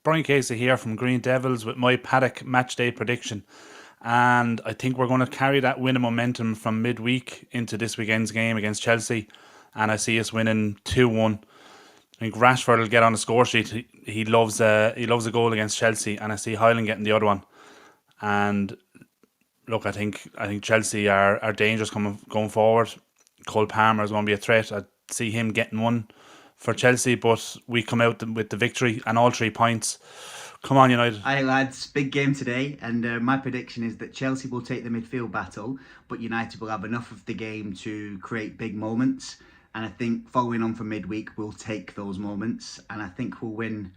Brian Casey here from Green Devils with my Paddock matchday prediction. And I think we're going to carry that winning momentum from midweek into this weekend's game against Chelsea. And I see us winning 2-1. I think Rashford will get on the score sheet. He loves a goal against Chelsea, and I see Hyland getting the other one. And look, I think Chelsea are dangerous going forward. Cole Palmer is going to be a threat. I see him getting one for Chelsea, but we come out with the victory and all 3 points. Come on, United. Hi lads, big game today, and my prediction is that Chelsea will take the midfield battle, but United will have enough of the game to create big moments. And I think following on from midweek, we'll take those moments, and I think we'll win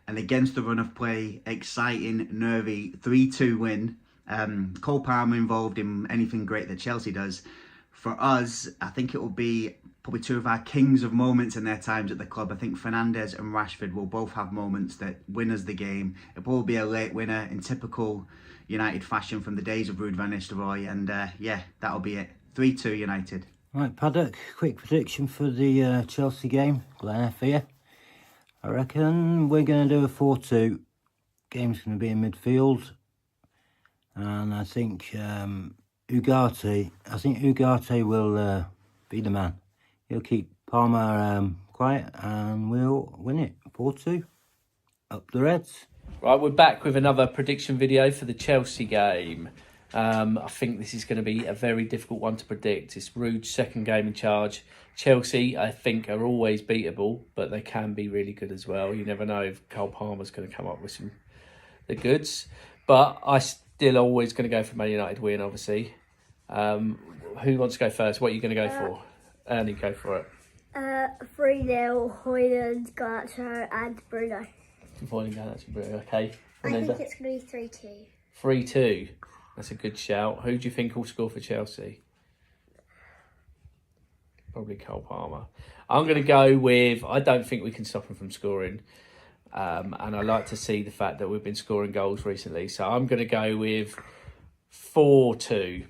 an against the run of play, exciting, nervy 3-2 win. Cole Palmer involved in anything great that Chelsea does. For us, I think it will be probably 2 of our kings of moments in their times at the club. I think Fernandes and Rashford will both have moments that win us the game. It'll probably be a late winner in typical United fashion from the days of Ruud van Nistelrooy. And that'll be it. 3-2 United. Right, Paddock, quick prediction for the Chelsea game. Glenn F here. I reckon we're going to do a 4-2. Game's going to be in midfield. And I think Ugarte will be the man. He'll keep Palmer quiet and we'll win it. 4-2. Up the Reds. Right, we're back with another prediction video for the Chelsea game. I think this is going to be a very difficult one to predict. It's Ruud's second game in charge. Chelsea, I think, are always beatable, but they can be really good as well. You never know if Cole Palmer's going to come up with the goods. But I still always going to go for Man United win, obviously. Who wants to go first? What are you going to go for? Ernie, go for it. 3-0, Højlund, Garnacho and Bruno. Højlund, Garnacho, Bruno, okay. I think it's going to be 3-2. 3-2. That's a good shout. Who do you think will score for Chelsea? Probably Cole Palmer. I'm going to go with, I don't think we can stop him from scoring. And I like to see the fact that we've been scoring goals recently. So I'm going to go with 4-2.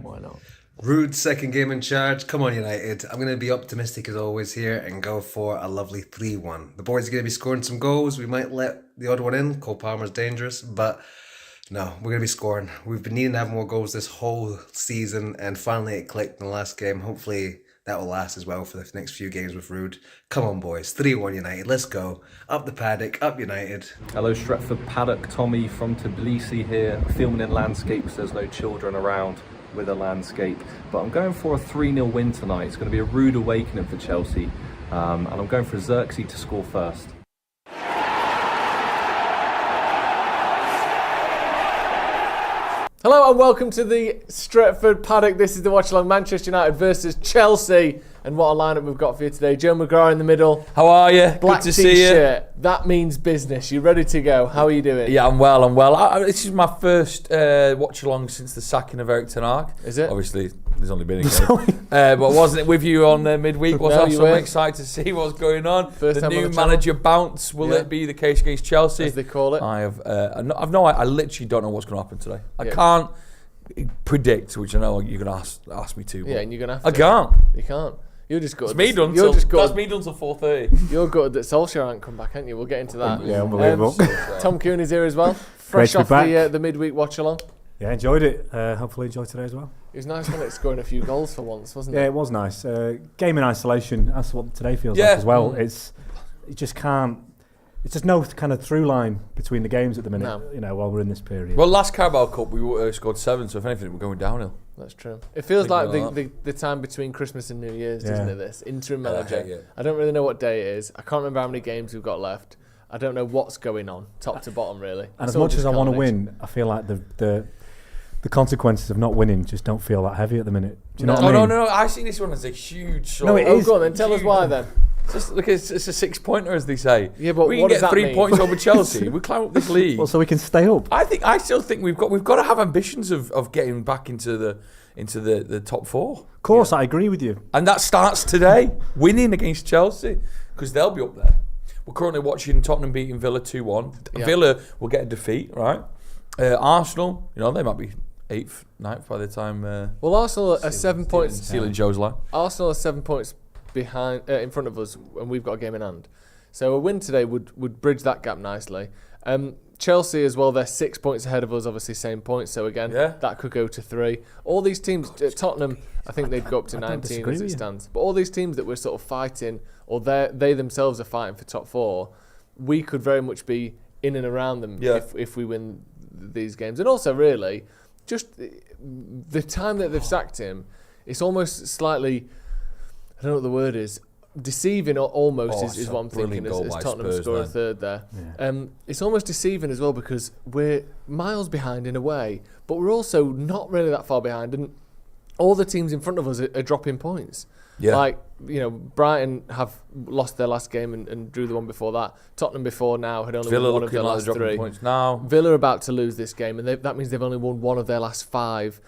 Why not? Ruud's second game in charge. Come on, United. I'm going to be optimistic as always here and go for a lovely 3-1. The boys are going to be scoring some goals. We might let the odd one in. Cole Palmer's dangerous, but no, we're going to be scoring. We've been needing to have more goals this whole season, and finally it clicked in the last game. Hopefully that will last as well for the next few games with Ruud. Come on, boys. 3-1 United. Let's go. Up the Paddock. Up United. Hello, Stretford, Paddock. Tommy from Tbilisi here, filming in landscapes. There's no children around with a landscape. But I'm going for a 3-0 win tonight. It's going to be a rude awakening for Chelsea. And I'm going for Xerxes to score first. Hello and welcome to the Stretford Paddock. This is the WatchAlong, Manchester United versus Chelsea. And what a lineup we've got for you today. Joe McGrath in the middle. How are you? Black Good to see you. T-shirt. That means business. You ready to go? How are you doing? Yeah, I'm well. This is my first watch-along since the sacking of Eric Ten Hag. Is it? Obviously, there's only been a game. But wasn't it with you on midweek? Was No, I you so weren't. excited to see what's going on? First the time on new the channel. manager bounce. Will it be the case against Chelsea? As they call it. I literally don't know what's going to happen today. I can't predict, which I know you're going to ask me to. Yeah, and you're going to have to. I can't. You can't. You're just good. It's me done. That's me done till 4:30. You're good that Solskjaer hasn't come back, haven't you? We'll get into that. Yeah, unbelievable. Tom Cooney's here as well. Fresh off the midweek watch-along. Yeah, enjoyed it. Hopefully enjoyed today as well. It was nice when it scoring a few goals for once, wasn't it? Yeah, it was nice. Game in isolation, that's what today feels like as well. You just can't. It's just no kind of through line between the games at the minute, while we're in this period. Well, last Carabao Cup, we scored 7, so if anything, we're going downhill. That's true. It feels like the time between Christmas and New Year's, doesn't it, this? Interim manager. I don't really know what day it is. I can't remember how many games we've got left. I don't know what's going on, top to bottom, really. And as much as I want to win, I feel like the consequences of not winning just don't feel that heavy at the minute. Do you know what I mean? No. I see this one as a huge... No, it is. Go on then, tell us why then. Look, it's a 6-pointer, as they say. Yeah, but we can get 3 points over Chelsea. We climb up this league. Well, so we can stay up. I still think we've got to have ambitions of getting back into the top 4. Of course, I agree with you. And that starts today, winning against Chelsea, because they'll be up there. We're currently watching Tottenham beating Villa 2-1. Yeah. Villa will get a defeat, right? Arsenal, they might be 8th, 9th by the time. Well, Arsenal are 7 points. Stealing Joe's line. Arsenal are 7 points behind, in front of us, and we've got a game in hand. So a win today would bridge that gap nicely. Chelsea as well, they're 6 points ahead of us, obviously same points, so again, that could go to 3. All these teams, Tottenham, I think they'd go up to 19 as it stands. But all these teams that we're sort of fighting, or they themselves are fighting for top 4, we could very much be in and around them if we win these games. And also, really, just the time that they've sacked him, it's almost slightly, I don't know what the word is, deceiving almost is what I'm thinking as Tottenham score a third there. It's almost deceiving as well because we're miles behind in a way, but we're also not really that far behind, and all the teams in front of us are dropping points. Like, Brighton have lost their last game and drew the one before that. Tottenham before now had only won one of their last 3. Points now. Villa are about to lose this game, and that means they've only won one of their last 5.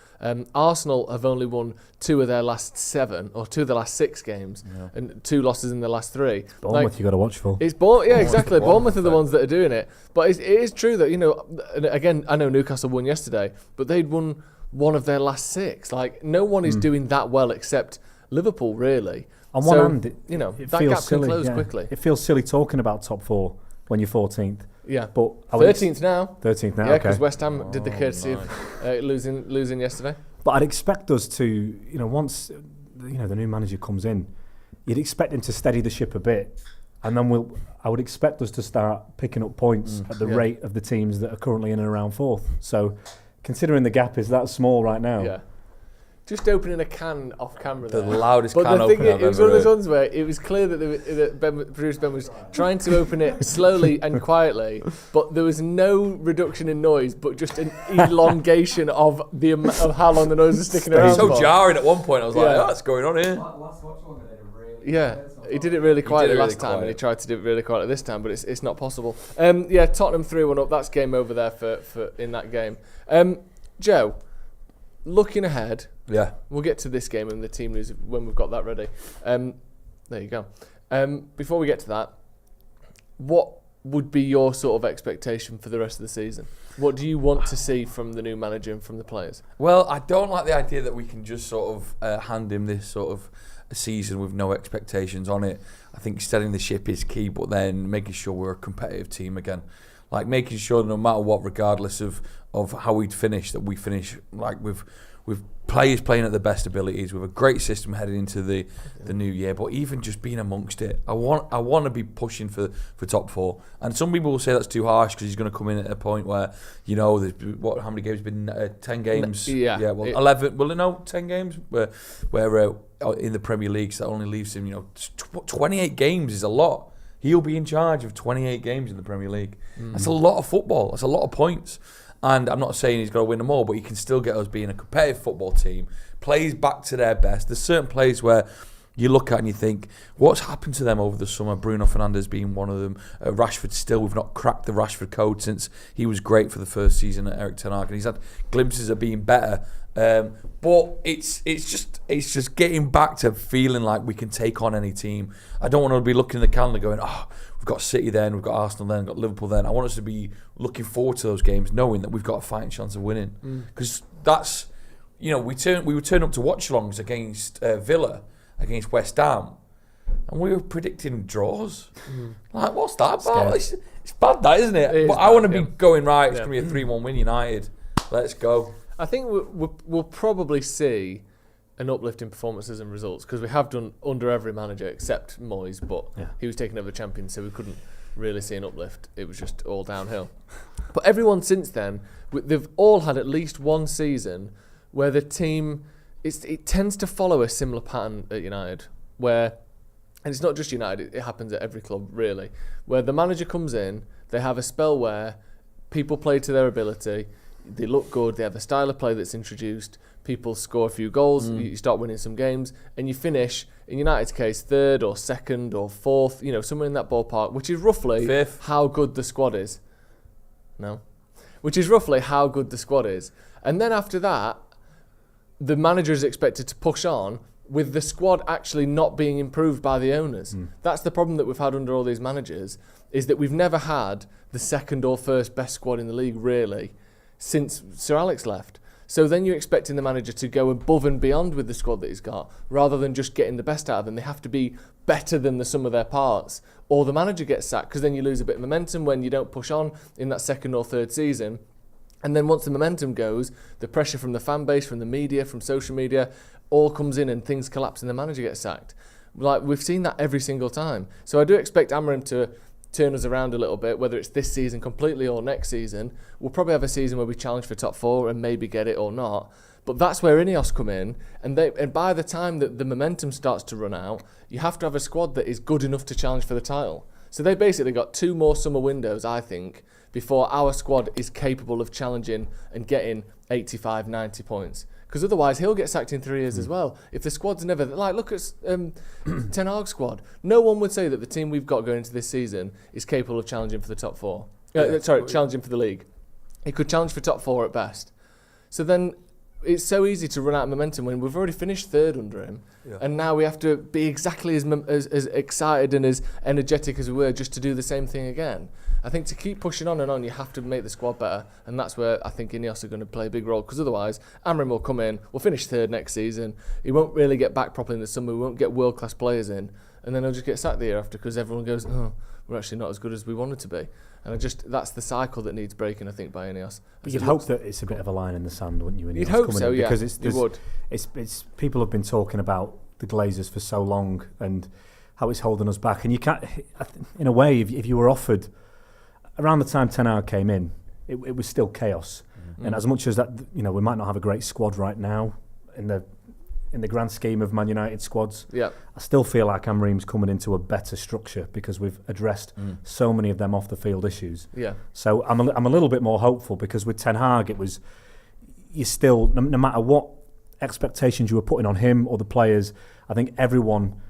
Arsenal have only won 2 of their last 7, or 2 of their last 6 games, and 2 losses in their last 3. Bournemouth, you got to watch for. It's exactly. Bournemouth are the ones that are doing it. But it is true that, and again, I know Newcastle won yesterday, but they'd won one of their last 6. Like, no one is doing that well except Liverpool, really. On one hand, it that gap can close quickly. It feels silly talking about top 4 when you're 14th. Yeah, but 13th now. 13th now. Yeah, because West Ham did the courtesy of losing yesterday. But I'd expect us to, once the new manager comes in, you'd expect him to steady the ship a bit, and then I would expect us to start picking up points at the rate of the teams that are currently in and around 4th. So, considering the gap is that small right now. Yeah. Just opening a can off camera there. The loudest can opener it was one of those ones where it was clear that producer Ben was trying to open it slowly and quietly, but there was no reduction in noise, but just an elongation of how long the noise was sticking around. It was so jarring at one point. I was like, what's going on here? Last WatchAlong he did it really quietly last time, and he tried to do it really quietly this time, but it's not possible. Tottenham 3-1 up. That's game over there for in that game. Joe, looking ahead. Yeah, we'll get to this game and the team news when we've got that ready. There you go. Before we get to that, what would be your sort of expectation for the rest of the season? What do you want to see from the new manager and from the players? Well, I don't like the idea that we can just sort of hand him this sort of a season with no expectations on it. I think steadying the ship is key, but then making sure we're a competitive team again. Like making sure no matter what, regardless of how we'd finish, that we finish like with players playing at their best abilities, with a great system heading into the new year, but even just being amongst it. I want to be pushing for top 4. And some people will say that's too harsh because he's going to come in at a point where, there's how many games been 10 games? Yeah. 11. Well, no, 10 games where in the Premier League, so that only leaves him, 28 games is a lot. He'll be in charge of 28 games in the Premier League. That's a lot of football. That's a lot of points. And I'm not saying he's got to win them all, but he can still get us being a competitive football team. Plays back to their best. There's certain players where you look at and you think, what's happened to them over the summer? Bruno Fernandes being one of them. Rashford still, we've not cracked the Rashford code since he was great for the first season at Eric Ten Hag. And he's had glimpses of being better. But it's just getting back to feeling like we can take on any team. I don't want to be looking at the calendar going, we've got City then, we've got Arsenal then, we've got Liverpool then. I want us to be looking forward to those games, knowing that we've got a fighting chance of winning. Because that's, we would turn up to watch-alongs against Villa, against West Ham, and we were predicting draws. Like, what's that about? It's bad, that, isn't it? But I want to be going, right, it's going to be a 3-1 win United. Let's go. I think we'll probably see an uplift in performances and results because we have done under every manager except Moyes, but he was taking over the champions, so we couldn't really see an uplift. It was just all downhill. But everyone since then, they've all had at least one season where the team, it tends to follow a similar pattern at United, where, and it's not just United, it happens at every club really, where the manager comes in, they have a spell where people play to their ability, they look good, they have a style of play that's introduced, people score a few goals, you start winning some games, and you finish, in United's case, 3rd or 2nd or 4th, somewhere in that ballpark, which is roughly 5th. How good the squad is. No? Which is roughly how good the squad is. And then after that, the manager is expected to push on with the squad actually not being improved by the owners. That's the problem that we've had under all these managers, is that we've never had the 2nd or 1st best squad in the league, really, since Sir Alex left. So then you're expecting the manager to go above and beyond with the squad that he's got, rather than just getting the best out of them. They have to be better than the sum of their parts, or the manager gets sacked, because then you lose a bit of momentum when you don't push on in that second or third season. And then once the momentum goes, the pressure from the fan base, from the media, from social media, all comes in and things collapse and the manager gets sacked. Like, we've seen that every single time. So I do expect Amorim to turn us around a little bit, whether it's this season completely or next season. We'll probably have a season where we challenge for top 4 and maybe get it or not. But that's where Ineos come in, and by the time that the momentum starts to run out, you have to have a squad that is good enough to challenge for the title. So they basically got 2 more summer windows, I think, before our squad is capable of challenging and getting 85, 90 points. Because otherwise he'll get sacked in 3 years as well. If the squad's never... Like, look at Ten Hag's squad. No one would say that the team we've got going into this season is capable of challenging for the top 4. Challenging for the league. It could challenge for top 4 at best. So then it's so easy to run out of momentum when we've already finished 3rd under him, and now we have to be exactly as excited and as energetic as we were just to do the same thing again. I think to keep pushing on and on, you have to make the squad better, and that's where I think Ineos are going to play a big role, because otherwise Amorim will come in, we'll finish 3rd next season, he won't really get back properly in the summer, we won't get world-class players in, and then he'll just get sacked the year after, because everyone goes, oh, we're actually not as good as we wanted to be. And that's the cycle that needs breaking, I think, by Ineos. But you'd hope that it's a bit of a line in the sand, wouldn't you? You'd hope so, yeah. Because you would. It's people have been talking about the Glazers for so long and how it's holding us back. And you can't, in a way, if you were offered, around the time Ten Hag came in, it was still chaos. Mm-hmm. And as much as that, we might not have a great squad right now in the grand scheme of Man United squads, I still feel like Amorim's coming into a better structure because we've addressed so many of them off the field issues. Yeah. So I'm a little bit more hopeful, because with Ten Hag it was, you still, no matter what expectations you were putting on him or the players, I think everyone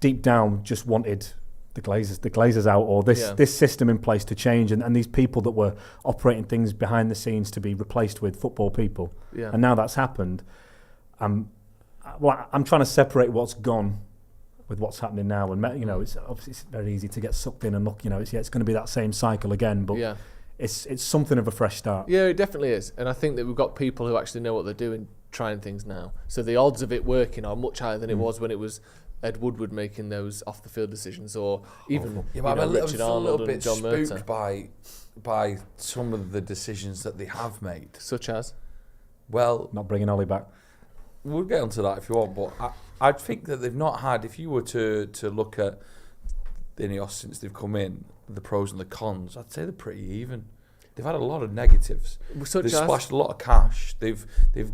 deep down just wanted the Glazers out, or this system in place to change, and these people that were operating things behind the scenes to be replaced with football people. Yeah. And now that's happened. I'm trying to separate what's gone with what's happening now, and it's obviously it's very easy to get sucked in and look. It's going to be that same cycle again, but it's something of a fresh start. Yeah, it definitely is, and I think that we've got people who actually know what they're doing, trying things now. So the odds of it working are much higher than it was when it was Ed Woodward making those off the field decisions, or even I'm a Richard Arnold little bit and John spooked Murtagh. by some of the decisions that they have made. Such as? Well, not bringing Ollie back. We'll get onto that if you want, but I think that they've not had, if you were to look at Ineos since they've come in, the pros and the cons, I'd say they're pretty even. They've had a lot of negatives. They've splashed a lot of cash. They've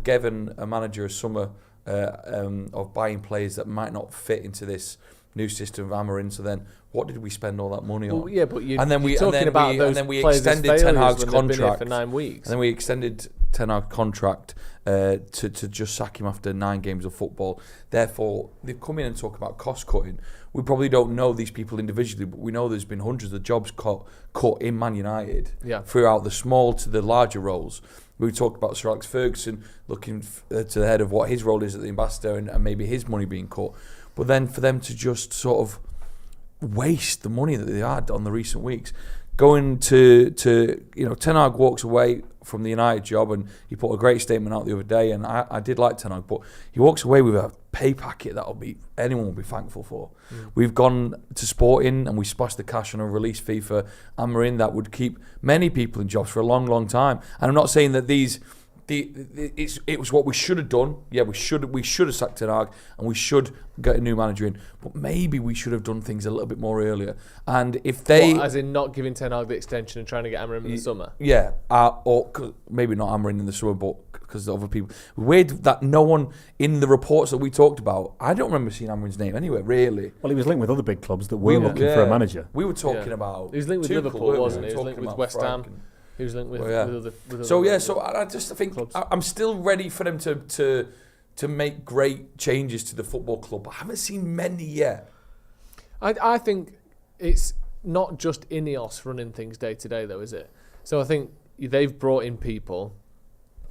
given a manager a summer of buying players that might not fit into this new system of Amorim. So then, what did we spend all that money on? Well, yeah, but you're talking about those players extended Ten Hag's contract been here for 9 And weeks. then we extended Ten Hag's contract to just sack him after 9 games of football. Therefore, they've come in and talk about cost cutting. We probably don't know these people individually, but we know there's been hundreds of jobs cut in Man United throughout the small to the larger roles. We talked about Sir Alex Ferguson looking to the head of what his role is at the ambassador, and maybe his money being cut. But then for them to just sort of waste the money that they had on the recent weeks, going to Ten Hag walks away from the United job, and he put a great statement out the other day, and I did like Ten Hag, but he walks away with a pay packet that anyone will be thankful for. We've gone to Sporting and we splashed the cash on a release fee for Amorim that would keep many people in jobs for a long, long time. And I'm not saying that it was what we should have done. Yeah, we should have sacked Ten Hag and we should get a new manager in. But maybe we should have done things a little bit more earlier. And if they, as in not giving Ten Hag the extension and trying to get Amorim in the summer. Yeah, or maybe not Amorim in the summer, but because other people. Weird that no one in the reports that we talked about. I don't remember seeing Amorim's name anywhere, really. Well, he was linked with other big clubs that were looking for a manager. We were talking about. He was linked with Liverpool, wasn't he? He was linked with West Ham. He was linked with other. So I just think I'm still ready for them to make great changes to the football club. I haven't seen many yet. I think it's not just Ineos running things day to day, though, is it? So I think they've brought in people,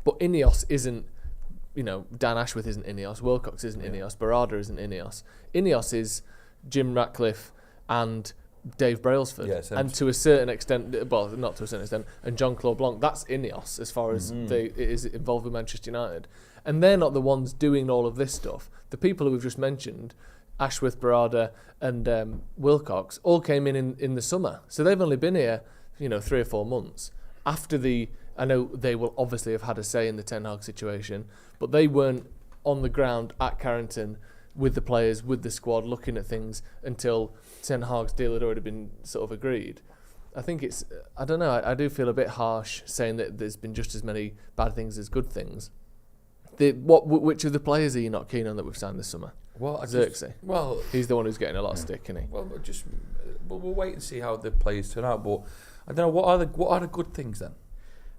but Ineos isn't. Dan Ashworth isn't Ineos. Wilcox isn't Ineos. Barada isn't Ineos. Ineos is Jim Ratcliffe and Dave Brailsford, Yeah, and to a certain extent, well, not to a certain extent, and Jean-Claude Blanc. That's Ineos as far as it is involved with Manchester United, and they're not the ones doing all of this stuff. The people who we've just mentioned, Ashworth, Barada, and Wilcox, all came in the summer, so they've only been here, 3 or 4 months after the. I know they will obviously have had a say in the Ten Hag situation, but they weren't on the ground at Carrington with the players, with the squad, looking at things until Ten Hag's deal had already been sort of agreed. I think it's, I don't know, I do feel a bit harsh saying that there's been just as many bad things as good things. Which of the players are you not keen on that we've signed this summer? Well, Xerxes. Well, he's the one who's getting a lot of stick, isn't he? Well, we'll wait and see how the players turn out. But I don't know, what are the good things then?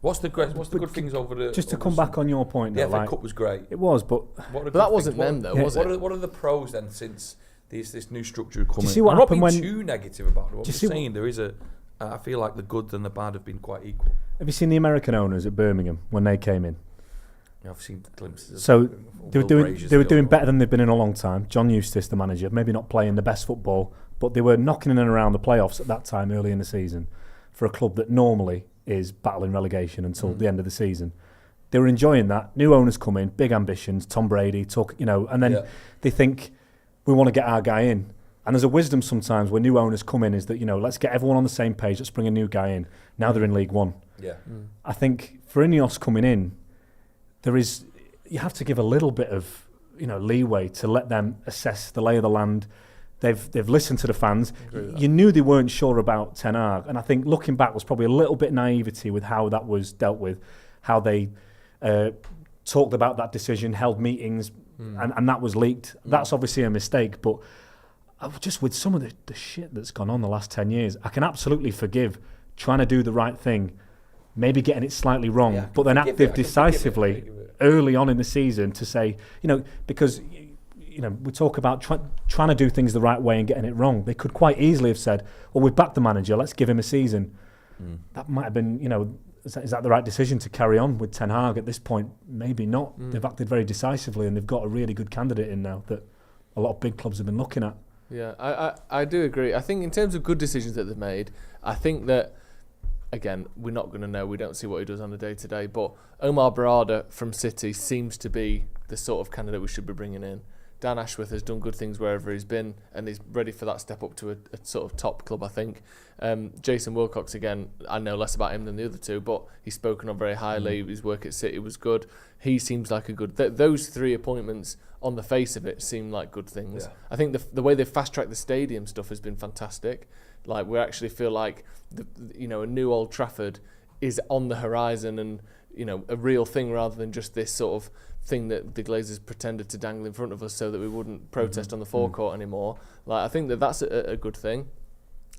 What's the good things over the? Just to come back on your point, the though, FA Cup was great. It was, but that wasn't them though, was it? What are the pros then since this new structure coming? Do you see what happened I'm not being too negative about it. I'm just saying there is I feel like the good and the bad have been quite equal. Have you seen the American owners at Birmingham when they came in? Yeah, I've seen glimpses. So they were doing better than they've been in a long time. John Eustace, the manager, maybe not playing the best football, but they were knocking in and around the playoffs at that time early in the season for a club that normally is battling relegation until the end of the season. They were enjoying that. New owners come in, big ambitions, Tom Brady, and then they think, we want to get our guy in. And there's a wisdom sometimes when new owners come in is that, let's get everyone on the same page, let's bring a new guy in. Now they're in League One. Yeah. I think for Ineos coming in, you have to give a little bit of, leeway to let them assess the lay of the land. They've listened to the fans. You knew they weren't sure about Ten Hag, and I think looking back was probably a little bit naivety with how that was dealt with, how they talked about that decision, held meetings, and that was leaked. That's obviously a mistake, but just with some of the shit that's gone on the last 10 years, I can absolutely forgive trying to do the right thing, maybe getting it slightly wrong, but then active decisively early on in the season to say, because we talk about trying to do things the right way and getting it wrong. They could quite easily have said, well, we've backed the manager, let's give him a season. That might have been, is that the right decision to carry on with Ten Hag at this point? Maybe not. They've acted very decisively and they've got a really good candidate in now that a lot of big clubs have been looking at. Yeah, I do agree. I think in terms of good decisions that they've made, I think that, again, we're not going to know. We don't see what he does on a day-to-day, but Omar Barada from City seems to be the sort of candidate we should be bringing in. Dan Ashworth has done good things wherever he's been, and he's ready for that step up to a sort of top club, I think. Jason Wilcox, again, I know less about him than the other two, but he's spoken on very highly. His work at City was good. He seems like a good... those 3 appointments, on the face of it, seem like good things. Yeah. I think the way they've fast-tracked the stadium stuff has been fantastic. Like, we actually feel like, a new Old Trafford is on the horizon and, a real thing rather than just this sort of thing that the Glazers pretended to dangle in front of us so that we wouldn't protest on the forecourt anymore. Like, I think that's a good thing.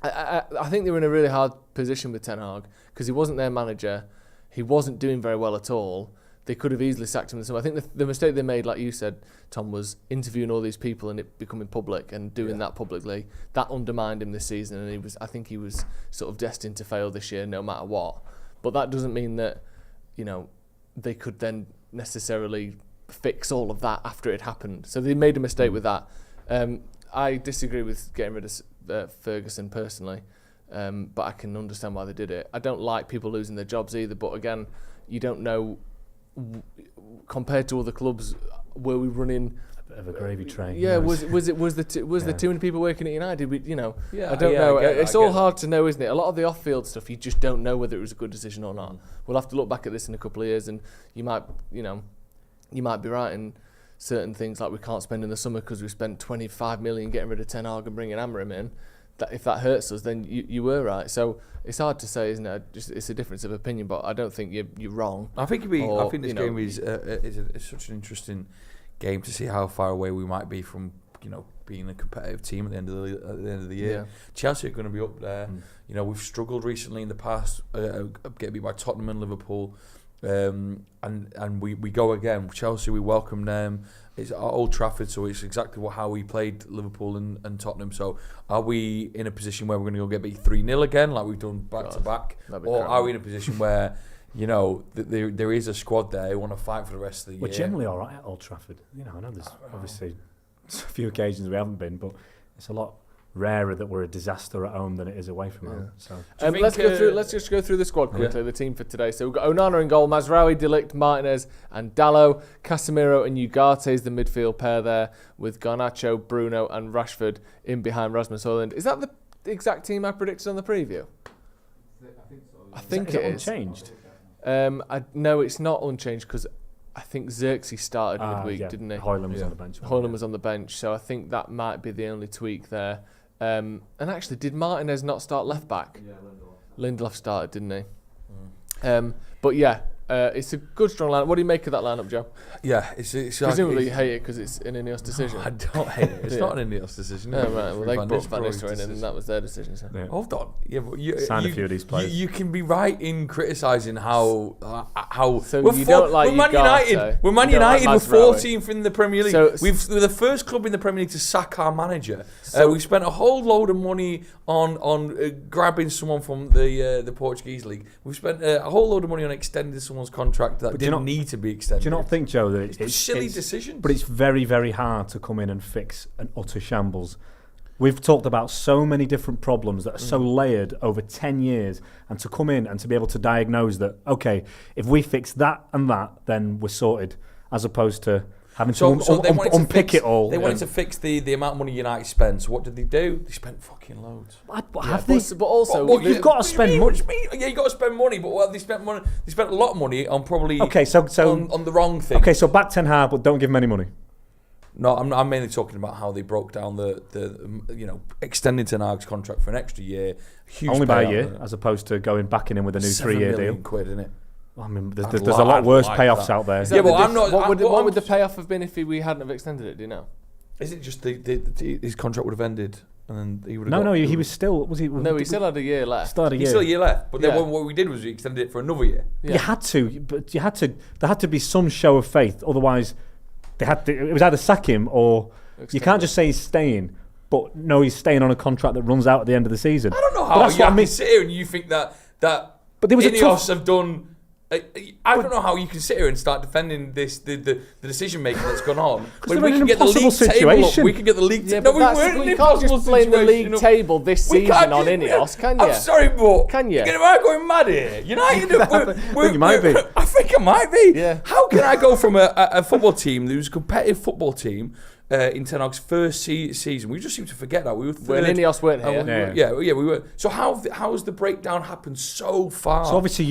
I think they were in a really hard position with Ten Hag because he wasn't their manager. He wasn't doing very well at all. They could have easily sacked him this summer. I think the mistake they made, like you said, Tom, was interviewing all these people and it becoming public and doing that publicly. That undermined him this season, and I think he was sort of destined to fail this year no matter what. But that doesn't mean that, they could then necessarily fix all of that after it happened. So they made a mistake with that. I disagree with getting rid of Ferguson personally, but I can understand why they did it. I don't like people losing their jobs either, but again, you don't know, compared to other clubs, were we running a bit of a gravy train? Yeah, was there too many people working at United? I don't know. It's all hard to know, isn't it? A lot of the off-field stuff, you just don't know whether it was a good decision or not. We'll have to look back at this in a couple of years, and you might be right in certain things, like we can't spend in the summer because we spent 25 million getting rid of Ten Hag and bringing Amorim in. That if that hurts us, then you were right. So it's hard to say, isn't it? It's a difference of opinion, but I don't think you're wrong. I think this game is such an interesting game to see how far away we might be from being a competitive team at the end of the year. Yeah. Chelsea are going to be up there. We've struggled recently in the past, getting beat by Tottenham and Liverpool, and we go again. Chelsea, we welcome them. It's at Old Trafford, so it's exactly how we played Liverpool and Tottenham. So are we in a position where we're going to go get beat 3-0 again, like we've done back to back, or are we in a position where there is a squad there who want to fight for the rest of the year? We're generally all right at Old Trafford. I know there's obviously a few occasions we haven't been, but it's a lot rarer that we're a disaster at home than it is away from home. So let's just go through the squad quickly. The team for today. So we've got Onana in goal, Mazraoui, De Ligt, Martinez, and Dalot. Casemiro and Ugarte is the midfield pair there, with Garnacho, Bruno, and Rashford in behind Rasmus Højlund. Is that the exact team I predicted on the preview? I think it is. Unchanged? No, it's not unchanged because I think Xerxes started midweek, didn't he? Højlund was on the bench. Højlund was on the bench, so I think that might be the only tweak there. And actually, did Martinez not start left back? Yeah, Lindelof started, didn't he? But yeah, it's a good strong lineup. What do you make of that lineup, Joe? Yeah, presumably you hate it because it's an Ineos decision. No, I don't hate it. It's not an Ineos decision. Oh, right. Well, they brought Van Nistelrooy in, and that was their decision. So. Yeah. Hold on. Yeah, but signed a few of these players. You can be right in criticising how. So you don't like Man United. We're Man United. We're 14th in the Premier League. So, we're the first club in the Premier League to sack our manager. We've spent a whole load of money on grabbing someone from the Portuguese league. We've spent a whole load of money on extending someone's contract that didn't need to be extended. Do you not think, Joe, that it's a silly decision? But it's very, very hard to come in and fix an utter shambles. We've talked about so many different problems that are so layered over 10 years, and to come in and to be able to diagnose that, okay, if we fix that and that, then we're sorted, as opposed to having to unpick it all. They wanted to fix the amount of money United spent. So what did they do? They spent fucking loads. But also, you've got to spend money. Yeah, you got to spend money. But what they spent money? They spent a lot of money on probably on the wrong thing. Okay, so back Ten Hag, but don't give him any money. No, I'm mainly talking about how they broke down the extending Ten Hag's contract for an extra year. Only by a year, as opposed to going back in him with a new 3-year deal. £7 million, isn't it? I mean, there's a lot worse payoffs out there. Yeah, but I'm not. What would the payoff have been if we hadn't have extended it? Do you know? Is it just his contract would have ended and then he would have? No, he was still. Was he? No, he still had a year left. He still had a year left. But then what we did was we extended it for another year. Yeah. You had to, but you had to. There had to be some show of faith. Otherwise, it was either sack him or you can't just say he's staying. But no, he's staying on a contract that runs out at the end of the season. I don't know how you can sit here and you think that. But there was Ineos have done. I don't know how you can sit here and start defending the decision making that's gone on. When we can get the league situation. Table, we can get the league. No, we weren't. You can't just blame the league table this season on Ineos, can you? I'm sorry, but can you? Am I going mad here? United. I think you might be. I think I might be. Yeah. How can I go from a football team who's a competitive football team? In Ten Hag's first season, we just seem to forget that we were third. When Ineos weren't here, yeah, we were. So how has the breakdown happened so far? So obviously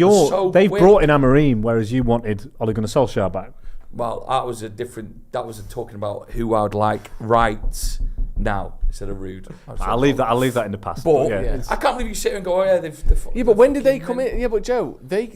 they've brought in Amorim, whereas you wanted Ole Gunnar Solskjaer back. Well, that was talking about who I would like right now instead of Rude. I'll leave that in the past. But I can't believe you sit here and go, oh yeah, they've but when did they come in? Yeah, but Joe, they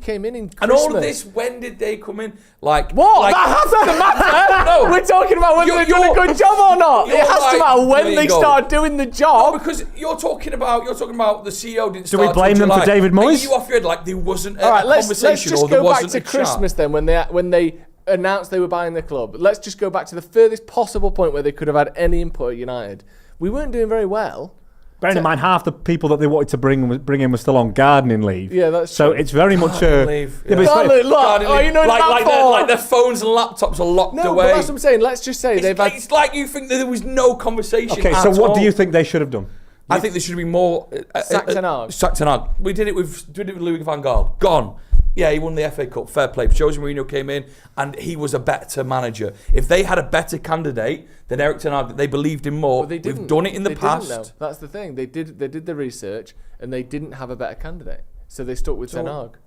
came in Christmas. And all of this, when did they come in? Like what? Like, that has to matter. No, we're talking about whether they've done a good job or not. It has to matter when they start doing the job. No, because you're talking about the CEO didn't. Do we blame them for David Moyes? Are you off your head like there wasn't a Let's conversation just or there go back wasn't to a Christmas chat? then when they announced they were buying the club. Let's just go back to the furthest possible point where they could have had any input at United. We weren't doing very well. Bearing in mind, half the people that they wanted to bring in were still on gardening leave. Yeah, that's so true. it's very much leave. Yeah, like their phones and laptops are locked away. No, but that's what I'm saying. Let's just say it's like you think that there was no conversation. Okay, so what do you think they should have done? I think there should be more. Sack Ten Hag. Sack Ten Hag. We did it with Louis van Gaal. Gone. Yeah, he won the FA Cup. Fair play. Jose Mourinho came in and he was a better manager. If they had a better candidate than Erik Ten Hag, they believed him more. We've done it in the past. That's the thing. They did the research and they didn't have a better candidate, so they stuck with Ten Hag.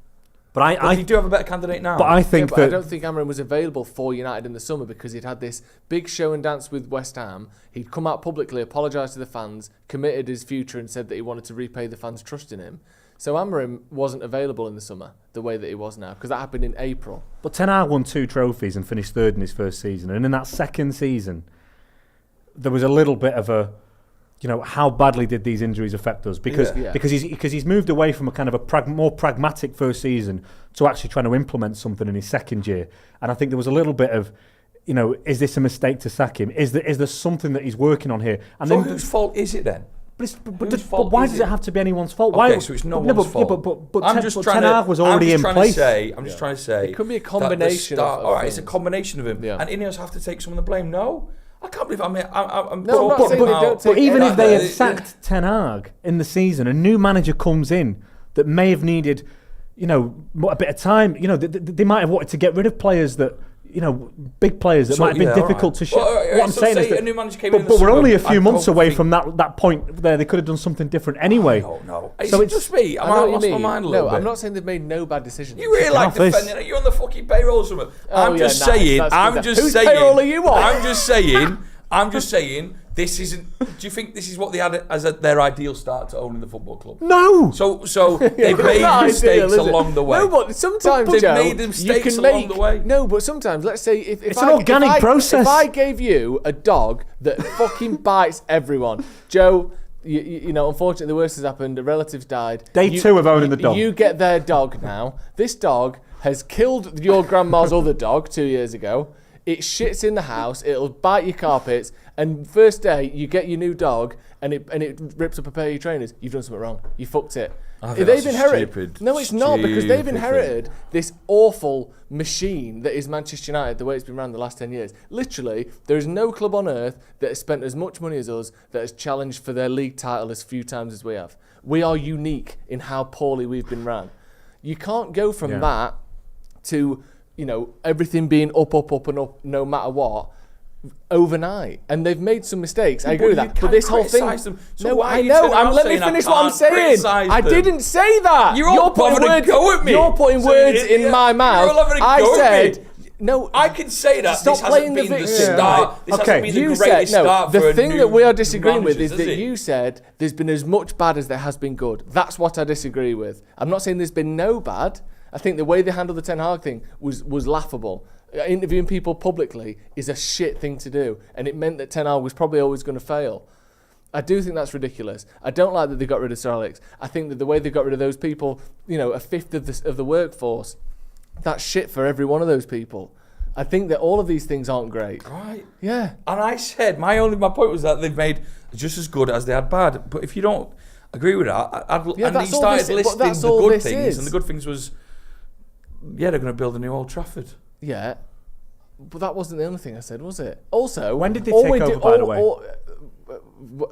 But you do have a better candidate now. But I think I don't think Amorim was available for United in the summer because he'd had this big show and dance with West Ham. He'd come out publicly, apologised to the fans, committed his future and said that he wanted to repay the fans' trust in him. So Amorim wasn't available in the summer the way that he was now because that happened in April. But Ten Hag won 2 trophies and finished 3rd in his first season. And in that second season, there was a little bit of a, how badly did these injuries affect us? Because he's moved away from a kind of a more pragmatic first season to actually trying to implement something in his second year. And I think there was a little bit of, is this a mistake to sack him? Is there something that he's working on here? And so whose fault is it then? But why does it have to be anyone's fault? Okay, so it's no one's fault. But Ten Hag was already in place. I'm just trying to say. It could be a combination. All right, it's a combination of him. Yeah. And Ineos have to take some of the blame. No. I can't believe I'm No, I'm not saying they don't take But even if they had Yeah. sacked Ten Hag in the season, a new manager comes in that may have needed, a bit of time. They might have wanted to get rid of players that, big players that might have been difficult to show. What I'm saying is that, a new manager came in but we're summer, only a few I months don't away think- from that point there. They could have done something different anyway. No. So It's just me. I know what you lost my mean. mind a little No, bit. I'm not saying they've made no bad decisions. You really like office. defending it. You're on the fucking payroll or something. Oh, I'm yeah, just nice. saying. That's I'm good. just Whose saying. payroll are you on? I'm just saying. This isn't. Do you think this is what they had as their ideal start to owning the football club? No. So they've made Not mistakes ideal, is it? along the way. No, but sometimes, They've Joe, made you mistakes can along make, the way. No, but sometimes, let's say if It's an organic process. If I gave you a dog that fucking bites everyone, Joe, you know, unfortunately the worst has happened. The relatives died. Day 2 of owning the dog. You get their dog now. This dog has killed your grandma's other dog 2 years ago. It shits in the house. It'll bite your carpets. And first day, you get your new dog, and it rips up a pair of your trainers. You've done something wrong. You fucked it. I think that's a inherited. stupid, No, it's not, because they've stupid inherited this awful machine that is Manchester United, the way it's been run the last 10 years. Literally, there is no club on earth that has spent as much money as us that has challenged for their league title as few times as we have. We are unique in how poorly we've been ran. You can't go from that to, everything being up, and up, no matter what, overnight. And they've made some mistakes. I agree with that. But this whole thing... Them. So No, why are I you know. turning around Let me saying I finish what I'm can't saying. criticise I them? didn't say that. You're all having a go at me. You're putting So words you- in my mouth. You're all having a I go at me. said... No, I can say that. Stop This playing hasn't the been the victim. start. This hasn't been you the said greatest start for the a thing new that we are disagreeing with managers, is that it? you said there's been as much bad as there has been good. That's what I disagree with. I'm not saying there's been no bad. I think the way they handled the Ten Hag thing was laughable. Interviewing people publicly is a shit thing to do, and it meant that Ten Hag was probably always going to fail. I do think that's ridiculous. I don't like that they got rid of Sir Alex. I think that the way they got rid of those people, a fifth of the workforce, that's shit for every one of those people. I think that all of these things aren't great. Right. Yeah. And I said my point was that they've made just as good as they had bad. But if you don't agree with that, and he started listing the good things, and the good things was, they're going to build a new Old Trafford. Yeah. But that wasn't the only thing I said, was it? Also, when did they take over, by the way?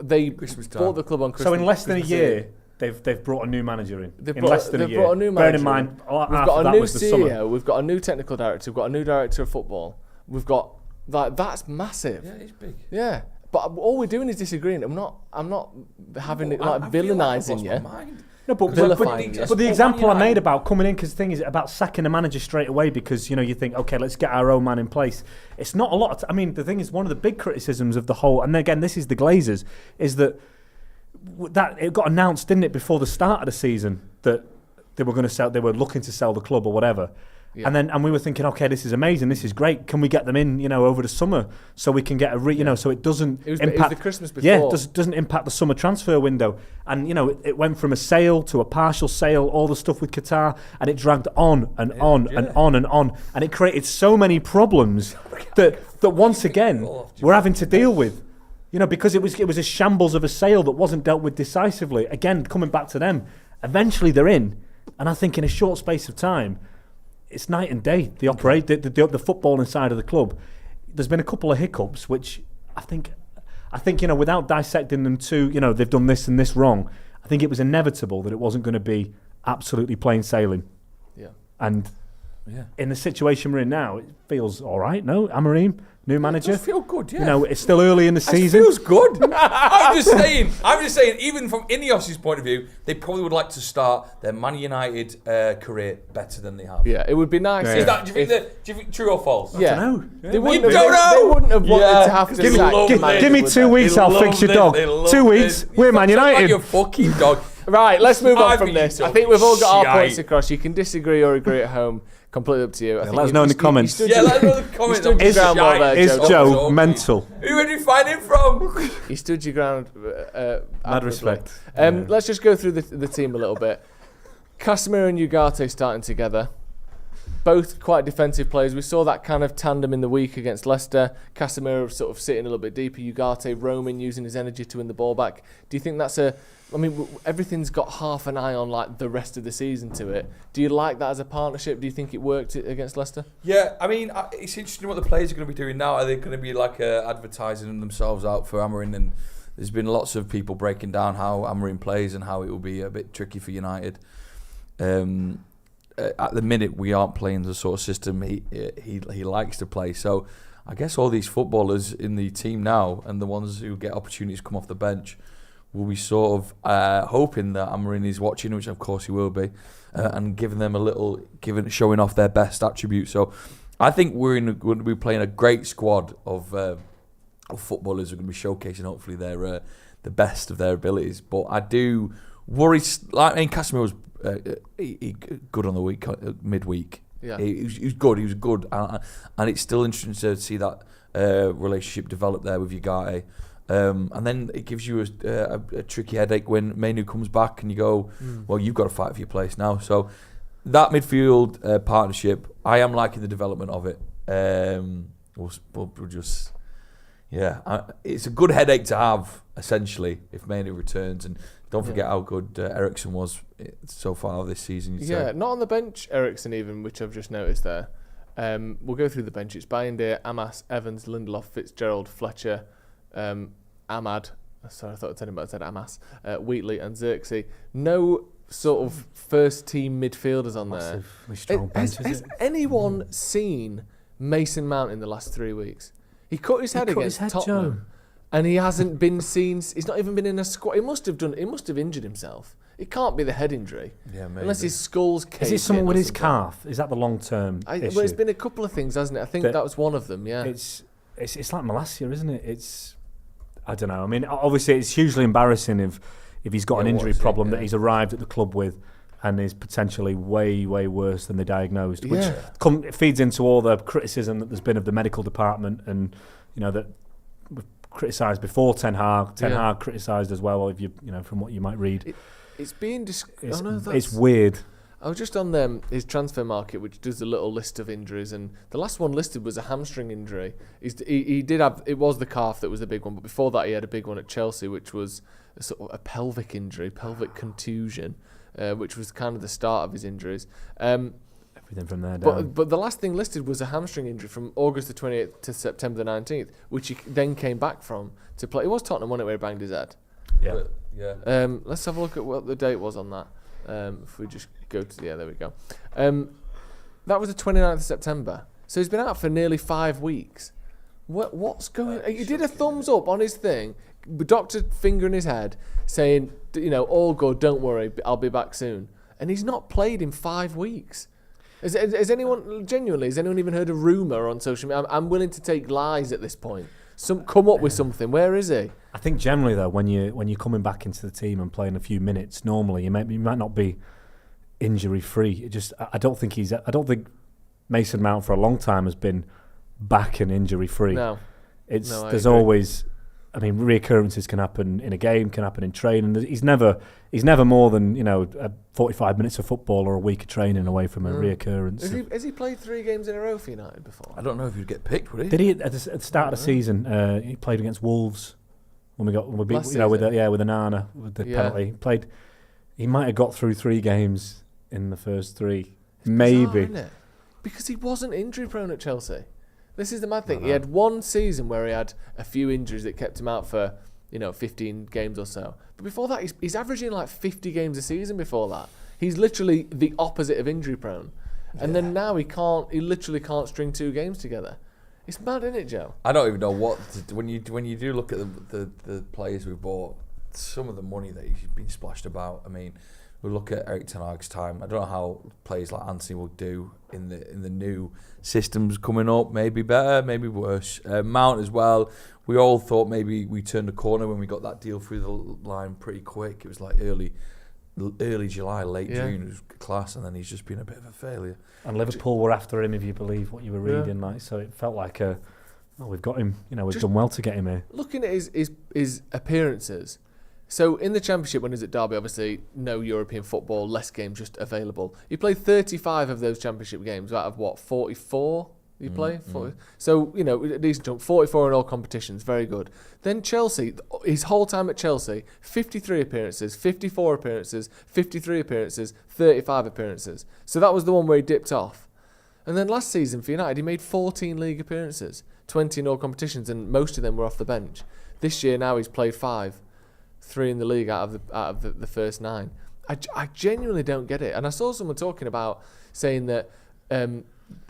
They Christmas time. bought the club on Christmas. So in less than a Christmas year, Eve. they've brought a new manager in. They've Less than a year. brought a new Bearing manager. in mind, We've got a new CEO. We've got a new technical director. We've got a new director of football. We've got that's massive. Yeah, it's big. Yeah, but all we're doing is disagreeing. I'm not having it like villainising you. No, but the example I made about coming in, because the thing is about sacking a manager straight away because you think, okay, let's get our own man in place. It's not a lot. The thing is, one of the big criticisms of the whole, and again, this is the Glazers, is that it got announced, didn't it, before the start of the season that they were going to sell, they were looking to sell the club or whatever. Yeah. And we were thinking, okay, this is amazing, this is great. Can we get them in, over the summer so we can get so it doesn't impact. It was the Christmas before. Yeah, doesn't impact the summer transfer window. And it went from a sale to a partial sale, all the stuff with Qatar, and it dragged on and on and on and on, and it created so many problems that once again we're having to deal with. Because it was a shambles of a sale that wasn't dealt with decisively. Again, coming back to them, eventually they're in, and I think in a short space of time, it's night and day. They operate the footballing side of the club. There's been a couple of hiccups, which I think without dissecting them too, they've done this and this wrong. I think it was inevitable that it wasn't going to be absolutely plain sailing. Yeah. And in the situation we're in now, it feels all right. No, Amorim, new manager. It does feel good, yeah. It's still early in the season. It feels good. I'm just saying, even from Ineos's point of view, they probably would like to start their Man United career better than they have. Yeah, it would be nice. Yeah. Do you think true or false? Yeah. I don't know. They wouldn't You don't know. They wouldn't have wanted to have to Give me 2 weeks, I'll fix your dog. 2 weeks, we're Man United. Like your fucking dog. Right, let's move on from been this. I talking think we've all got our shite. points across. You can disagree or agree at home. Completely up to you. Let us know in the comments. Let us know in the comments. stood your ground well there, Is Joe. Joe mental? Who did you find him from? You stood your ground. Mad admirably. respect. Let's just go through the team a little bit. Casemiro and Ugarte starting together. both quite defensive players. We saw that kind of tandem in the week against Leicester. Casemiro sort of sitting a little bit deeper. Ugarte roaming, using his energy to win the ball back. Do you think that's everything's got half an eye on like the rest of the season to it. Do you like that as a partnership? Do you think it worked against Leicester? Yeah, I mean, it's interesting what the players are going to be doing now. Are they going to be like advertising themselves out for Amorim? And there's been lots of people breaking down how Amorim plays and how it will be a bit tricky for United. At the minute, we aren't playing the sort of system he likes to play. So I guess all these footballers in the team now and the ones who get opportunities to come off the bench will be sort of hoping that Amorim is watching, which of course he will be, and giving them showing off their best attributes. So I think we're going to be playing a great squad of footballers who are going to be showcasing hopefully their the best of their abilities. But I do worry. Casemiro was he good on the week midweek. Yeah, he was good. He was good, and it's still interesting to see that relationship develop there with Ugarte. And then it gives you a tricky headache when Mainu comes back, and you go, well, you've got to fight for your place now. So that midfield partnership, I am liking the development of it. We'll just. Yeah, it's a good headache to have, essentially, if Mainu returns. And don't forget how good Eriksen was so far this season. Yeah, not on the bench, Eriksen even, which I've just noticed there. We'll go through the bench. It's Bayindir, Amas, Evans, Lindelof, Fitzgerald, Fletcher, Ahmad. Sorry, I thought I said Amas. Wheatley and Xerxes. No sort of first-team midfielders on there. Strong bench, has anyone seen Mason Mount in the last 3 weeks? He cut his head against Tottenham, and he hasn't been seen. He's not even been in a squad. He must have injured himself. It can't be the head injury. Yeah, maybe. Unless his skull's caved. Is it something with his calf? Is that the long-term issue? Well, it's been a couple of things, hasn't it? I think that was one of them. Yeah. It's like Malacia, isn't it? I don't know. I mean, obviously, it's hugely embarrassing if he's got an injury problem that he's arrived at the club with, and is potentially way, way worse than they diagnosed, which feeds into all the criticism that there's been of the medical department, and that we've criticised before Ten Hag. Ten Hag criticised as well, if you from what you might read. It's being it's weird. I was just on his transfer market, which does a little list of injuries, and the last one listed was a hamstring injury. He did have, it was the calf that was the big one, but before that he had a big one at Chelsea, which was a sort of a pelvic injury, pelvic contusion. Which was kind of the start of his injuries. Everything from there down. But the last thing listed was a hamstring injury from August the 28th to September the 19th, which he then came back from to play. It was Tottenham, wasn't it, where he banged his head? Yeah. Let's have a look at what the date was on that. If we just go to... Yeah, there we go. That was the 29th of September. So he's been out for nearly 5 weeks. What's going on? He did a thumbs up on his thing, doctor finger in his head, saying, all good, don't worry, I'll be back soon. And he's not played in 5 weeks. Has anyone even heard a rumour on social media? I'm willing to take lies at this point. Come up with something. Where is he? I think generally though, when you're coming back into the team and playing a few minutes, normally you might not be injury free. I don't think Mason Mount for a long time has been back and injury free. No. There's always, reoccurrences can happen in a game, can happen in training. He's never more than 45 minutes of football or a week of training away from a reoccurrence. Has he played 3 games in a row for United before? I don't know if he'd get picked, would he? Did he at the start of the season? He played against Wolves when we beat with Anana with the penalty. He might have got through 3 games in the first 3, maybe. Bizarre, isn't it? Because he wasn't injury prone at Chelsea. This is the mad thing. He had one season where he had a few injuries that kept him out for 15 games or so. But before that, he's averaging like 50 games a season. Before that, he's literally the opposite of injury prone. And then now he literally can't string 2 games together. It's mad, isn't it, Joe? I don't even know when you do look at the players we bought, some of the money that he's been splashed about. I mean, we look at Erik ten Hag's time. I don't know how players like Anthony will do in the new systems coming up. Maybe better, maybe worse. Mount as well. We all thought maybe we turned a corner when we got that deal through the line pretty quick. It was like early July, late June. It was class, and then he's just been a bit of a failure. And Liverpool were after him, if you believe what you were reading. So it felt like we've got him. We've done well to get him here. Looking at his appearances, So in the Championship, when he was at Derby, obviously no European football, less games just available. He played 35 of those Championship games out of what, 44? You play 40. So, you know, a decent chunk. 44 in all competitions, very good. Then Chelsea, his whole time at Chelsea, 53 appearances, 54 appearances, 53 appearances, 35 appearances. So that was the one where he dipped off. And then last season for United, he made 14 league appearances, 20 in all competitions, and most of them were off the bench. This year now he's played 5, 3 in the league out of the first 9. I genuinely don't get it. And I saw someone talking about saying that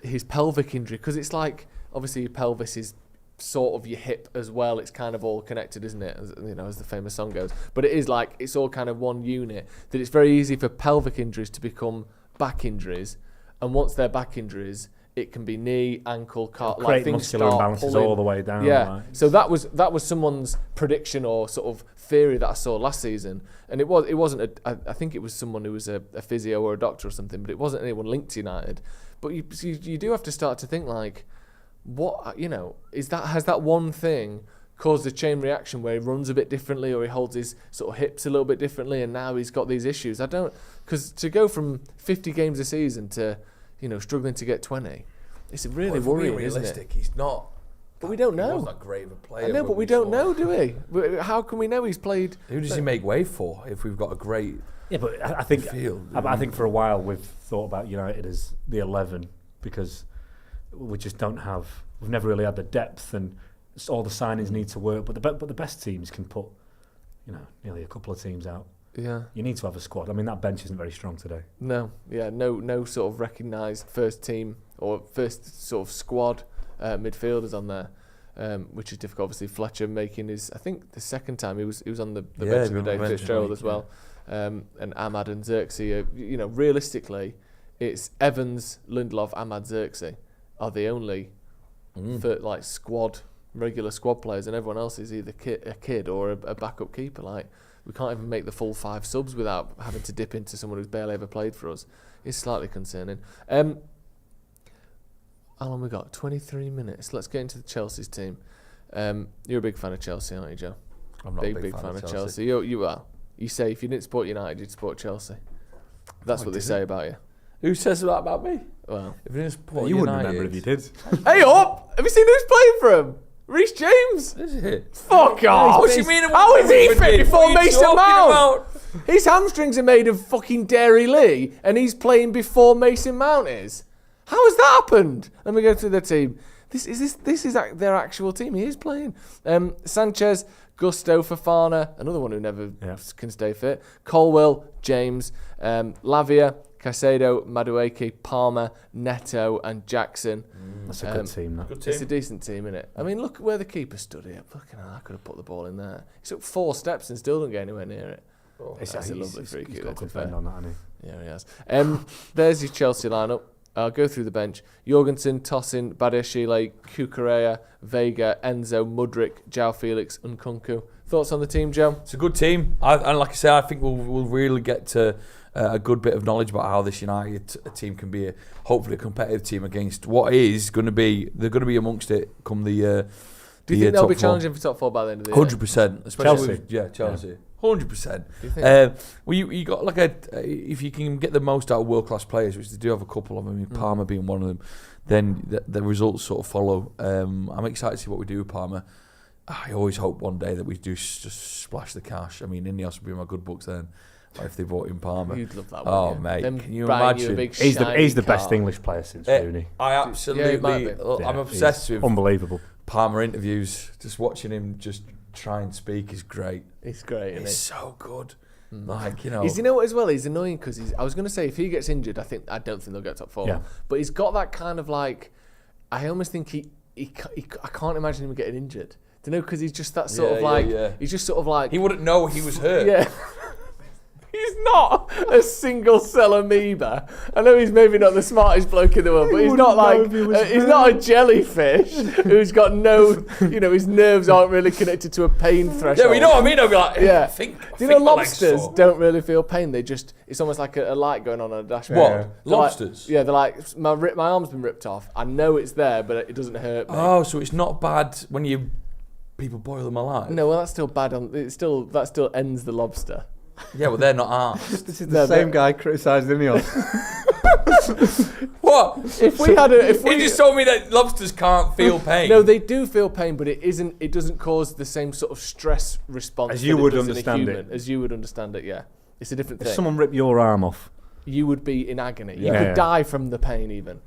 his pelvic injury, because it's like, obviously your pelvis is sort of your hip as well. It's kind of all connected, isn't it? As, you know, as the famous song goes. But it is like, it's all kind of one unit. That it's very easy for pelvic injuries to become back injuries. And once they're back injuries, it can be knee, ankle, like things muscular start imbalances pulling all the way down. Yeah. Like. So that was someone's prediction or sort of theory that I saw last season, and it wasn't. I think it was someone who was a physio or a doctor or something, but it wasn't anyone linked to United. But you do have to start to think like, what, you know, has that one thing caused a chain reaction where he runs a bit differently or he holds his sort of hips a little bit differently, and now he's got these issues. Because to go from 50 games a season to, you know, struggling to get 20, it's really worrying, isn't it? He's not. But we don't know. He wasn't that great of a player. I know, but we don't know, do we? How can we know he's played? Who does he make way for if we've got a great? Yeah, but I think field? I think for a while we've thought about United as the 11 because we just don't have. We've never really had the depth, and all the signings need to work. But the best teams can put, you know, nearly a couple of teams out. Yeah. You need to have a squad. I mean, that bench isn't very strong today. No, yeah, no sort of recognised first team or first sort of squad midfielders on there, which is difficult. Obviously, Fletcher making his, I think the second time he was on the bench of the day, Fitzgerald as well, and Ahmad and Xerxes. You know, realistically, it's Evans, Lindelof, Ahmad, Xerxes are the only regular squad players, and everyone else is either a kid or a backup keeper. Like, we can't even make the full 5 subs without having to dip into someone who's barely ever played for us. It's slightly concerning. How long we got? 23 minutes. Let's get into the Chelsea's team. You're a big fan of Chelsea, aren't you, Joe? I'm not a big fan of Chelsea. You are. You say if you didn't support United, you'd support Chelsea. That's what they say about you. Who says that about me? Well, if you didn't support you United, wouldn't remember if you did. Hey up! Have you seen who's playing for him? Reece James. Is it? Fuck off! What do you mean? How is he fit before What are you Mason talking Mount? about? His hamstrings are made of fucking Dairy Lee, and he's playing before Mason Mount is. How has that happened? Let me go through the team. This is their actual team. He is playing. Sanchez, Gusto, Fofana, another one who never can stay fit. Colwill, James, Lavia, Caicedo, Madueke, Palmer, Neto, and Jackson. That's a good team, that. Good team. It's a decent team, isn't it? I mean, look where the keeper stood here. Fucking hell, I could have put the ball in there. He took 4 steps and still don't get anywhere near it. That's a lovely free kick. He's got a good friend on that, hasn't he? Yeah, he has. There's his Chelsea lineup. I'll go through the bench. Jorgensen, Tosin, Badiashile, Kukurea, Vega, Enzo, Mudryk, João Felix, and Nkunku. Thoughts on the team, Joe? It's a good team. And like I say, I think we'll really get to a good bit of knowledge about how this United team can be hopefully a competitive team against what is going to be. They're going to be amongst it come the. Do you think they'll be challenging for top 4 by the end of the year? 100%, especially Chelsea. 100%. Well, you got like if you can get the most out of world class players, which they do have a couple of them, Palmer being one of them, then the results sort of follow. I'm excited to see what we do with Palmer. I always hope one day that we do just splash the cash. I mean, Ineos would be in my good books then. If they bought in Palmer. You'd love that. Oh, mate. Can you imagine? He's the best English player since Cooney. I absolutely... I'm obsessed with unbelievable. Palmer interviews. Just watching him just try and speak is great. It's great, isn't it? He's so good. Like, you know... You know what as well? He's annoying because I was going to say, if he gets injured, I don't think they'll get top 4. Yeah. But he's got that kind of like... I almost think I can't imagine him getting injured. Do you know? Because he's just that sort of like... He's just sort of like... He wouldn't know he was hurt. Yeah. He's not a single cell amoeba. I know he's maybe not the smartest bloke in the world, but he's not like he's not a jellyfish who's got no, his nerves aren't really connected to a pain threshold. Yeah, but you know what I mean? I'll be like, Do you know lobsters don't really feel pain? It's almost like a light going on a dashboard. What? Lobsters? They're like, my arm's been ripped off. I know it's there, but it doesn't hurt me. Oh, so it's not bad when you People boil them alive. No, well, that's still bad. That still ends the lobster. Yeah, well, they're not arsed. This is the same guy criticised Ineos. What? If we had a, if we You just told me that lobsters can't feel pain. No, they do feel pain, but it isn't. It doesn't cause the same sort of stress response As you that it would does in a understand human, it. As you would understand it, yeah. It's a different If thing. someone ripped your arm off, You would be in agony. You Yeah. could die from the pain even.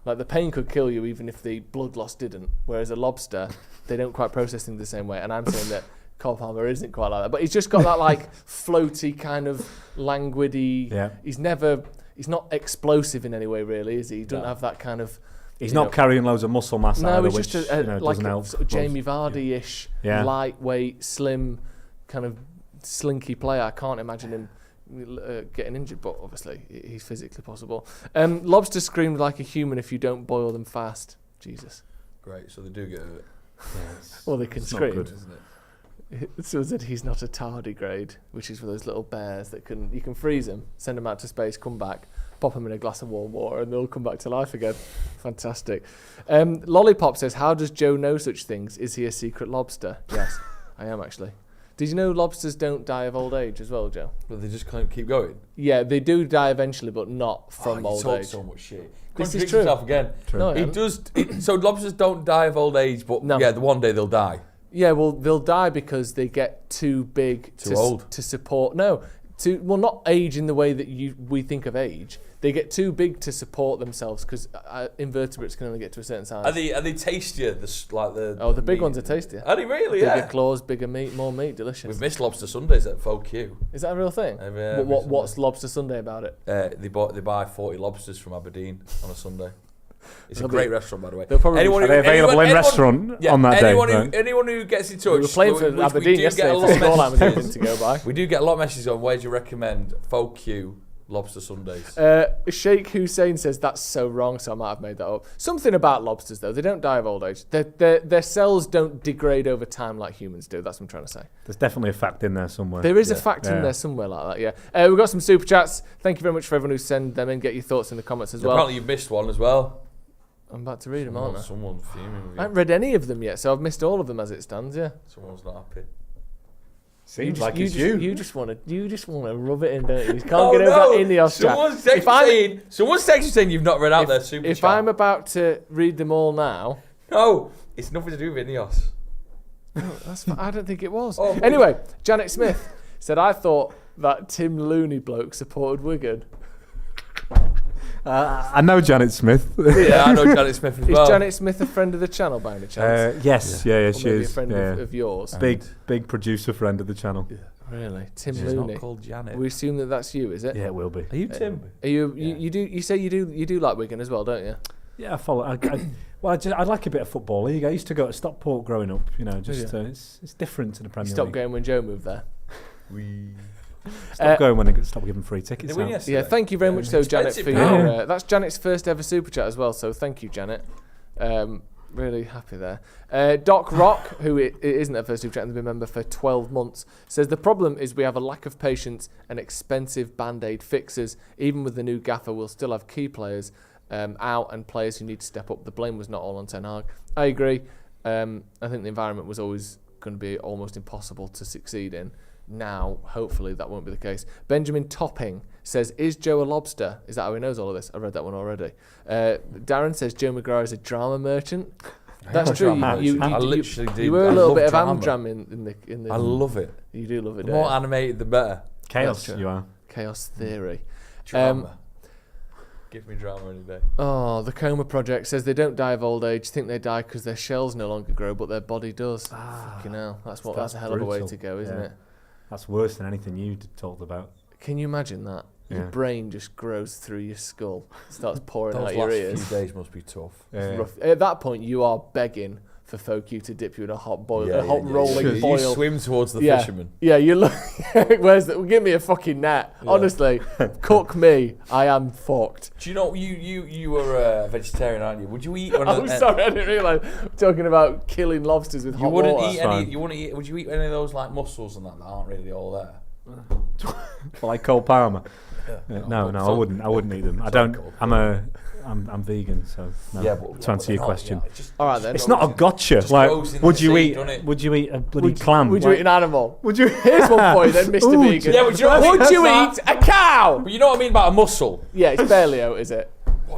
Like the pain could kill you even if the blood loss didn't. Whereas a lobster, they don't quite process things the same way. And I'm saying that Cole Palmer isn't quite like that. But he's just got that like floaty kind of languidy. Yeah. He's not explosive in any way really, is he? He doesn't have that kind of. he's you not know, carrying loads of muscle mass No, either, he's which just doesn't help. sort of Jamie Vardy-ish, Yeah. lightweight, slim, kind of slinky player. I can't imagine him getting injured, but obviously he's physically possible. Lobster screamed like a human if you don't boil them fast. Jesus. Great, so they do get hurt. Well, they can It's not scream. good. Isn't it? So that he's not a tardigrade, which is for those little bears that you can freeze them, send them out to space, come back, pop them in a glass of warm water, and they'll come back to life again. Fantastic. Lollipop says, "How does Joe know such things? Is he a secret lobster?" Yes, I am actually. Did you know lobsters don't die of old age as well, Joe? But they just can't keep going. Yeah, they do die eventually, but not from old you talk age. so much shit. This is Contradicts true. yourself again. True. No, I It am. does. So lobsters don't die of old age, but No. yeah, one day they'll die. Yeah, well, they'll die because they get too big Too old. to support. No, not age in the way that we think of age. They get too big to support themselves because invertebrates can only get to a certain size. Are they tastier? The big meat? ones are tastier. Are they really? Bigger Yeah. claws, bigger meat, more meat, delicious. We've missed lobster Sundays at FOQ. Is that a real thing? Yeah, What's Lobster Sunday about it? They buy 40 lobsters from Aberdeen on a Sunday. It's They'll a great be- restaurant, by the way. they'll probably- Are they available in restaurant on that day? Anyone who gets in touch. We were playing for which we Aberdeen do yesterday. get a For lot of scoreline was messages. open to go by. We do get a lot of messages on where do you recommend FOQ lobster Sundays. Sheikh Hussein says that's so wrong, so I might have made that up. Something about lobsters though, they don't die of old age. Their cells don't degrade over time like humans do. That's what I'm trying to say. There's definitely a fact in there somewhere. There is a fact in there somewhere like that. Yeah. We've got some super chats. Thank you very much for everyone who send them in. Get your thoughts in the comments as well. Apparently you've missed one as well. I'm about to read them, aren't I? Someone's fuming with you. I haven't read any of them yet, so I've missed all of them as it stands. Yeah. Someone's not happy. Seems like it's you. You just want to rub it in, don't you? You can't get over that in the off chat. Someone's texting saying you've not read out their super If chat. I'm about to read them all now, No, it's nothing to do with Ineos. I don't think it was. Oh, Anyway, Janet Smith said, I thought that Tim Looney bloke supported Wigan. I know Janet Smith. Yeah, I know Janet Smith as well. Is Janet Smith a friend of the channel by any chance? Yes, yeah, Or she maybe is. a friend of yours? Big producer friend of the channel. Really? Tim She's Looney? not called Janet. We assume that that's you, is it? Yeah, it will be. Are you Tim? Are you do you say you do like Wigan as well, don't you? Yeah, I follow. I like a bit of football league. I used to go to Stockport growing up. You know, just it's different to the Premier Stop League. going when Joe moved there. Stop going when they stop giving free tickets. Did they win out. yesterday? Yeah, thank you very much, though, Janet, Expensive for now. your. That's Janet's first ever super chat as well, so thank you, Janet. Really happy there. Doc Rock, who it isn't her first super chat and has been a member for 12 months, says the problem is we have a lack of patience and expensive band-aid fixes. Even with the new gaffer, we'll still have key players out and players who need to step up. The blame was not all on Ten Hag. I agree. I think the environment was always going to be almost impossible to succeed in. Now, hopefully, that won't be the case. Benjamin Topping says, is Joe a lobster? Is that how he knows all of this? I read that one already. Darren says, Joe McGrath is a drama merchant. That's true. I literally do. You were a I little love bit of drama. Amdram in the. I love it. You do love it. The don't more you? animated, the better. Chaos, That's true. you are. Chaos theory. Drama. Give me drama any day. Oh, the Coma Project says they don't die of old age. Think they die because their shells no longer grow, but their body does. Fucking hell. That's a hell of a way brutal. to go, isn't it? That's worse than anything you told about. Can you imagine that? Your Yeah. brain just grows through your skull, starts pouring Those out your last ears. few days must be tough. It's rough. At that point, you are begging for folk you to dip you in a hot rolling boil. You swim towards the Yeah. fisherman. Yeah, you look. Where's the? Give me a fucking net. Yeah. Honestly, cook me. I am fucked. Do you know you were a vegetarian, aren't you? Would you eat? I'm sorry, I didn't realise. We're talking about killing lobsters with You hot wouldn't water. eat any. You wouldn't eat. Would you eat any of those like mussels and that aren't really all there? Like Cole Palmer. Yeah. No, I wouldn't. I wouldn't eat them. I don't. I'm a I'm vegan, so no. Yeah, but to answer your question, All right then. it's not a gotcha. Like, would you eat a bloody clam? Would you eat an animal? Here's one for you then, Mr. Vegan. Yeah, but you know what I mean? Would you eat a cow? But you know what I mean about a mussel? Yeah, it's barely out, is it?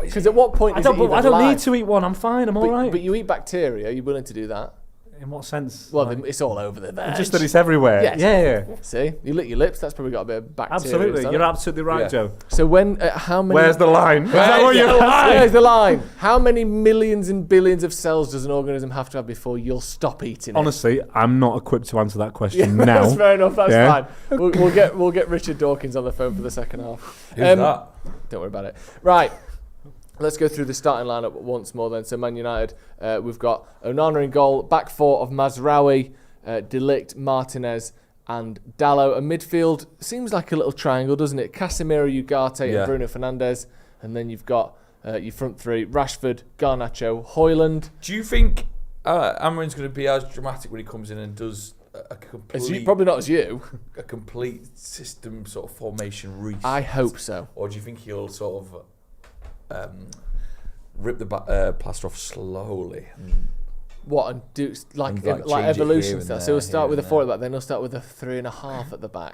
Because at what point I is it even don't live? need to eat one. I'm fine. I'm all right. But you eat bacteria. Are you willing to do that? In what sense? Well, it's all over the veg. Just that it's everywhere. Yes. Yeah. See, you lick your lips. That's probably got a bit of bacteria. Absolutely. You're absolutely right, Joe. So when, how many? Where's the line? Where's the line? How many millions and billions of cells does an organism have to have before you'll stop eating it? Honestly, I'm not equipped to answer that question now. That's fair enough. That's fine. We'll get Richard Dawkins on the phone for the second half. Who's that? Don't worry about it. Right. Let's go through the starting lineup once more then. So Man United, we've got Onana in goal, back four of Mazraoui, De Ligt, Martinez and Dalot. A midfield seems like a little triangle, doesn't it? Casemiro, Ugarte and Bruno Fernandes. And then you've got your front three, Rashford, Garnacho, Højlund. Do you think Amarin's going to be as dramatic when he comes in and does a complete... Probably not as you. A complete system sort of formation reset? I hope so. Or do you think he'll sort of... rip the plaster off slowly. What, and do like evolution stuff? So he'll start with a 4 at the back, then he'll start with a 3.5 at the back,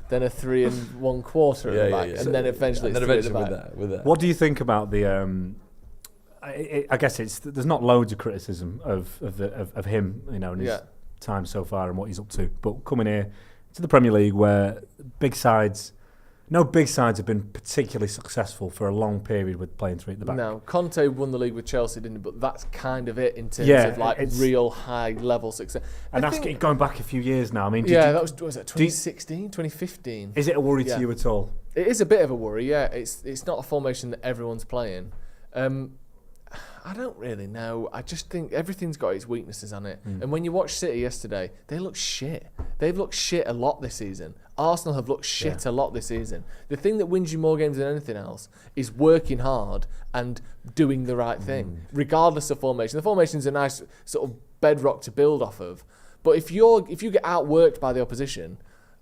then a 3 1/4 at the back, and then eventually it's 3 at the back. With that. What do you think about the? I guess there's not loads of criticism of him, you know, in his time so far and what he's up to. But coming here to the Premier League, where no big sides have been particularly successful for a long period with playing 3 at the back. No, Conte won the league with Chelsea, didn't he? But that's kind of it in terms of like real high level success. And that's going back a few years now. I mean, that was it 2016, 2015? Is it a worry to you at all? It is a bit of a worry. Yeah, it's not a formation that everyone's playing. I don't really know. I just think everything's got its weaknesses on it. And when you watch City yesterday, they look shit. They've looked shit a lot this season. Arsenal have looked shit a lot this season. The thing that wins you more games than anything else is working hard and doing the right thing, regardless of formation. The formation's a nice sort of bedrock to build off of. But if you get outworked by the opposition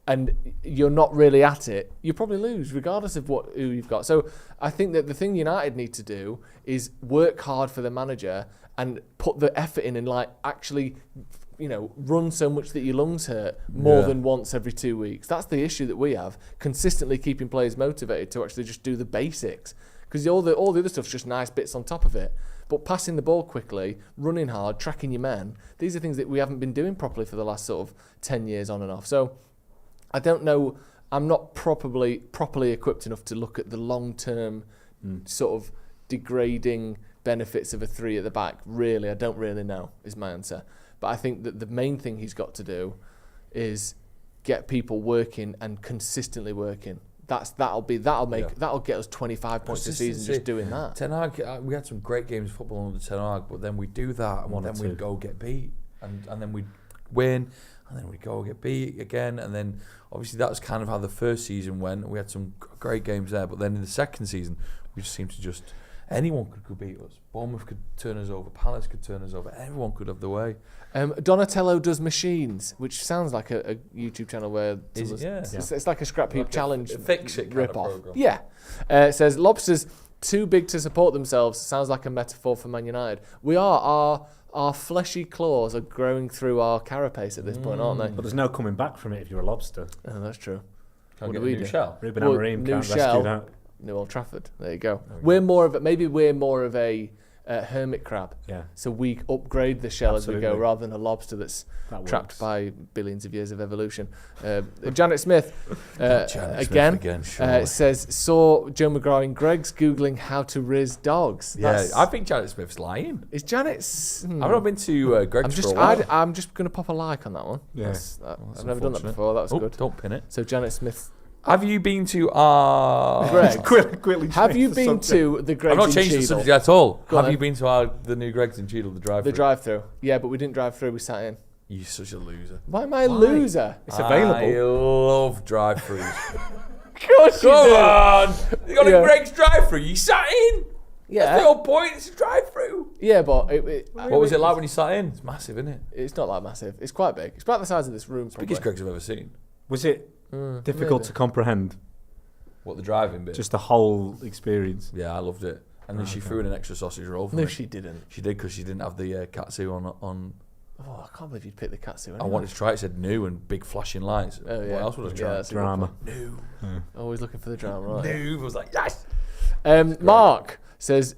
and you're not really at it, you probably lose, regardless of who you've got. So I think that the thing United need to do is work hard for the manager and put the effort in and like actually, you know, run so much that your lungs hurt more than once every 2 weeks. That's the issue that we have, consistently keeping players motivated to actually just do the basics. Because all the other stuff's just nice bits on top of it. But passing the ball quickly, running hard, tracking your men, these are things that we haven't been doing properly for the last sort of 10 years on and off. So I don't know. I'm not properly equipped enough to look at the long-term sort of degrading benefits of a 3 at the back. Really, I don't really know, is my answer. But I think that the main thing he's got to do is get people working and consistently working. That'll get us 25 points a season just doing that. Ten Hag, we had some great games of football under Ten Hag, but then we do that and then we'd go get beat and then we'd win. And then we go get beat again, and then obviously that was kind of how the first season went. We had some great games there, but then in the second season, we just seemed to anyone could beat us. Bournemouth could turn us over, Palace could turn us over, everyone could have the way. Donatello Does Machines, which sounds like a YouTube channel where it's like a scrap heap challenge rip-off. Yeah. It says, lobsters too big to support themselves. Sounds like a metaphor for Man United. We are. Our fleshy claws are growing through our carapace at this point, aren't they? But there's no coming back from it if you're a lobster. Oh, that's true. Can't get a new shell. Ruben Amorim can't rescue that. New Old Trafford. There you go. We're more of a hermit crab. Yeah. So we upgrade the shell as we go, rather than a lobster that's trapped by billions of years of evolution. Janet Smith again says, saw Joe McGrath in Greg's Googling how to riz dogs. I think Janet Smith's lying. Is Janet's... I've not been to Greg's for a while. I'm just going to pop a like on that one. Yeah. I've never done that before. That was good. Don't pin it. So Janet Smith... Have you been to Greg? Have you been to the Greg's? I've not changed the subject at all. Have you been to the new Greg's in Cheadle, the drive-through? The drive-through. Yeah, but we didn't drive through. We sat in. You're such a loser. Why am I a loser? It's available. I love drive-throughs. Come on! You got a Greg's drive-through. You sat in. Yeah. That's the whole point. It's a drive-through. Yeah, but what was it like when you sat in? It's massive, isn't it? It's not like massive. It's quite big. It's about the size of this room. It's the biggest Greg's I've ever seen. Was it difficult to comprehend? What, the driving bit? Just the whole experience. Yeah, I loved it. And then she threw in an extra sausage roll for me. No, she didn't. She did because she didn't have the katsu on. Oh, I can't believe you'd pick the katsu. I wanted to try it. It said new and big flashing lights. Oh, yeah. What else would I try? that's a good Drama. one. New. Always looking for the drama, right? New. I was like, yes. Mark says,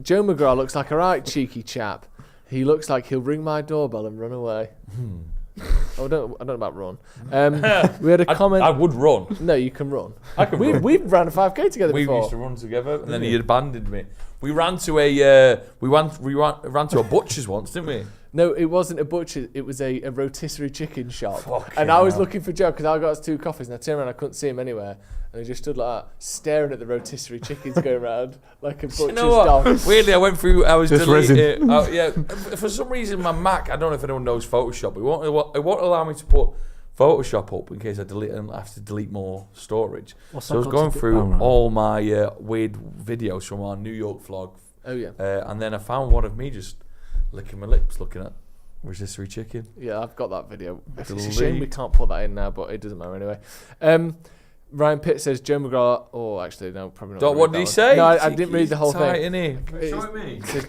Joe McGrath looks like a right cheeky chap. He looks like he'll ring my doorbell and run away. I don't know about run. We had a comment. I would run. No, you can run. I can run. We've ran a 5k together We before. used to run together, and then he abandoned me. We ran to a ran to a butcher's once, didn't we? No, it wasn't a butcher. It was a rotisserie chicken shop. Fucking And I was hell. looking for Joe because I got us 2 coffees and I turned around, I couldn't see him anywhere. And he just stood like that, staring at the rotisserie chickens going around like a butcher's You know what? dog. Weirdly, I went through. I was Just deleting resin. it. Yeah, for some reason, my Mac. I don't know if anyone knows Photoshop. It won't allow me to put Photoshop up in case I delete and I have to delete more storage. What's So that I was got going to do- through oh, right. all my weird videos from our New York vlog, Oh, yeah. and then I found one of me just licking my lips, looking at rotisserie chicken. Yeah, I've got that video. It's a Delete. shame we can't put that in now, but it doesn't matter anyway. Ryan Pitt says Joe McGrath. Oh, actually, no, probably not. What did he say? No, I didn't read the whole Tight, thing. innit? Show it me. It says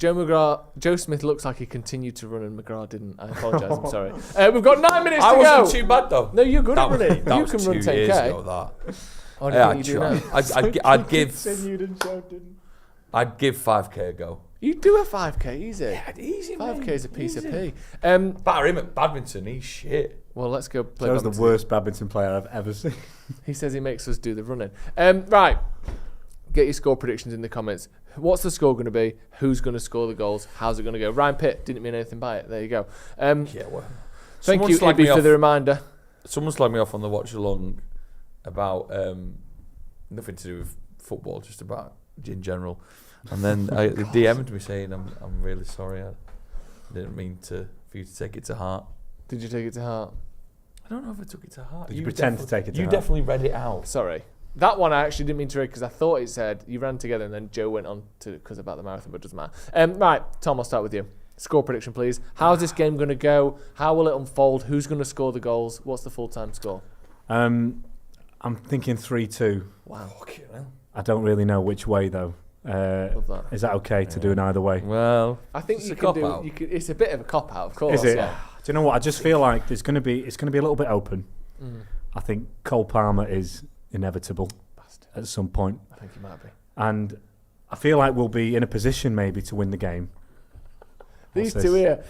Joe Smith looks like he continued to run and McGrath didn't. I apologise, I'm sorry. We've got 9 minutes I to go. wasn't too bad though. No, you're good That at was- running. that You was can run 2 years 10k. ago, that. Oh, do you Yeah, think you do now? I'd give. Continued and Joe didn't. I'd give 5k a go. You do a 5k easy. Yeah, easy. 5k is a piece of Easy. pee. Batter him at badminton. He's shit. Well, let's go play Joe's the badminton. worst badminton player I've ever seen. He says he makes us do the running. Right. Get your score predictions in the comments. What's the score going to be? Who's going to score the goals? How's it going to go? Ryan Pitt didn't mean anything by it. There you go. Yeah, well. Thank Someone you, slagged me Ibby, for off. the reminder. Someone slagged me off on the watch along about nothing to do with football, just about in general. And then they DM'd me saying, "I'm really sorry. I didn't mean for you to take it to heart." Did you take it to heart? I don't know if I took it to heart. Did you pretend to take it to You heart? definitely read it out. Sorry. That one I actually didn't mean to read because I thought it said you ran together and then Joe went on to because about the marathon, but it doesn't matter. Right, Tom, I'll start with you. Score prediction, please. How's this game going to go? How will it unfold? Who's going to score the goals? What's the full-time score? I'm thinking 3-2. Wow. Fucking hell. I don't really know which way though. Love that. Is that okay to do an either way? Well, I think it's you a can do. cop-out. You could, it's a bit of a cop out, of course. Is it? Yeah. Do you know what? I just feel like it's going to be a little bit open. I think Cole Palmer is inevitable at some point, I think you might be. and I feel like we'll be in a position maybe to win the game. These What's two this? here.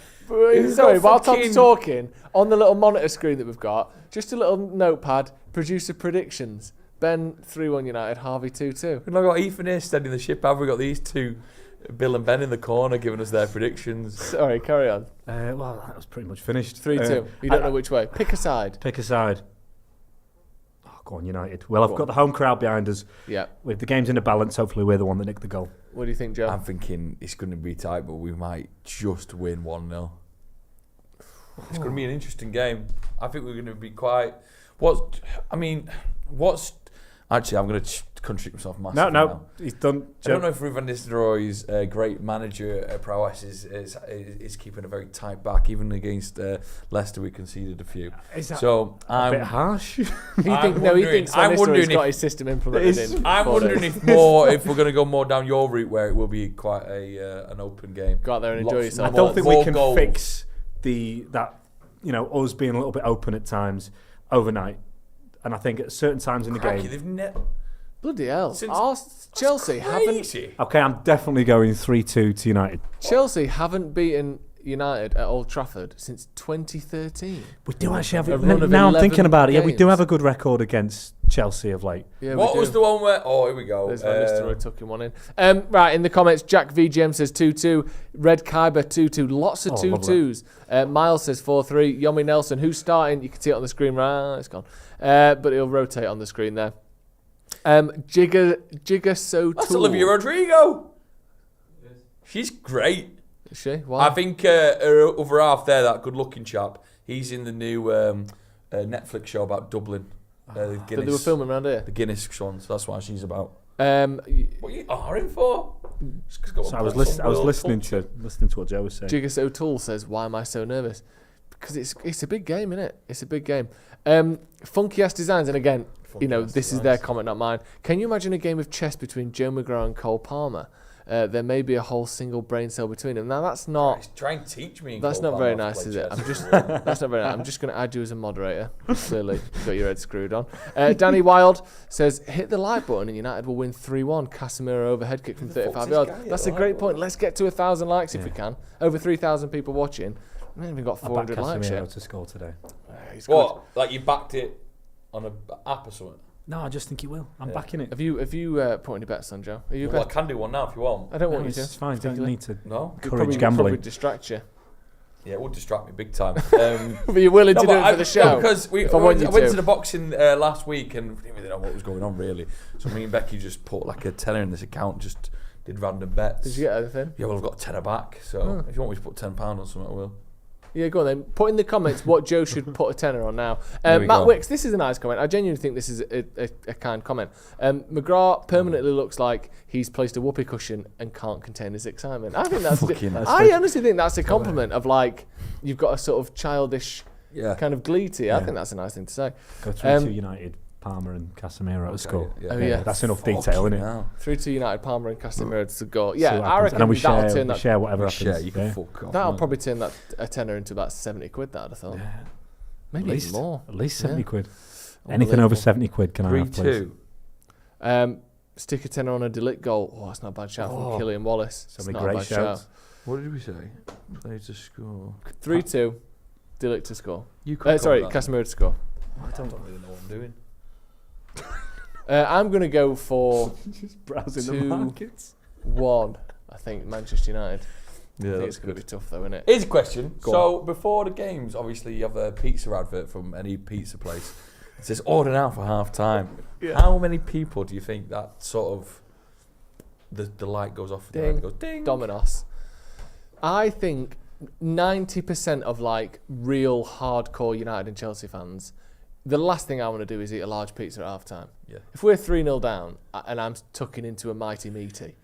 He's Sorry, got while fucking- Tom's talking, on the little monitor screen that we've got, just a little notepad, producer predictions. Ben 3-1 United, Harvey 2-2. we've not got Ethan here steadying the ship, have we? Got these two, Bill and Ben, in the corner giving us their predictions. Sorry, carry on. Well, that was pretty much finished. 3-2. You don't know which way. Pick a side. Pick a side. Oh, go on, United. Well, I've Go got on. the home crowd behind us. Yeah. With the game's in a balance, hopefully we're the one that nicked the goal. What do you think, Joe? I'm thinking it's going to be tight, but we might just win 1-0. It's going to be an interesting game. I think we're going to be quite. Actually, I'm going to contradict myself massively. No, he's done. I don't know if Ruben Nistelrooy's great manager prowess is keeping a very tight back. Even against Leicester, we conceded a few. Is that So a bit harsh? He thinks I'm wondering he's got if- his system implemented in. I'm 4 wondering days. if we're going to go more down your route, where it will be quite an open game. Go out there and enjoy Lots yourself. I don't think we more can goals. fix us being a little bit open at times overnight. And I think at certain times in the Crikey, game. they've never. Bloody hell. Since- Chelsea haven't Crazy. Okay, I'm definitely going 3-2 to United. Chelsea haven't beaten United at Old Trafford since 2013. We do actually have A it. run of Now I'm 11 thinking about it. Yeah, we do games. have a good record against Chelsea of late. Yeah, What we was do. the one where? Oh, here we go. There's Van Nistelrooy tucking one in. Right, in the comments, Jack VGM says 2-2. Red Kyber 2-2. Lots of 2-2s. Miles says 4-3. Yomi Nelson, who's starting? You can see it on the screen. Right, it's gone. But it'll rotate on the screen there. Jigger So That's Olivia Rodrigo. She's great. Is she? Why? I think her other half there, that good-looking chap, he's in the new Netflix show about Dublin. The That Guinness, they were filming around here. the Guinness one. So that's what she's about. Y- What are you R-ing for? So I was listening to what Joe was saying. Jigger O'Toole says, "Why am I so nervous?" Because it's a big game, isn't it? It's a big game. Funky ass designs, and again, this is their comment, not mine. Can you imagine a game of chess between Joe McGrath and Cole Palmer? There may be a whole single brain cell between them. Now that's not. Try and teach me. That's not very nice, is it? That's not very nice. I'm just going to add you as a moderator. Clearly, you've got your head screwed on. Danny Wild says, "Hit the like button and United will win 3-1. Casemiro overhead kick from 35 yards." That's a great point. Let's get to 1,000 likes if we can. Over 3,000 people watching. We haven't even got 400 likes yet. To score today. What? Like you backed it on an app or something? No, I just think he will. I'm backing it. Have you put any bets on, Joe? Are you I can do one now if you want. I don't want No, you to. it's fine. Don't need to Probably gambling. distract you. Yeah, it would distract me big time. But you're willing to do it for the show? Because I went to the boxing last week and didn't really know what was going on really. So me and Becky just put like a tenner in this account, just did random bets. Did you get anything? Yeah, well I've got a tenner back. So if you want me to put £10 on something, I will. Yeah, go on then. Put in the comments what Joe should put a tenner on now. There Matt go. Wicks, this is a nice comment. I genuinely think this is a kind comment. McGrath permanently looks like he's placed a whoopee cushion and can't contain his excitement. I think that's. I honestly think that's a compliment of like you've got a sort of childish kind of glee to you. I think that's a nice thing to say. Go through to United. Palmer and Casemiro to score. Oh yeah, that's enough detail, isn't it? Through to United, Palmer and Casemiro to score. Yeah, I reckon and then we share whatever happens. You can fuck off. That'll probably turn that a tenner into about 70 quid. That I thought. Yeah. Maybe even more. At least 70 quid. Anything over 70 quid can I have, please? 3-2. Stick a tenner on a Delict goal. Oh, that's not a bad shout from Killian Wallace. So many great shouts. What did we say? They to score. 3-2. Delict to score. Sorry, Casemiro to score. I don't really know what I'm doing. I'm going to go for just browsing the markets. 1. I think Manchester United. Yeah, I think it's going to be tough though, isn't it? Here's a question. Before the games, obviously you have a pizza advert from any pizza place. It says order now for half time. Yeah. How many people do you think that sort of the light goes off? Ding. Goes ding. Dominos. I think 90% of like real hardcore United and Chelsea fans, the last thing I want to do is eat a large pizza at half time. Yeah. If we're 3-0 down and I'm tucking into a mighty meaty,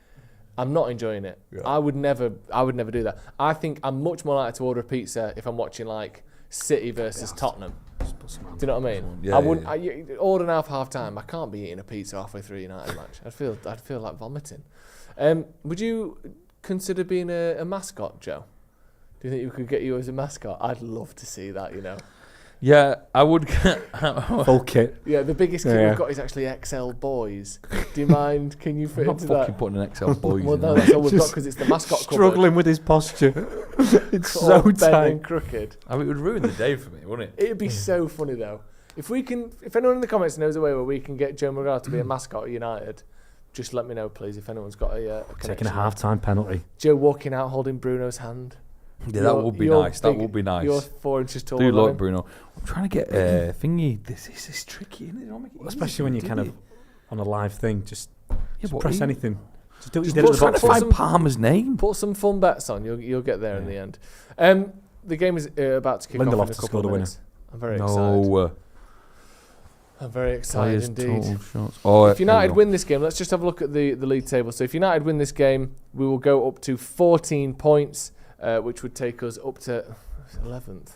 I'm not enjoying it. Yeah. I would never do that. I think I'm much more likely to order a pizza if I'm watching like City versus Tottenham. Do you know what I mean? Yeah, I wouldn't order now for half time. I can't be eating a pizza halfway through a United match. I'd feel like vomiting. Would you consider being a mascot, Joe? Do you think we could get you as a mascot? I'd love to see that, you know. Yeah, I would. Full kit. Yeah, the biggest kit we've got is actually XL Boys. Do you mind? Can you fit into that? I'm not fucking putting an XL Boys well, no, that's all we've got because it's the mascot struggling cupboard. with his posture. It's so tight and crooked. I mean, it would ruin the day for me, wouldn't it? It'd be so funny though. If anyone in the comments knows a way where we can get Joe McGrath to be a mascot at United, just let me know, please. If anyone's got a taking a half-time penalty. Joe walking out holding Bruno's hand. Yeah, that would be nice. That would be nice. You're 4 inches tall. Do you like Bruno? I'm trying to get thingy. This is tricky, isn't it? Well, especially when you're kind of on a live thing. Just press anything. Just do what you did at the box. Find Palmer's name. Put some fun bets on. You'll get there in the end. The game is about to kick off in a couple of minutes. I'm very excited. I'm very excited indeed. If United win this game, let's just have a look at the league table. So if United win this game, we will go up to 14 points. Which would take us up to 11th.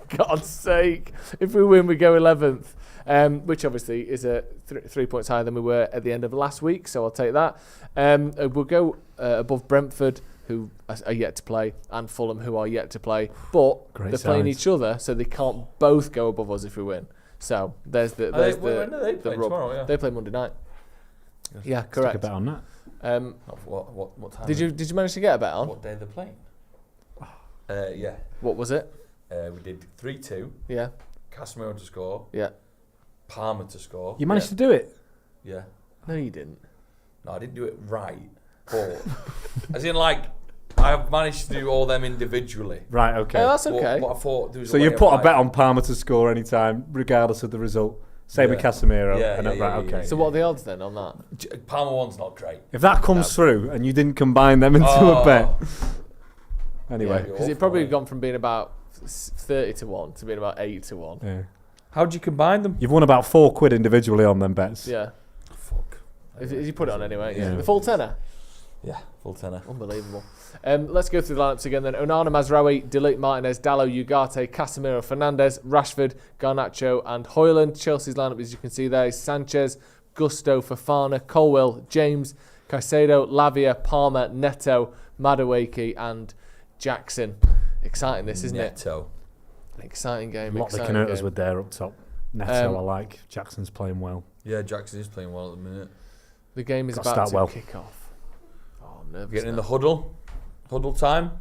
God's sake. If we win, we go 11th, which obviously is 3 points higher than we were at the end of last week, so I'll take that. We'll go above Brentford, who are yet to play, and Fulham, who are yet to play. But they're playing each other, so they can't both go above us if we win. So there's the rub. Tomorrow, They play Monday night. Yeah, correct. Take a bet on that. What time? Did you manage to get a bet on? What day they're playing? Yeah. What was it? We did 3-2. Yeah. Casemiro to score. Yeah. Palmer to score. You managed to do it? Yeah. No, you didn't. No, I didn't do it right. But as in, like, I've managed to do all them individually. Right. Okay. Yeah, that's okay. But I thought there was so you put a bet on Palmer to score anytime, regardless of the result. Same with Casemiro. Okay. So what are the odds then on that? Palmer one's not great. If that comes through and you didn't combine them into a bet. Anyway. Because it probably gone from being about 30 to 1 to being about 8 to 1. Yeah. How'd you combine them? You've won about £4 individually on them bets. Yeah. Fuck. If you put it on anyway. Yeah. The full tenner? Yeah, full tenner. Unbelievable. Let's go through the lineups again then. Onana, Mazraoui, Delict, Martinez, Dalot, Ugarte, Casemiro, Fernandes, Rashford, Garnacho and Højlund. Chelsea's lineup, as you can see there, is Sanchez, Gusto, Fofana, Colwill, James, Caicedo, Lavia, Palmer, Neto, Madueke and Jackson. Exciting this, isn't it? Neto. Exciting game. A lot of the exciting Canuters game. with there up top. Neto I like. Jackson's playing well. Yeah, Jackson is playing well at the minute. The game is Gotta about start to well. kick off. Oh, I'm nervous. Getting in now. the huddle. Huddle time.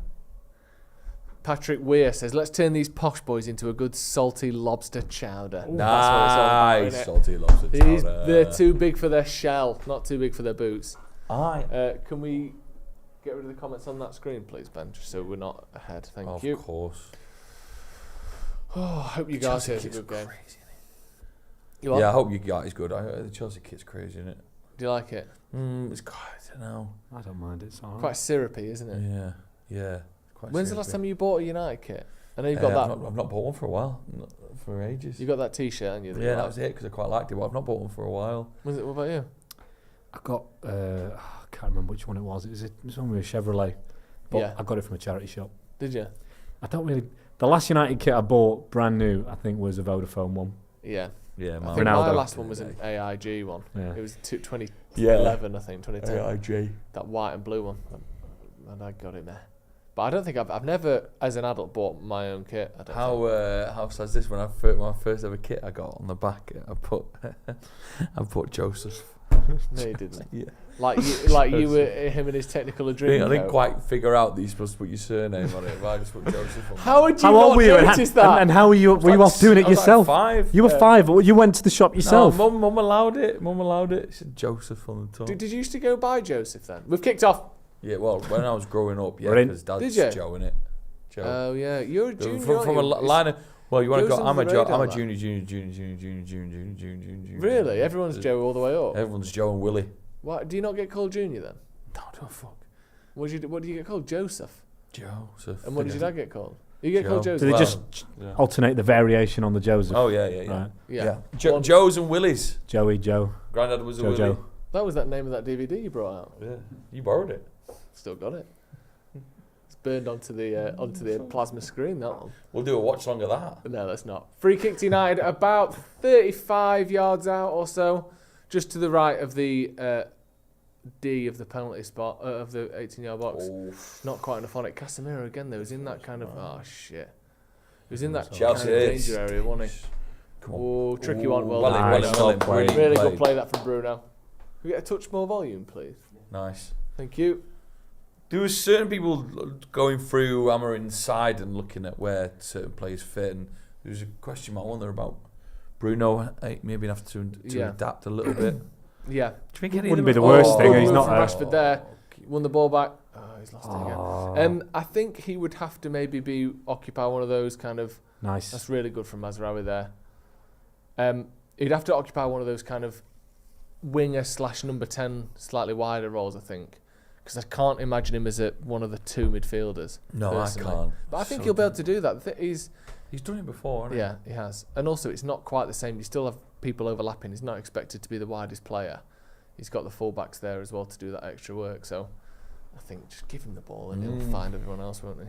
Patrick Weir says, let's turn these posh boys into a good salty lobster chowder. Nice. Salty lobster chowder. They're too big for their shell, not too big for their boots. Aye. Can we get rid of the comments on that screen, please, Ben, just so we're not ahead? Thank you. Of course. Oh, I hope you guys had a good game. Crazy, You I hope you guys good. The Chelsea kit's crazy, isn't it? Do you like it? It's quite, I don't know. I don't mind. It's all right. Quite syrupy, isn't it? Yeah. Quite When's the last time you bought a United kit? I know you've got that. I've not bought one for a while. For ages. You got that T-shirt, haven't you? Yeah, that was it because I quite liked it. But I've not bought one for a while. What about you? I got. I can't remember which one it was. It was one with a Chevrolet, but Yeah. I got it from a charity shop. Did you? I don't really. The last United kit I bought, brand new, I think was a Vodafone one. Yeah. Yeah, I man. think my Ronaldo. last one was an AIG one. Yeah. It was 2011, I think, 2010. AIG. That white and blue one. And I got it there. But I don't think I've never, as an adult, bought my own kit. I don't think. How sad's this? When my first ever kit I got on the back, I put Joseph. No, you didn't. Yeah. Like you were him and his technical I dream. didn't quite figure out that you're supposed to put your surname on it, but I just put Joseph on. How would you How old not were you? notice that? And how were you? Were you off doing it I was yourself? Like 5. You were 5. You went to the shop yourself. No, Mum allowed it. Mum allowed it. She said Joseph on the top. Did you used to go by Joseph then? We've kicked off. Yeah, well, when I was growing up, yeah, Brilliant. because Dad's Did you? Joe in it. Joe. Oh yeah, you're a junior. From a aren't you? line of. Well, you want to goes go? I'm a under the Joe. radar, I'm a that. junior. Really? Everyone's Joe all the way up. Everyone's Joe and Willie. Why do you not get called Junior then? No, don't fuck. What do you get called? Joseph. Joseph. And what did your dad get called? You get Joe. called Do Joseph. they Well, just yeah. alternate the variation on the Joseph? Oh yeah. Right. Yeah. Joe's and Willies. Joey, Joe. Granddad was a Joe, Willie. Joe. That was that name of that DVD you brought out. Yeah, you borrowed it. Still got it. It's burned onto the plasma screen. That one. We'll do a watch long of that. No, that's not. Free kick to United, about 35 yards out or so, just to the right of the D of the penalty spot of the 18-yard box. Oof. Not quite enough on it. Casemiro again, though, was in that kind of shit. He was in that Chelsea kind of is. danger area, wasn't he? Come on. Oh, tricky one. Well, Well done. in, Nice. well in. Played. Really good play that from Bruno. Can we get a touch more volume, please? Nice. Thank you. There was certain people going through hammering side and looking at where certain players fit, and there was a question mark on there about Bruno maybe have to adapt a little bit. Yeah. Do you think any Wouldn't of be them- the worst thing. Good He's move not. from Rashford there. Won the ball back. Oh, he's lost it again. I think he would have to maybe occupy one of those kind of. Nice. That's really good from Mazraoui there. He'd have to occupy one of those kind of winger / number 10, slightly wider roles, I think. Because I can't imagine him as one of the two midfielders. No, personally. I can't. But I think So he'll be able to do that. He's done it before, hasn't Yeah, he has. And also, it's not quite the same. You still have people overlapping. He's not expected to be the widest player. He's got the fullbacks there as well to do that extra work. So I think just give him the ball and he'll find everyone else, won't he?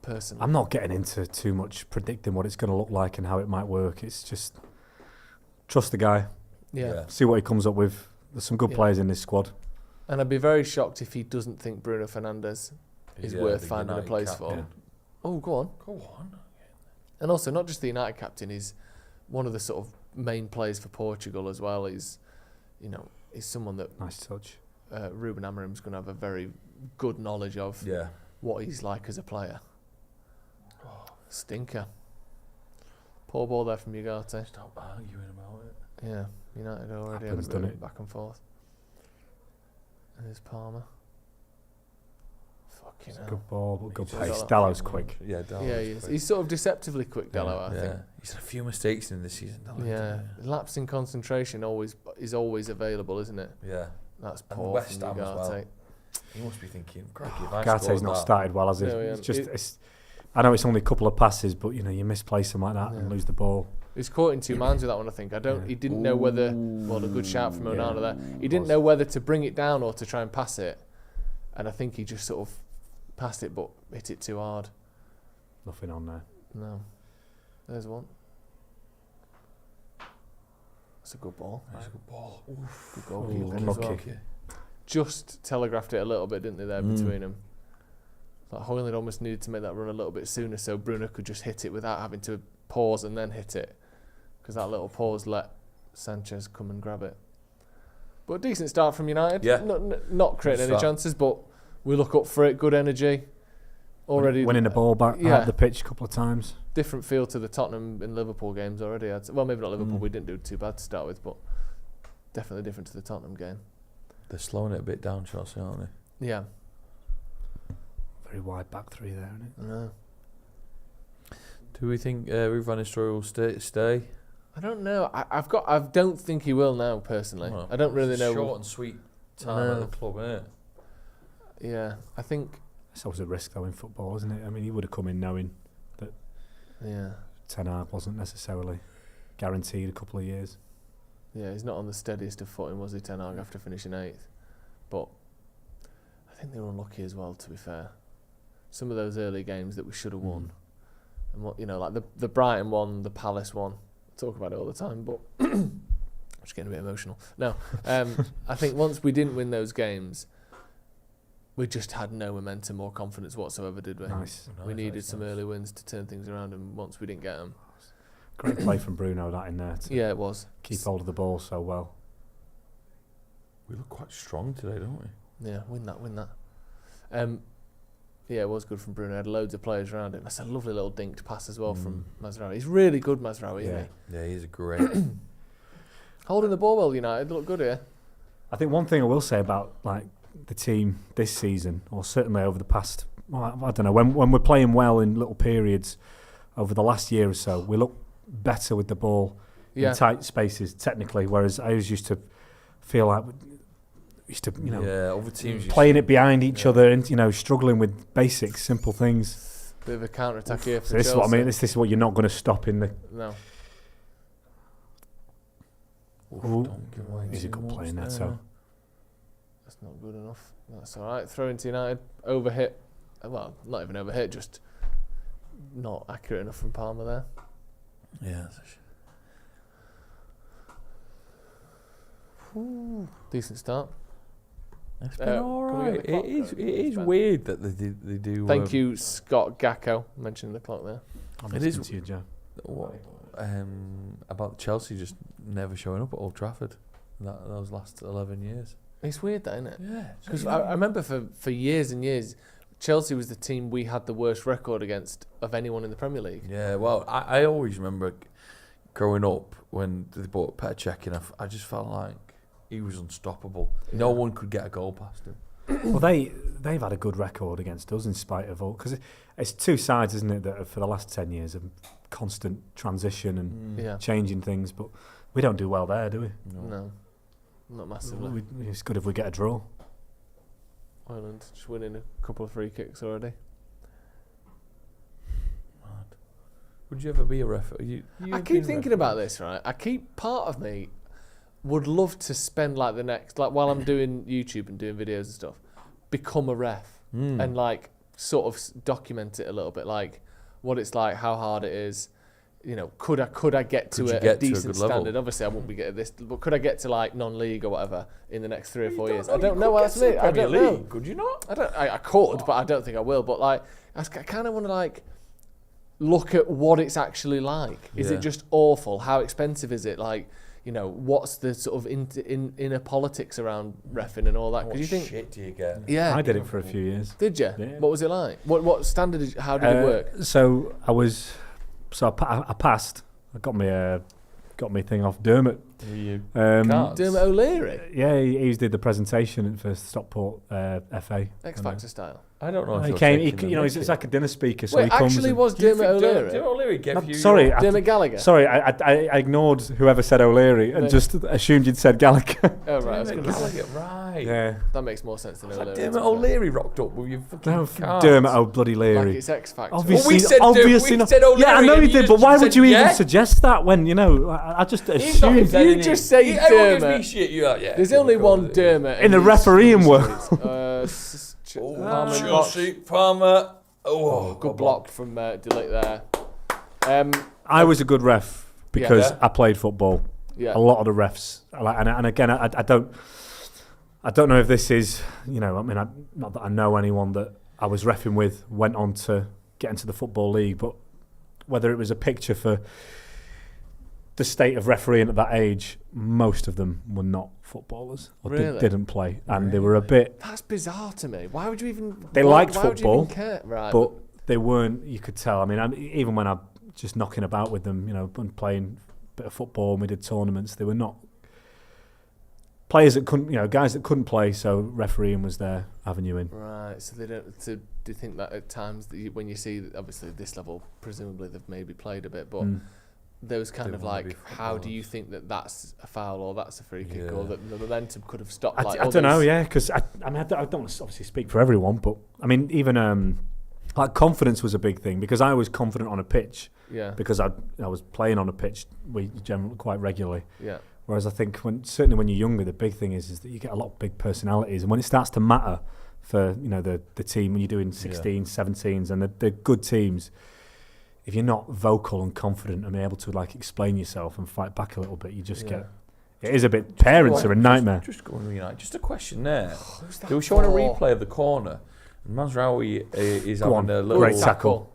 Personally. I'm not getting into too much predicting what it's going to look like and how it might work. It's just trust the guy. Yeah. See what he comes up with. There's some good Yeah. players in this squad. And I'd be very shocked if he doesn't think Bruno Fernandes is Yeah, worth the finding a United place captain. for. Oh, go on. Go on. And also, not just the United captain, he's one of the sort of main players for Portugal as well. He's someone that Nice touch. Ruben Amorim's going to have a very good knowledge of Yeah. what he's like as a player. Stinker. Poor ball there from Ugarte. Stop arguing about it. Yeah, United already Happens, have a doesn't bit it? of back and forth. And there's Palmer. Fucking It's a hell. good ball, but good He pace. just- Dallow's quick. Yeah, Dallas Yeah, he is. He's sort of deceptively quick, Dello, I think. He's had a few mistakes in this season. Yeah, lapse in concentration is always available, isn't it? Yeah. That's And poor West from Ham as well. Ugarte. He must be thinking, cracky, if I Garte's scored not that. started well, has he? No, he It's hasn't. just, I know it's only a couple of passes, but you misplace them like that and Yeah. lose the ball. He's caught in two minds with that one, I think. He didn't know whether. Well, a good shout from Onana there. He didn't know whether to bring it down or to try and pass it, and I think he just sort of passed it, but hit it too hard. Nothing on there. No, there's one. a good ball. That's a good ball. Good goalkeeping as unlucky. well. Just telegraphed it a little bit, didn't they, there between them? Like Hoyland almost needed to make that run a little bit sooner so Bruno could just hit it without having to pause and then hit it. Because that little pause let Sanchez come and grab it. But a decent start from United. Yeah. Not creating any chances, but we look up for it. Good energy. Already winning the ball back out the pitch a couple of times. Different feel to the Tottenham and Liverpool games already. Well, maybe not Liverpool. We didn't do too bad to start with, but definitely different to the Tottenham game. They're slowing it a bit down, Chelsea, aren't they? Yeah. Very wide back three there, isn't it? I know. Do we think Ruud van Nistelrooy will stay? I don't know. I don't think he will now, personally. Well, I don't really know. Short and sweet time at the club, isn't it? Yeah, I think. It's always a risk though in football, isn't it? I mean, he would have come in knowing that Ten Hag wasn't necessarily guaranteed a couple of years. Yeah, he's not on the steadiest of footing, was he, Ten Hag, after finishing 8th? But I think they were unlucky as well, to be fair. Some of those early games that we should have won. And what, like the Brighton one, the Palace one. I talk about it all the time, but I'm just getting a bit emotional. No, I think once we didn't win those games, we just had no momentum or confidence whatsoever, did we? We needed some early wins to turn things around, and once we didn't get them. Great play from Bruno, that in there. Yeah, it was. Keep hold of the ball so well. We look quite strong today, don't we? Yeah, win that. Yeah, it was good from Bruno. He had loads of players around him. That's a lovely little dinked pass as well from Mazraoui. He's really good, Mazraoui, isn't he? Yeah, he's a great. Holding the ball well, United. Look good here. I think one thing I will say about the team this season, or certainly over the past, I don't know, when we're playing well in little periods over the last year or so, we look better with the ball in tight spaces technically, whereas I always used to feel like other teams playing it behind each other and struggling with basic simple things. Bit of a counter attack here for so this Chelsea. is what I mean. This is what you're not going to stop in the. No. He's a good player in that. So that's not good enough. That's all right. Throw into United. Overhit. Well, not even overhit. Just not accurate enough from Palmer there. Yeah. Decent start. It's been alright. It is weird that they do. Thank you, Scott Gacko, mentioning the clock there. It is to you, Joe. About Chelsea just never showing up at Old Trafford. Those last 11 years. It's weird, that, isn't it? Yeah. Because I remember for years and years, Chelsea was the team we had the worst record against of anyone in the Premier League. Yeah. Well, I always remember growing up when they bought Paddock, and I just felt like he was unstoppable. Yeah. No one could get a goal past him. Well, they've had a good record against us in spite of all, because it's two sides, isn't it, that for the last 10 years of constant transition and changing things, but we don't do well there, do we? No, not massively. It's good if we get a draw. Ireland just winning a couple of free kicks already. Would you ever be a ref? I keep thinking about this, right? Part of me would love to spend the next, while I'm doing YouTube and doing videos and stuff, become a ref and sort of document it a little bit, what it's like, how hard it is. Could I get to a decent standard? Obviously, I won't be getting this, but could I get to non-league or whatever in the next 3 or 4 years? I don't know. That's me. I don't know. Could you not? I could, but I don't think I will. But I kind of want to look at what it's actually like. Is it just awful? How expensive is it? What's the sort of inner politics around reffing and all that? What shit do you get? Yeah, I did it for a few years. Did you? Yeah. What was it like? What standard? How did it work? So I passed. I got me thing off Dermot. Dermot O'Leary. Yeah, he did the presentation for Stockport FA. X Factor style. I don't know. If he came. He's like a dinner speaker. So Wait, he comes. Actually, was Dermot O'Leary? Dermot O'Leary gave you. Sorry, Dermot Gallagher. Sorry, I ignored whoever said O'Leary and just assumed you'd said Gallagher. Oh right, Dermot Gallagher, right? Yeah, that makes more sense than O'Leary. Dermot O'Leary rocked up with you fucking cards. Dermot O'Bloody Leary. Like it's X Factor. Obviously, we said O'Leary. Yeah, I know you did, but why would you even suggest that when I just assumed? You just say Dermot. There's only one Dermot in the refereeing world. Chelsea, Palmer. Good block from Delete there. I was a good ref because I played football A lot of the refs, and again, I don't know if this is, I mean, not that I know anyone that I was reffing with went on to get into the Football League, but whether it was a picture for the state of refereeing at that age, most of them were not footballers or didn't play, and they were a bit. That's bizarre to me. Why would you even? They liked football, would you even care? Right, but they weren't. You could tell. I mean, even when I'm just knocking about with them, when playing a bit of football, and we did tournaments, they were not players that couldn't, guys that couldn't play. So refereeing was their avenue in. Right. So they don't. So do you think that at times when you see, obviously this level, presumably they've maybe played a bit, but. There was kind of like, how do you think that that's a foul or that's a free kick or that the momentum could have stopped? I don't know, because I don't want to obviously speak for everyone, but I mean, even like confidence was a big thing because I was confident on a pitch. Yeah. Because I was playing on a pitch generally quite regularly. Yeah. Whereas I think certainly when you're younger, the big thing is that you get a lot of big personalities, and when it starts to matter for the team when you're doing 16s, 17s, and the good teams. If you're not vocal and confident and able to like explain yourself and fight back a little bit, you just get. It is a bit. Parents are a nightmare. Just going United. Just a question there. They were showing a replay of the corner, and Mazraoui is having a little great tackle.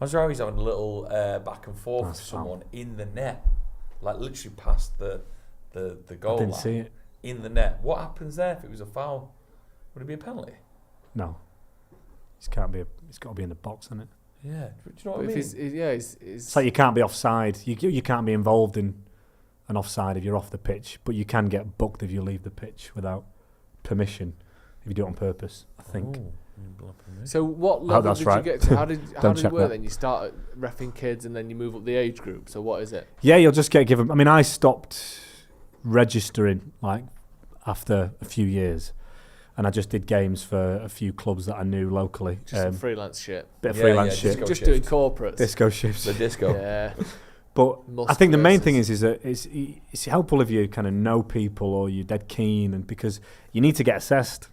Mazraoui's having a little back and forth with someone in the net, like literally past the goal line. I didn't see it in the net. What happens there if it was a foul? Would it be a penalty? No. It's got to be in the box, isn't it? Yeah, do you know what I mean? It's like you can't be offside. You can't be involved in an offside if you're off the pitch, but you can get booked if you leave the pitch without permission if you do it on purpose, I think. So what level did you get to? How did it work then? You start reffing kids and then you move up the age group. So what is it? Yeah, you'll just get given. I mean, I stopped registering like after a few years. And I just did games for a few clubs that I knew locally. Just some freelance shit. Bit of freelance shit. Just doing corporates. Disco shifts. The disco. Yeah. But I think the main thing is that it's helpful if you kind of know people or you're dead keen, and because you need to get assessed.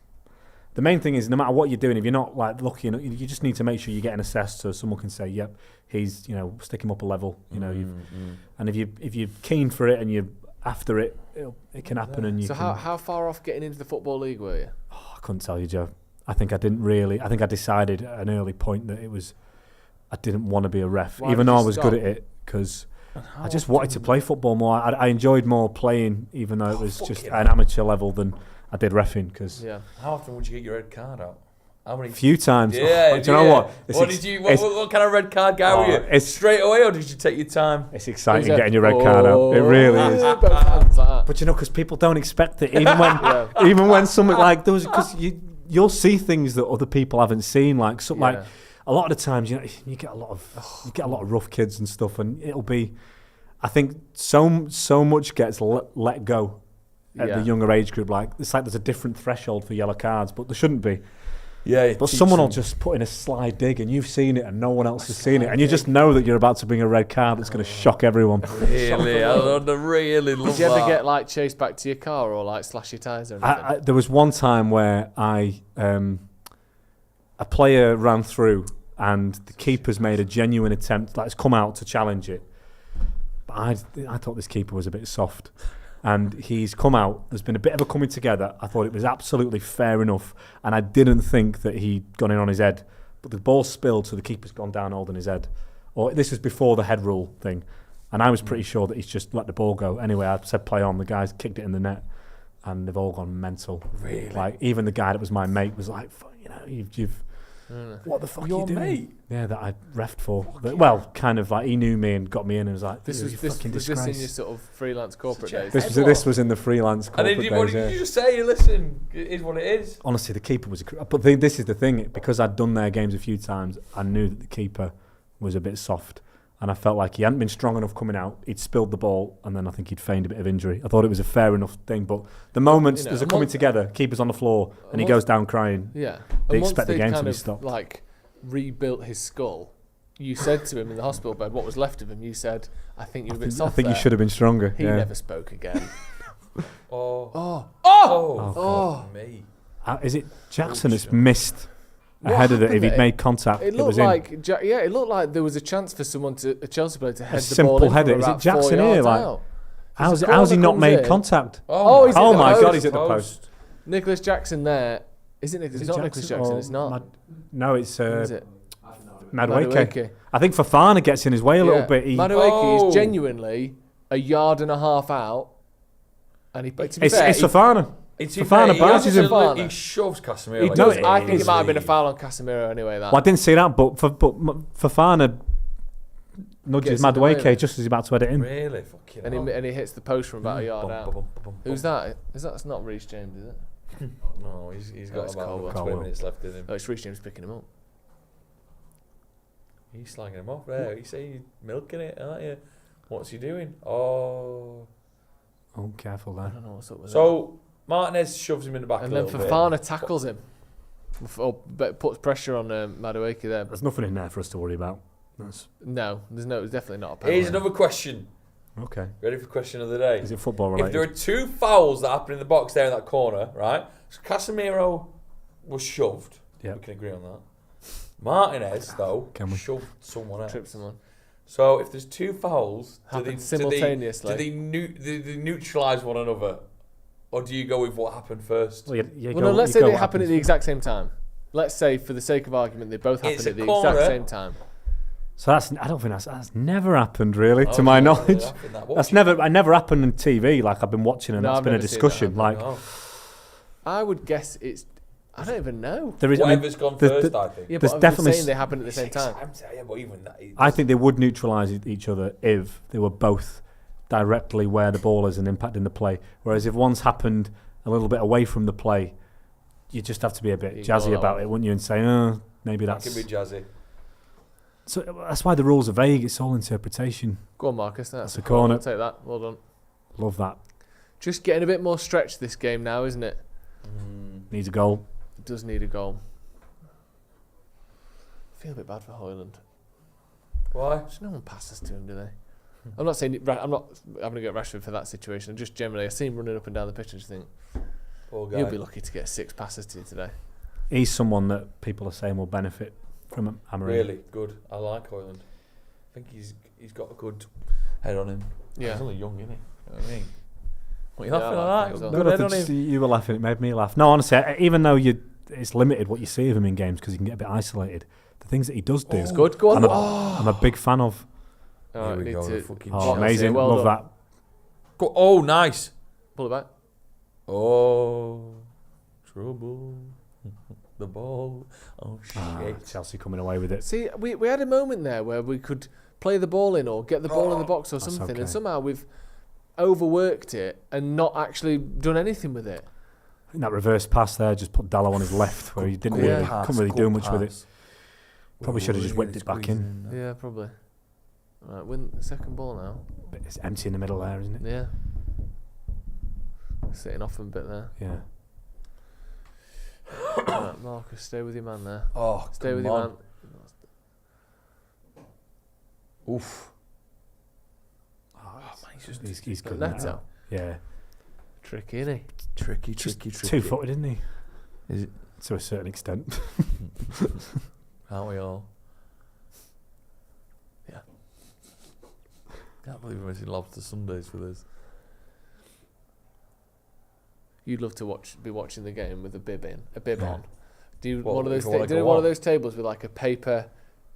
The main thing is no matter what you're doing, if you're not like lucky, you just need to make sure you're getting assessed so someone can say, "Yep, he's stick him up a level." And if you're keen for it and you're after it, it can happen. And you. So how far off getting into the Football League were you? Oh, I couldn't tell you, Joe. I think I decided at an early point that I didn't want to be a ref, even though I was good at it, because I just wanted to play football more. I enjoyed more playing, even though it was just an amateur level, than I did reffing. Cause how often would you get your red card out? How many? Few times. Yeah. Do you know what? What kind of red card guy were you? Straight away, or did you take your time? It's exciting getting your red card out. It really is. But because people don't expect it, even when something like those, because you'll see things that other people haven't seen, like like a lot of the times, you get a lot of rough kids and stuff, and it'll be, I think so much gets let go at the younger age group. Like it's like there's a different threshold for yellow cards, but there shouldn't be. Yeah, but someone will just put in a sly dig and you've seen it and no one else has seen it, and you just know that you're about to bring a red card that's going to shock everyone. Really? I really love that. Did you ever get like chased back to your car or like slash your tyres or anything? There was one time where a player ran through and the keeper's made a genuine attempt, like, has come out to challenge it. But I thought this keeper was a bit soft. And he's come out. There's been a bit of a coming together. I thought it was absolutely fair enough, and I didn't think that he'd gone in on his head. But the ball spilled, so the keeper's gone down holding his head. Or this was before the head rule thing, and I was pretty sure that he's just let the ball go. Anyway, I said play on. The guys kicked it in the net, and they've all gone mental. Really? Like even the guy that was my mate was like, you've what the fuck are you doing? Mate? Yeah, that I refed for. Well, kind of like he knew me and got me in and was like, this was fucking disgrace. This in your sort of freelance corporate days? This was in the freelance corporate days. What did you just say? Listen, it is what it is. Honestly, the keeper was but this is the thing, because I'd done their games a few times, I knew that the keeper was a bit soft. And I felt like he hadn't been strong enough coming out. He'd spilled the ball, and then I think he'd feigned a bit of injury. I thought it was a fair enough thing, but the moments there's a coming together, keeper's on the floor, and he goes down crying. Yeah, they expect the game to be stopped. Like rebuilt his skull. You said to him in the hospital bed, what was left of him, you said, I think you're a bit soft. I think you should have been stronger. He never spoke again. Me. Is it Jackson that's missed ahead of it? If he'd made contact, it looked like it looked like there was a chance for a Chelsea player to head the ball simple in header. from Is it about Jackson 4 yards here? out. How's corner he not comes made in. contact? Oh, he's Oh at the my post. God, he's at the post. Nicholas Jackson there. Is it Nicholas? It's not Nicholas Jackson. It's not. No, it's Who is it? Madueke. I think Fofana gets in his way a little bit. Madueke is genuinely a yard and a half out, and it's Fofana. It's Fofana barges him. He shoves Casemiro. I think it might have been a foul on Casemiro anyway. That. Well, I didn't see that, but Fofana nudges Madueke just as he's about to head it in. Really? Fucking hell. And he hits the post from about a yard out. Who's that? That's not Reece James, is it? No, he's got about 20 minutes left in him. Oh, it's Reece James picking him up. He's slagging him off there. You say you're milking it, aren't you? What's he doing? Oh, careful there. I don't know what's up with So Martinez shoves him in the back and a then little bit. Fofana tackles him. Or puts pressure on Madueke there. There's nothing in there for us to worry about. No, there's definitely not a penalty. Here's another question. Okay. Ready for question of the day? Is it football related? If there are two fouls that happen in the box there in that corner, right? So Casemiro was shoved. Yeah. We can agree on that. Martinez, though, shoved someone else. Tripped someone. So if there's two fouls, simultaneously. do they neutralise one another? Or do you go with what happened first? Let's say they happen at the exact same time. Let's say, for the sake of argument, they both happen at the exact same time. So I don't think that's never happened really, to my knowledge. I never happened on TV. Like I've been watching and that's been a discussion. I would guess it's. I don't even know. Whatever's gone first, I think. Yeah, but I'm definitely saying they happen at the same time. I think they would neutralise each other if they were both directly where the ball is and impacting the play. Whereas if one's happened a little bit away from the play, you just have to be a bit jazzy about it, wouldn't you? And say, maybe that's. That can be jazzy. So that's why the rules are vague. It's all interpretation. Go on, Marcus. That's a corner. I'll take that. Well done. Love that. Just getting a bit more stretch this game now, isn't it? Needs a goal. It does need a goal. I feel a bit bad for Højlund. Why? Just no one passes to him, do they? I'm not saying I'm not having to get Rashford for that situation. Just generally, I see him running up and down the pitch and just think, you'll be lucky to get 6 passes to you today. He's someone that people are saying will benefit from Amorim. Really good. I like Højlund. I think he's got a good head on him. Yeah. He's only young, isn't he? You know what I mean? What are you laughing at that? Good head on him. You were laughing. It made me laugh. No, honestly, even though it's limited what you see of him in games because he can get a bit isolated, the things that he does do, it's good. Go on. I'm a big fan of. Here we go. Amazing. Love that. Go. Oh, nice. Pull it back. Oh, trouble. The ball. Oh, shit. Chelsea coming away with it. See, we had a moment there where we could play the ball in or get the ball in the box or something, and somehow we've overworked it and not actually done anything with it. I think that reverse pass there just put Dallo on his left where he couldn't really do much with it. Probably should have just whipped it back in. Yeah, probably. Right, win the second ball now. But it's empty in the middle there, isn't it? Yeah. Sitting off him a bit there. Yeah. Right, Marcus, stay with your man there. Oh, stay with your man. Oof. He's good. Neto. Yeah. Tricky, isn't he? Tricky. 2-footed, isn't he? Is it? To a certain extent. Aren't we all? Yeah. Can't believe we're missing Lobster Sundays for this. You'd love to be watching the game with a bib on. Do you What, one of those one of those tables with like a paper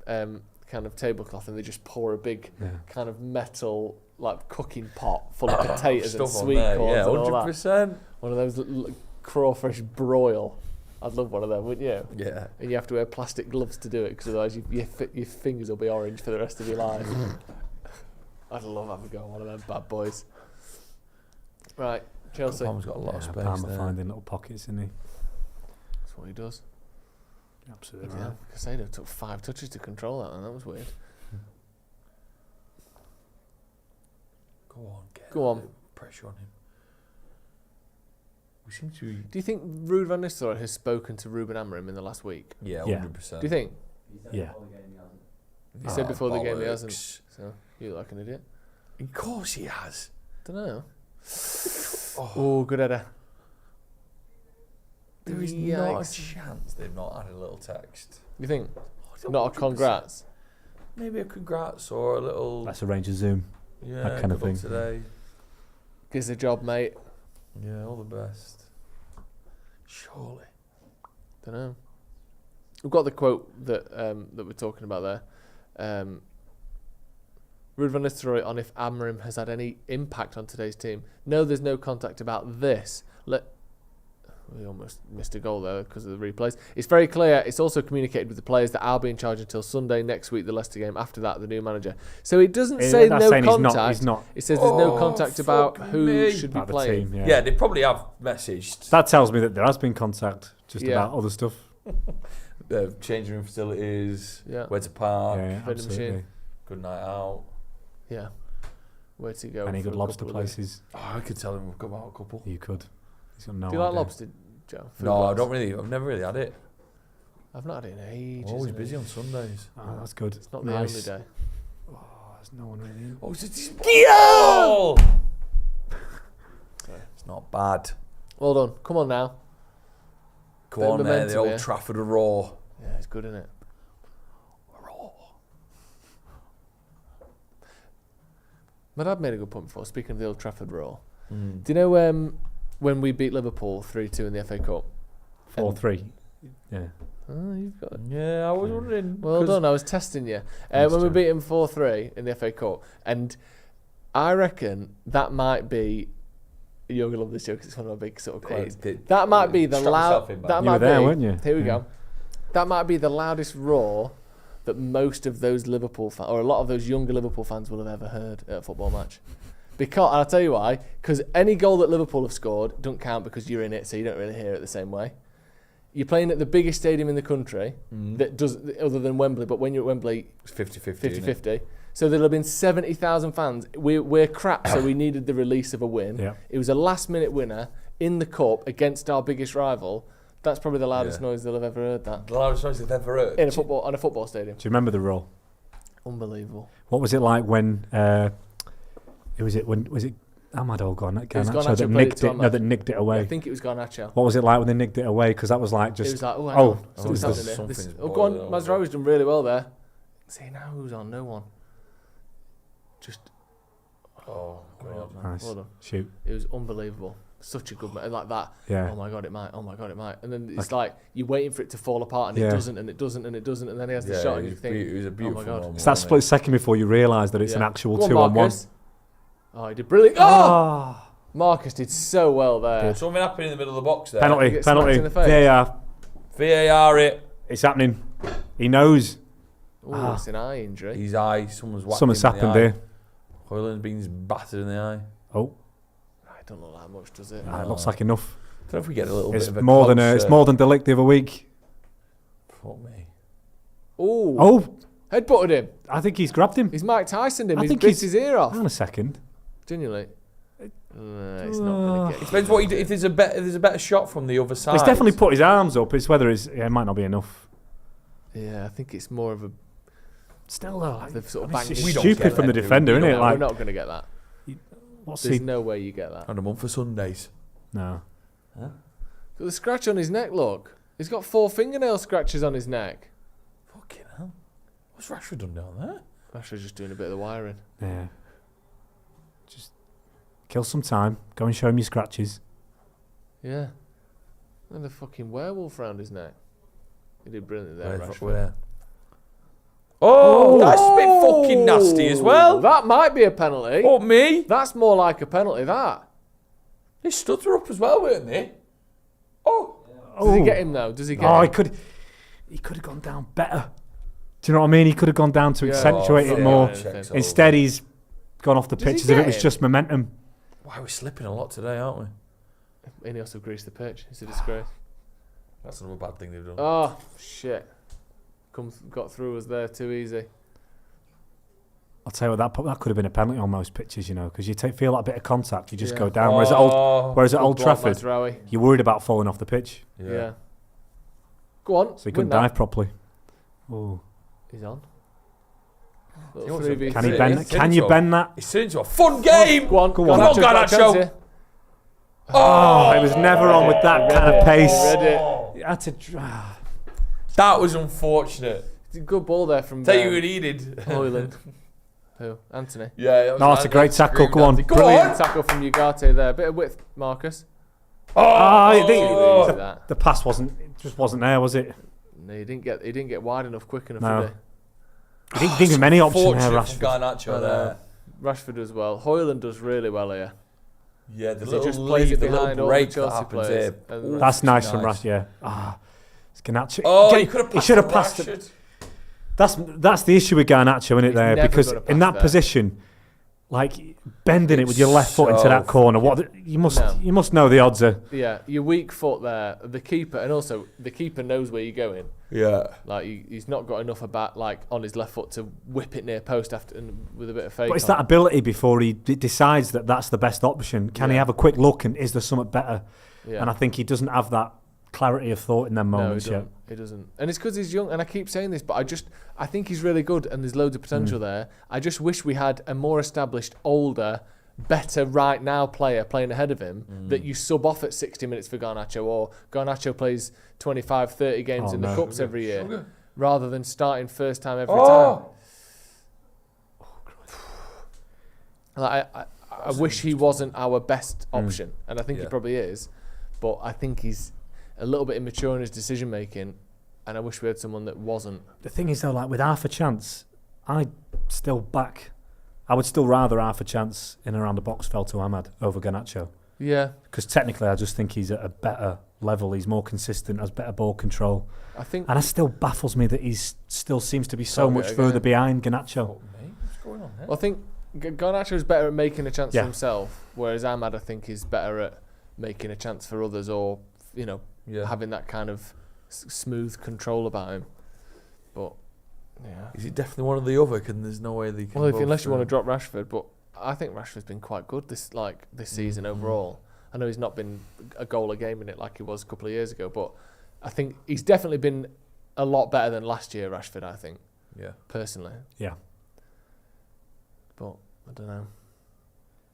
kind of tablecloth, and they just pour a big kind of metal like cooking pot full of potatoes and sweet corn and all that. 100%. One of those crawfish broil. I'd love one of them, wouldn't you? Yeah. And you have to wear plastic gloves to do it because otherwise your fingers will be orange for the rest of your life. I'd love having a go on one of them bad boys. Right, Chelsea. Palmer's got a lot of space Palmer there. finding little pockets, isn't he? That's what he does. Absolutely. Yeah, Casado took 5 touches to control that, and that was weird. Go on. Pressure on him. We seem to. Do you think Ruud van Nistelrooy has spoken to Ruben Amorim in the last week? Yeah, 100%. Do you think? Yeah. He said before the game he hasn't. So you look like an idiot. Of course he has. Don't know. Oh, good header. There is not a chance they've not had a little text. You think? Not a congrats? Maybe a congrats or a little. Let's arrange a Zoom. Yeah, that kind of thing. Today. Gives the job, mate. Yeah, all the best. Surely. Don't know. We've got the quote that that we're talking about there. Ruud van Nistelrooy on if Amorim has had any impact on today's team. No, there's no contact about this. We almost missed a goal there because of the replays. It's very clear. It's also communicated with the players that I'll be in charge until Sunday next week, the Leicester game. After that, the new manager. So it doesn't say no contact. He's not. It says there's no contact about who should be playing. Team, Yeah, they probably have messaged. That tells me that there has been contact just about other stuff. Changing room facilities, Yeah. where to park, Yeah, Vending machine. absolutely. good night out. Yeah. Where to go? Any for good a lobster couple of days. places? Oh, I could tell him we've got about a couple. You could. He's got no Do you like idea. lobster, Joe? Food No, I wise? don't really. I've never really had it. I've not had it in ages. I'm always and busy on ages. Sundays. Oh, that's good. It's not Nice. the only day. Oh, there's no one really in. Oh, it's a disposal! It's not bad. Well done. Come on now. Come Bit of on there, the momentum Old here. Trafford Raw. Yeah, it's good, isn't it? My dad made a good point before, speaking of the Old Trafford Raw. Do you know when we beat Liverpool 3-2 in the FA Cup? 4-3. Yeah. Oh, you've got it. Yeah, I was wondering. Well 'cause- done, I was testing you. Thanks, When we Joe. beat him 4-3 in the FA Cup. And I reckon that might be... You're going to love this joke, 'cause it's one of my big sort of quotes. That might be the Strap loud... yourself in, man. That You might were there, be, weren't you? Here we Yeah. go. That might be the loudest roar that most of those Liverpool fans, or a lot of those younger Liverpool fans, will have ever heard at a football match. Because, and I'll tell you why, because any goal that Liverpool have scored don't count because you're in it, so you don't really hear it the same way. You're playing at the biggest stadium in the country, that does, other than Wembley, but when you're at Wembley, It's 50-50. 50-50. So there'll have been 70,000 fans. We're crap, so we needed the release of a win. Yeah. It was a last-minute winner in the cup against our biggest rival. That's probably the loudest Yeah. noise they'll have ever heard. That The loudest noise they've ever heard. in a football stadium. Do you remember the role? Unbelievable. What was it like when? Was it Amado Garnacho Garnacho that played nicked it to it? No, Ahmad. that nicked it away. I think it was Garnacho. What was it like when they nicked it away? Because that was like just. It was like, oh, hang oh, on. so Something's it was happening here. something's Oh, go on. boiling Mazraoui's done really well there. See, now who's on? No one. Just, Oh, great. nice. well done. Shoot. It was unbelievable. Such a good match. Like that. Yeah. Oh my God, it might. Oh my God, it might. And then it's like you're waiting for it to fall apart and it Yeah. doesn't and it doesn't and it doesn't. And then he has the shot and you think, it was a beautiful God. moment. It's that wasn't split second before you realise that it's an Yeah. actual Go on, 2-on-1. Marcus. Oh, he did brilliant. Oh! Marcus did so well there. it? Something happened in the middle of the box there. He Penalty, gets smacked penalty. in the face. VAR. VAR it. It's happening. He knows. Oh, it's an eye injury. His eye. Someone's whacked Something's him in the happened eye. here. Hoyland's been battered in the eye. Oh, I don't know that much, does it? it looks like enough. I don't know if we get a little It's bit of a more than closer. it's more than Delict the other week. Fuck me. Oh, Oh, headbutted him. I think he's grabbed him. He's Mike Tyson him. I He's think bit he's- his ear off. Hang on a second. Genuinely. It's not going to get. It depends what you do. If there's a better shot from the other side. He's definitely put his arms up. It's whether it's it might not be enough. Yeah, I think it's more of a. Still though, like, They've sort of I mean, it's banged just it. stupid from the defender, isn't it? No, Like, we're not going to get that. what's There's he? no way you get that. And a month for Sundays. No. Got the scratch on his neck. Look, he's got 4 fingernail scratches on his neck. Fucking hell. What's Rashford done down there? Rashford's just doing a bit of the wiring. Yeah. Just kill some time. Go and show him your scratches. Yeah. And a fucking werewolf round his neck. He did brilliant there, Rashford. Where? Oh, that's a bit fucking nasty as well. That might be a penalty. Oh, me? That's more like a penalty, that. They stood her up as well, weren't they? Oh. Does he get him, though? Does he get Oh, him? he could have gone down better. Do you know what I mean? He could have gone down to Yeah. accentuate Oh, it more. yeah. Instead, he's gone off the Does he pitch as if it get was him? just momentum. Why we're slipping a lot today, aren't we? Ineos have greased the pitch. It's a disgrace. That's another bad thing they've done. Oh, shit. Got through us there too easy. I'll tell you what, that could have been a penalty on most pitches, you know, because you feel that bit of contact, you just Yeah. go down. Whereas at Old Good block, Trafford, Mazraoui. you're worried about falling off the pitch, Yeah. Go on. so he couldn't win that. dive properly. Oh, He's on. He Little wants to- 3v3. can he Yeah, bend? it's Can you into bend that? It's turned into a fun game. Go on. Go on. Come on, got a chance Garnacho. here. Oh, it was never on with that kind of pace. Read it. You had to. That was unfortunate. It's a good ball there from Tell you who needed. Hoyland. Who? Anthony. Yeah. No, it's a great tackle. Go on. Brilliant tackle from Ugarte there. Bit of width, Marcus. The pass wasn't there, was it? No, he didn't get wide enough, quick enough. No. Did he? He didn't give him any option there, Rashford. Rashford. Garnacho there. Rashford as well. Hoyland does really well here. Yeah, the He little just plays it lead, the behind little all the break that Chelsea happens players. here. And That's nice from Rashford. Yeah. It's Garnacho. Oh, he should have passed it. That's the issue with Garnacho, isn't it? He's There, never because gonna in pass that there. position, like bending it with your left foot into so that corner, you must know the odds are. Yeah, your weak foot there, the keeper, and also the keeper knows where you're going. Yeah. Like he's not got enough about like on his left foot to whip it near post after and with a bit of fake. But it's on. that ability before he decides that that's the best option. Can he have a quick look and is there something better? Yeah. And I think he doesn't have that clarity of thought in them moments yet. He doesn't. And it's because he's young, and I keep saying this, but I think he's really good, and there's loads of potential there. I just wish we had a more established, older, better right now player playing ahead of him that you sub off at 60 minutes for Garnacho, or Garnacho plays 25, 30 games in the Cups every year, rather than starting first time every time. Like, I wish he wasn't our best option, and I think he probably is, but I think he's a little bit immature in his decision making, and I wish we had someone that wasn't. The thing is though, like with half a chance, I would still rather half a chance in around the box fell to Ahmad over Garnacho. Yeah. Because technically I just think he's at a better level, he's more consistent, has better ball control. And it still baffles me that he still seems to be so much further behind Garnacho. What's going on there? Well, I think Garnacho is better at making a chance for himself, whereas Ahmad I think is better at making a chance for others, or having that kind of smooth control about him. But is it definitely one or the other? There's no way they can. Well, unless you want to drop Rashford, but I think Rashford's been quite good this season overall. I know he's not been a goal a game in it like he was a couple of years ago, but I think he's definitely been a lot better than last year, Rashford, I think. Yeah. Personally. Yeah. But I don't know.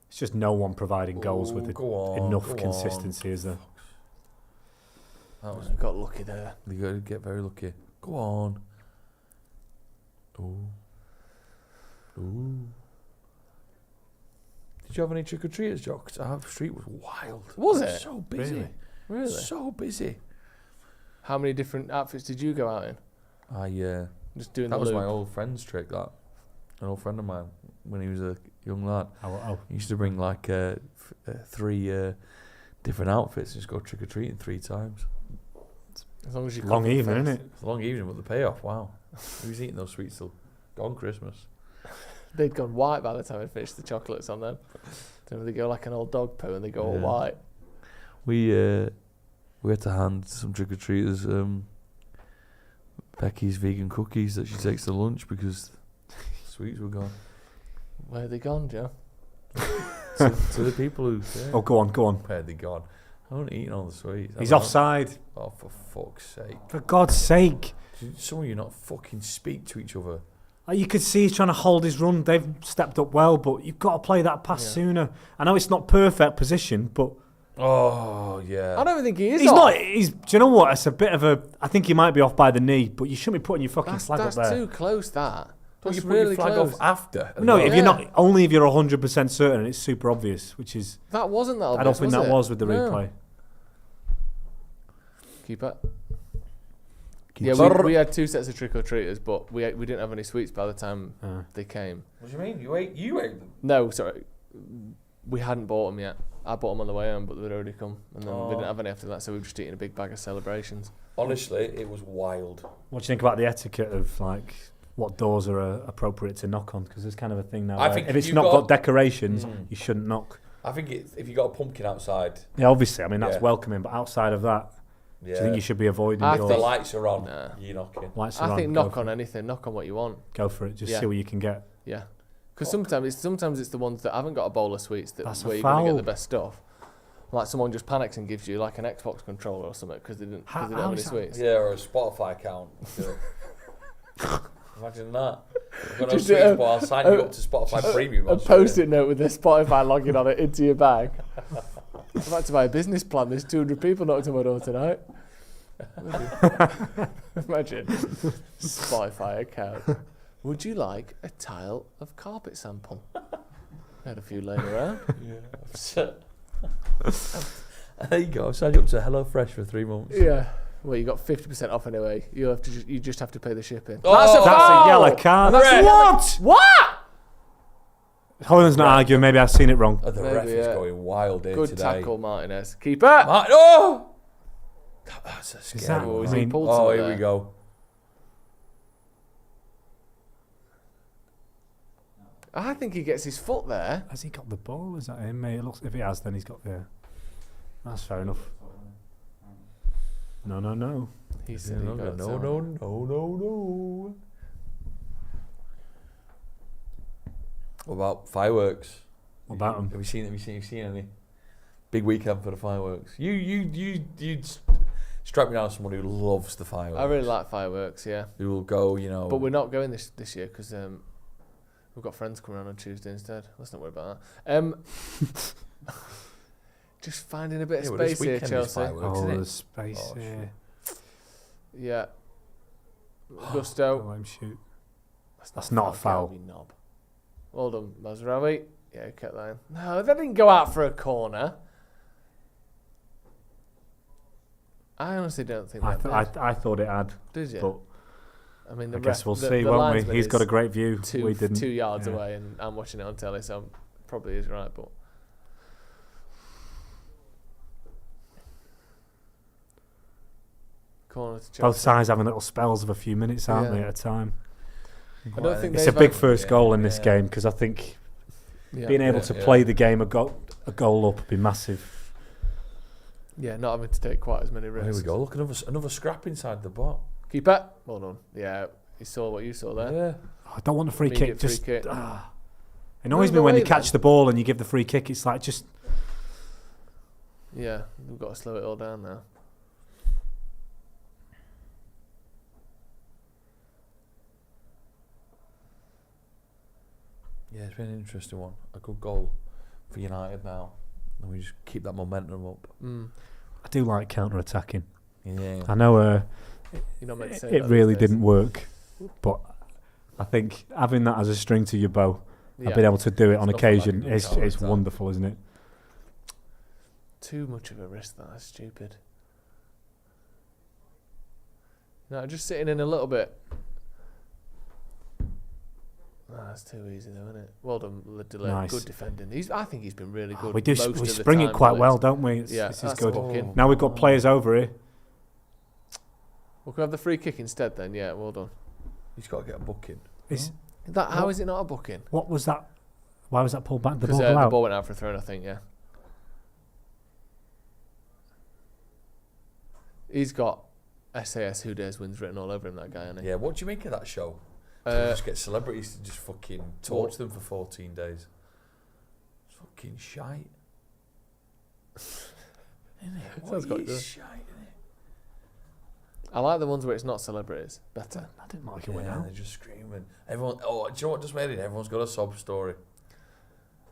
It's just no one providing goals with enough consistency, is there? Got lucky there. You got to get very lucky. Go on. Ooh. Did you have any trick or treaters, Jock? 'Cause our street was wild. Was it? So busy. Really? So busy. How many different outfits did you go out in? Just doing that the was loop. my old friend's trick. That an old friend of mine when he was a young lad. He used to bring like 3 different outfits and just go trick or treating 3 times. As long as you long evening, isn't it? It's a long evening, but the payoff, wow. Who's eating those sweets till gone Christmas? They'd gone white by the time I finished the chocolates on them. Then they go like an old dog poo and they go all white. We had to hand some trick or treaters Becky's vegan cookies that she takes to lunch because sweets were gone. Where are they gone, Joe? to the people who. Yeah. Oh, go on. Where are they gone? I haven't eaten all the sweets. He's offside. Oh, for fuck's sake! For God's sake! Some of you not fucking speak to each other. You could see he's trying to hold his run. They've stepped up well, but you've got to play that pass sooner. I know it's not perfect position, but oh yeah, I don't think he is. He's off. not. Do you know what? It's a bit of a. I think he might be off by the knee, but you shouldn't be putting your fucking flag up there. That's too close. That. Don't you That's put really your flag close. off after? No, if you're not, only if you're 100% certain, it's super obvious, which is. That wasn't that obvious. I don't think that it? was with the replay. Keep it. Yeah, we had 2 sets of trick or treaters, but we didn't have any sweets by the time they came. What do you mean? You ate them? No, sorry, we hadn't bought them yet. I bought them on the way home, but they'd already come, and then we didn't have any after that, so we were just eating a big bag of celebrations. Honestly, it was wild. What do you think about the etiquette of like what doors are appropriate to knock on? Because there's kind of a thing now. I think if it's not got decorations, you shouldn't knock. I think if you got a pumpkin outside. Yeah, obviously. I mean that's welcoming, but outside of that. Yeah. Do you think you should be avoiding If doors? the lights are on, you're knocking. I think knock on anything. Knock on what you want. Go for it. Just see what you can get. Yeah. Because sometimes it's the ones that haven't got a bowl of sweets That's where you're going to get the best stuff. Like someone just panics and gives you like an Xbox controller or something because they didn't have any sweets. Yeah, or a Spotify account. Imagine that. I've got no Just sweets, but I'll sign you up to Spotify Premium. A post-it note with their Spotify login on it into your bag. I'm about to buy a business plan. There's 200 people knocked on my door tonight. Imagine Spotify account. Would you like a tile of carpet sample? I had a few laying around. There you go. Sign you up to HelloFresh for 3 months. Yeah. Well, you got 50% off anyway. You just have to pay the shipping. Oh, that's a yellow card. What? Holland's not arguing. Maybe I've seen it wrong. The ref is going wild here Good today. tackle, Martinez. Keep it. Oh! That's a scary one. Here we go. I think he gets his foot there. Has he got the ball? Is that him, mate? It looks, if he has, then he's got the... That's fair enough. No. He said he got it. No. What about fireworks? What about them? Have you seen any? Big weekend for the fireworks. You strike me down as someone who loves the fireworks. I really like fireworks, yeah. Who will go, But we're not going this year because we've got friends coming around on Tuesday instead. Let's not worry about that. Just finding a bit of space here, Chelsea. There's space here. Yeah. Gusto. Let him shoot. That's not a foul. Knob. Well done, Mazraoui. Yeah, kept that in. No, that didn't go out for a corner. I honestly don't think that did. I thought it had. Did you? But I mean, I guess we'll see, won't we? He's got a great view. We didn't. 2 yards away, and I'm watching it on telly, so probably is right. But corner to Chelsea. Both sides having little spells of a few minutes, aren't they, at a time? I don't think it's a big first goal in this game because I think being able to play the game a goal up would be massive. Yeah, not having to take quite as many risks. Here we go. Look, another scrap inside the box. Keep it. Well done. Yeah, you saw what you saw there. Yeah. I don't want a free kick. Just kick. It annoys me when you catch the ball and you give the free kick. It's like just. Yeah, we've got to slow it all down now. Yeah, it's been an interesting one. A good goal for United now. And we just keep that momentum up. I do like counter-attacking. Yeah. I know You're not meant to say it really didn't work, but I think having that as a string to your bow and being able to do it on occasion is wonderful, isn't it? Too much of a risk, that's stupid. No, just sitting in a little bit. That's too easy though, isn't it? Well done, delay. Nice. Good defending. I think he's been really good. We spring it quite well, don't we? This is good. Now we've got players over here. We can have the free kick instead then, yeah, well done. He's got to get a booking. How is it not a booking? What was that? Why was that pulled back? Because the ball went out for a throw, I think, yeah. He's got SAS Who Dares Wins written all over him, that guy, hasn't he? Yeah, what do you make of that show? Just get celebrities to just fucking torture them for 14 days. It's fucking shite. Isn't it? Sounds quite good. Shite, isn't it? I like the ones where it's not celebrities. Better. I didn't like it when they're just screaming. Everyone. Oh, do you know what just made it? Everyone's got a sob story.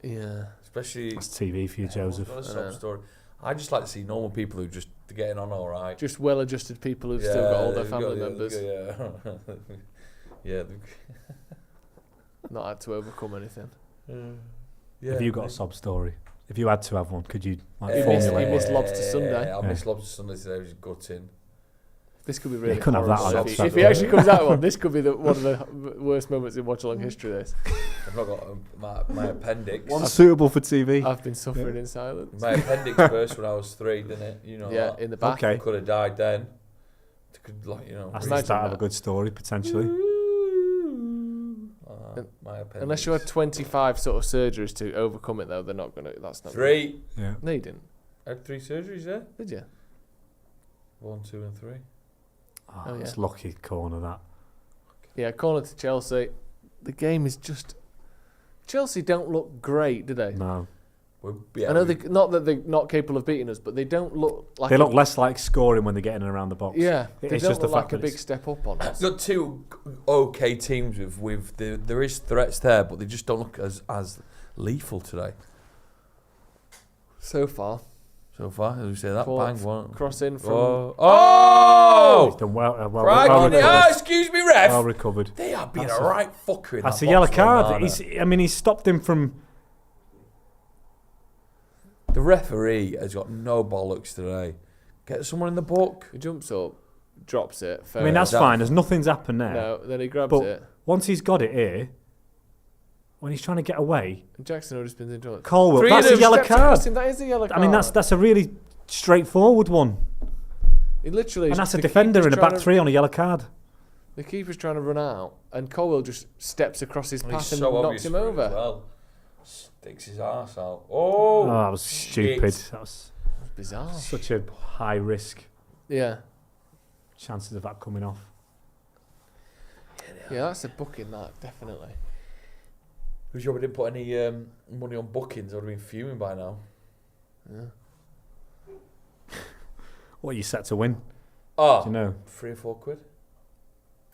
Yeah. Especially. That's TV for you, Joseph. Got a sob story. I just like to see normal people who just getting on all right. Just well-adjusted people who've still got all their family members. Yeah. Not had to overcome anything. Have you got a sob story? If you had to have one, could you He missed Lobster Sunday. I missed Lobster Sunday today. It was gutting. This could be really couldn't have that horrible. on If he actually comes out of one, this could be one of the worst moments in WatchAlong history. This. I've not got my appendix. One suitable for TV. I've been suffering in silence. My appendix burst when I was 3, didn't it? You know. Yeah, that. in the back. Okay. Could have died then. That's the start of a good story potentially. My appendix. Unless you had 25 sort of surgeries to overcome it, though, they're not gonna. That's not 3. Yeah. No, you didn't. I had 3 surgeries there. Did you? 1, 2, and 3. Oh, it's lucky corner that. Yeah, corner to Chelsea. The game is just. Chelsea don't look great, do they? No. I know not that they're not capable of beating us, but they don't look like. They look less like scoring when they're getting around the box. Yeah, it's they just don't the look fact like a that big step up on us. We've got 2 okay teams with there is threats there, but they just don't look as lethal today. So far. so far. As we say that, Fourth bang one. cross in from. Oh! He's done well. Excuse me, ref. Well recovered. They are being a right fucker in That's that a yellow box, card. Romana. He's stopped him from. The referee has got no bollocks today. Get someone in the book. He jumps up, drops it. I mean, that's fine. There's nothing's happened there. No, then he grabs But it. once he's got it here, when he's trying to get away, And Jackson already spins into it. Colwell, that's a yellow card. That is a yellow card. I mean, that's a really straightforward one. He literally. And that's a the defender keeper's in a trying back to- three on a yellow card. The keeper's trying to run out, and Colwell just steps across his He's path and so knocks obvious him for it over. as well. Sticks his arse out. Oh, that was stupid. shit. That was Bizarre. such a high risk. Yeah. Chances of that coming off. Yeah, that's a booking, that, definitely. Who's sure we didn't put any money on bookings? I would have been fuming by now. Yeah. What are you set to win? Oh, Do you know? 3 or 4 quid.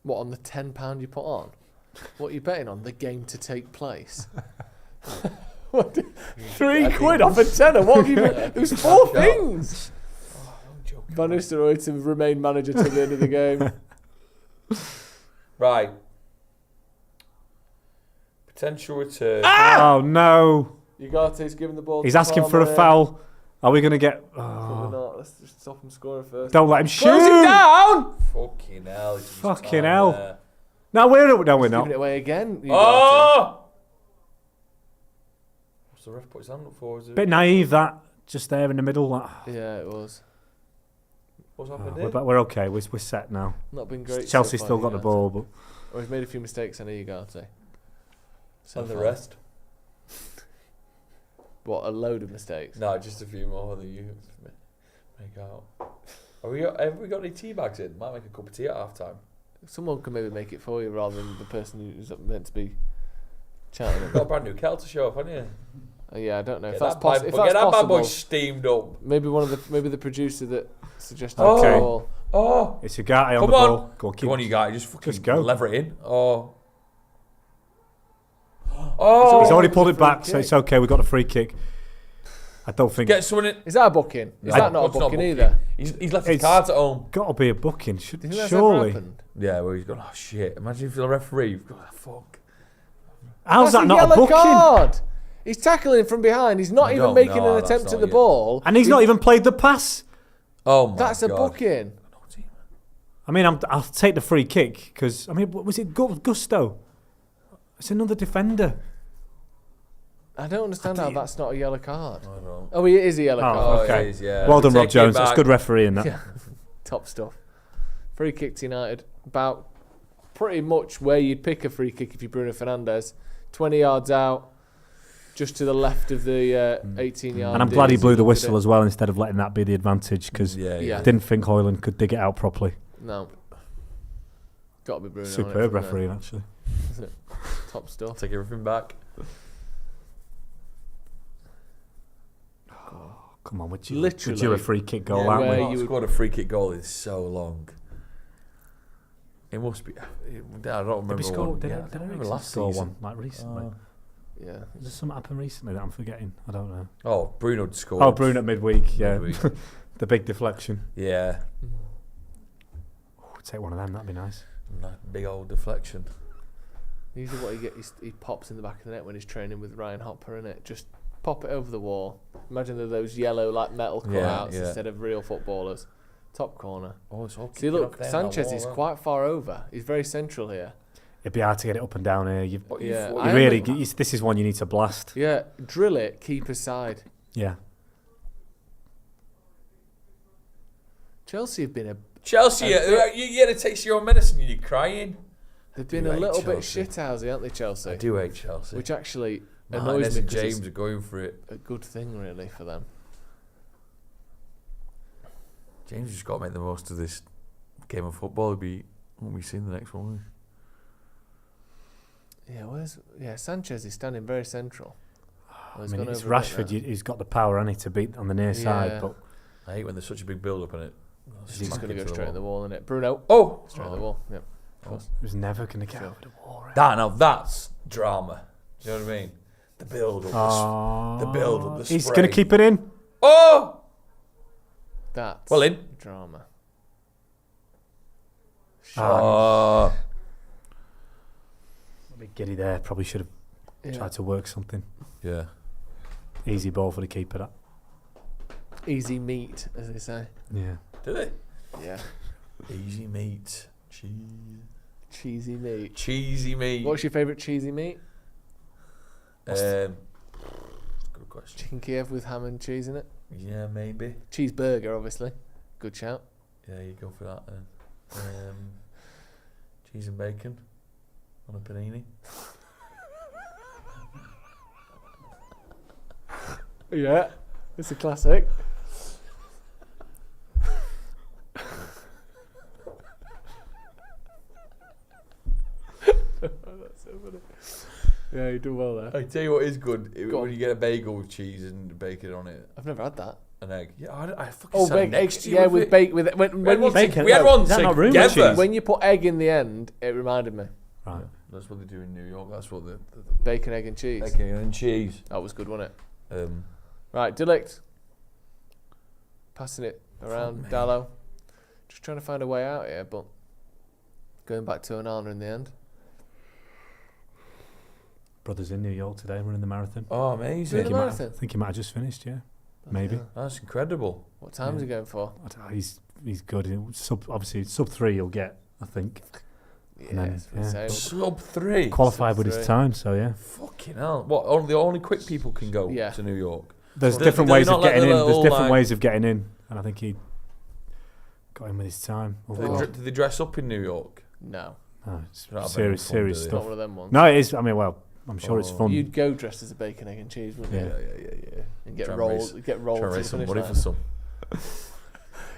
What, on the £10 you put on? What are you betting on? The game to take place? What? £3 off a tenner? What have you been? There's 4 things. Van Nistelrooy to remain manager till the end of the game. Right. Potential return. Oh no! Ugarte's giving the ball. He's to asking for a Palmer. foul. Are we going to get? Probably not. Let's just stop him scoring first. Don't let him shoot. Close it down! Fucking hell. it's just Fucking time hell. there. No, we're He's not. giving it away again. Ugarte. Oh! What's the ref put his hand up for? Is it? Bit naive that. Just there in the middle. Yeah, it was. What's happened We're, here? we're okay. We're set now. Not been great. Chelsea's so still far, got the Ugarte. ball, but Or he's made a few mistakes, I know Ugarte. So And the far. rest? What, a load of mistakes? No, just a few more that you make out. Have we got any tea bags in? Might make a cup of tea at half time. Someone can maybe make it for you rather than the person who's meant to be chatting. Got a brand new kettle to show off, haven't you? Yeah, I don't know Get if that's that possible. bad, get that bad boy possible, steamed up. maybe the producer that suggested Oh. the ball. Oh, it's a guy on come the on. ball. Go on, Come on, you guys. Just fucking Just go. lever it in. Oh. Oh. He's already pulled a it back, free so it's kick. okay. We got a free kick. I don't think Get someone in. Is that a booking? Is that not a It's booking either? He's left his It's- cards at home. got to be a booking. Do you think that's Surely. ever happened? Yeah, where he's gone, oh shit. Imagine if you're the referee. You've got, oh, fuck. How's That's that not a yellow booking? card. He's tackling from behind. He's not I even don't making know, an that's attempt not at the yet. ball. And he's not even played the pass. Oh my That's god. a booking. I mean, I'll take the free kick because I mean, was it Gusto? It's another defender. I don't understand how that's not a yellow card. I don't know. Oh, it is a yellow Oh, card. okay. it is, yeah. Well done, Rob Take it Jones. That's back. good refereeing that. Yeah, top stuff. Free kick to United. About pretty much where you'd pick a free kick if you're Bruno Fernandes. 20 yards out, just to the left of the 18-yard. And I'm glad he blew the whistle as well instead of letting that be the advantage because Yeah. I didn't think Hoyland could dig it out properly. No. Got to be Bruno. on it Superb from there. refereeing, actually. Top stuff. Take everything back. Come on, would you Literally. a free kick goal, Yeah, aren't where we? Not you would- scored a free kick goal in so long. It must be. I don't remember. Did we score? one. Did Yeah, I don't remember remember last score season. one like recently? Yeah. Has there something happened recently that I'm forgetting? I don't know. Oh, Bruno scored. Oh, Bruno at midweek, yeah. Midweek. The big deflection. Yeah, Oh, take one of them, that'd be nice. that big old deflection. Usually what he pops in the back of the net when he's training with Ryan Hopper, innit? Just pop it over the wall. Imagine those yellow like metal cutouts yeah. instead of real footballers. Top corner. Oh, it's all See, kicking look, off there, Sanchez that is wall, quite far over. He's very central here. It'd be hard to get it up and down here. What Yeah, you I You really, am- this is one you need to blast. Yeah, drill it, keeper's side. Yeah. Chelsea have been Chelsea, you had to take your own medicine. You're crying. they've been do a hate little bit Chelsea. shithousey, aren't they, Chelsea? I do hate Chelsea. Which actually annoys Martinez me and because James it's are going for it. a good thing really for them. James just got to make the most of this game of football. Won't be seeing the next one. Yeah, Sanchez is standing very central. I mean, it's Rashford. He's got the power, hasn't he, to beat on the near side. But I hate when there's such a big build-up in it. he's just going to go straight in the wall, isn't it? Bruno. Oh! Straight in the wall. Yeah, of course. he was never going to get over the wall. Now that's drama. Do you know what I mean? The build-up. The build-up. The He's spray. going to keep it in. Oh! That's Well in. drama. A bit giddy there. Probably should have tried to work something. Yeah. Easy ball for the keeper. That. Easy meat, as they say. Yeah. Do they? Yeah. Easy meat. Cheesy meat. Cheesy meat. What's your favourite cheesy meat? Good question. Chicken Kiev with ham and cheese in it. Yeah, maybe. Cheeseburger, obviously. Good shout. Yeah, you go for that then. Cheese and bacon on a panini. Yeah, it's a classic. That's so funny. Yeah, you do well there. I tell you what is good Go when on. you get a bagel with cheese and bacon on it, I've never had that. an egg. Yeah, I fucking Oh, sat next to you yeah, with with it. bacon. With when you Bacon. We had one Is that not room with together. cheese? when you put egg in the end, it reminded me. Right. That's what they do in New York. That's what the Bacon, egg, and cheese. bacon and cheese. That was good, wasn't it? Um, Right, Delict. Passing it around me. Dallow. Just trying to find a way out here, but going back to Onana in the end. Brothers in New York today running the marathon. oh, Doing amazing! the He might, I marathon? think he might have just finished. Yeah. Maybe. That's incredible. What time is he going for? I don't know, he's good. Obviously sub 3 he'll get. I think. And then, it's insane. Sub 3. Qualified with his 3. time. So yeah. Fucking hell! What? Only quick people can go Yeah. to New York. There's So different do they ways not of let getting the in. There's little, different like- ways of getting in, and I think he got in with his time. Do they dress up in New York? No, No, it's Not serious, having fun, serious do they? not stuff. one of them ones. No, it is. I mean, well, I'm sure it's fun. You'd go dressed as a bacon, egg, and cheese, wouldn't Yeah. you? And get Try and rolled. raise- Get rolled. Try to and the raise some finish money line. for some.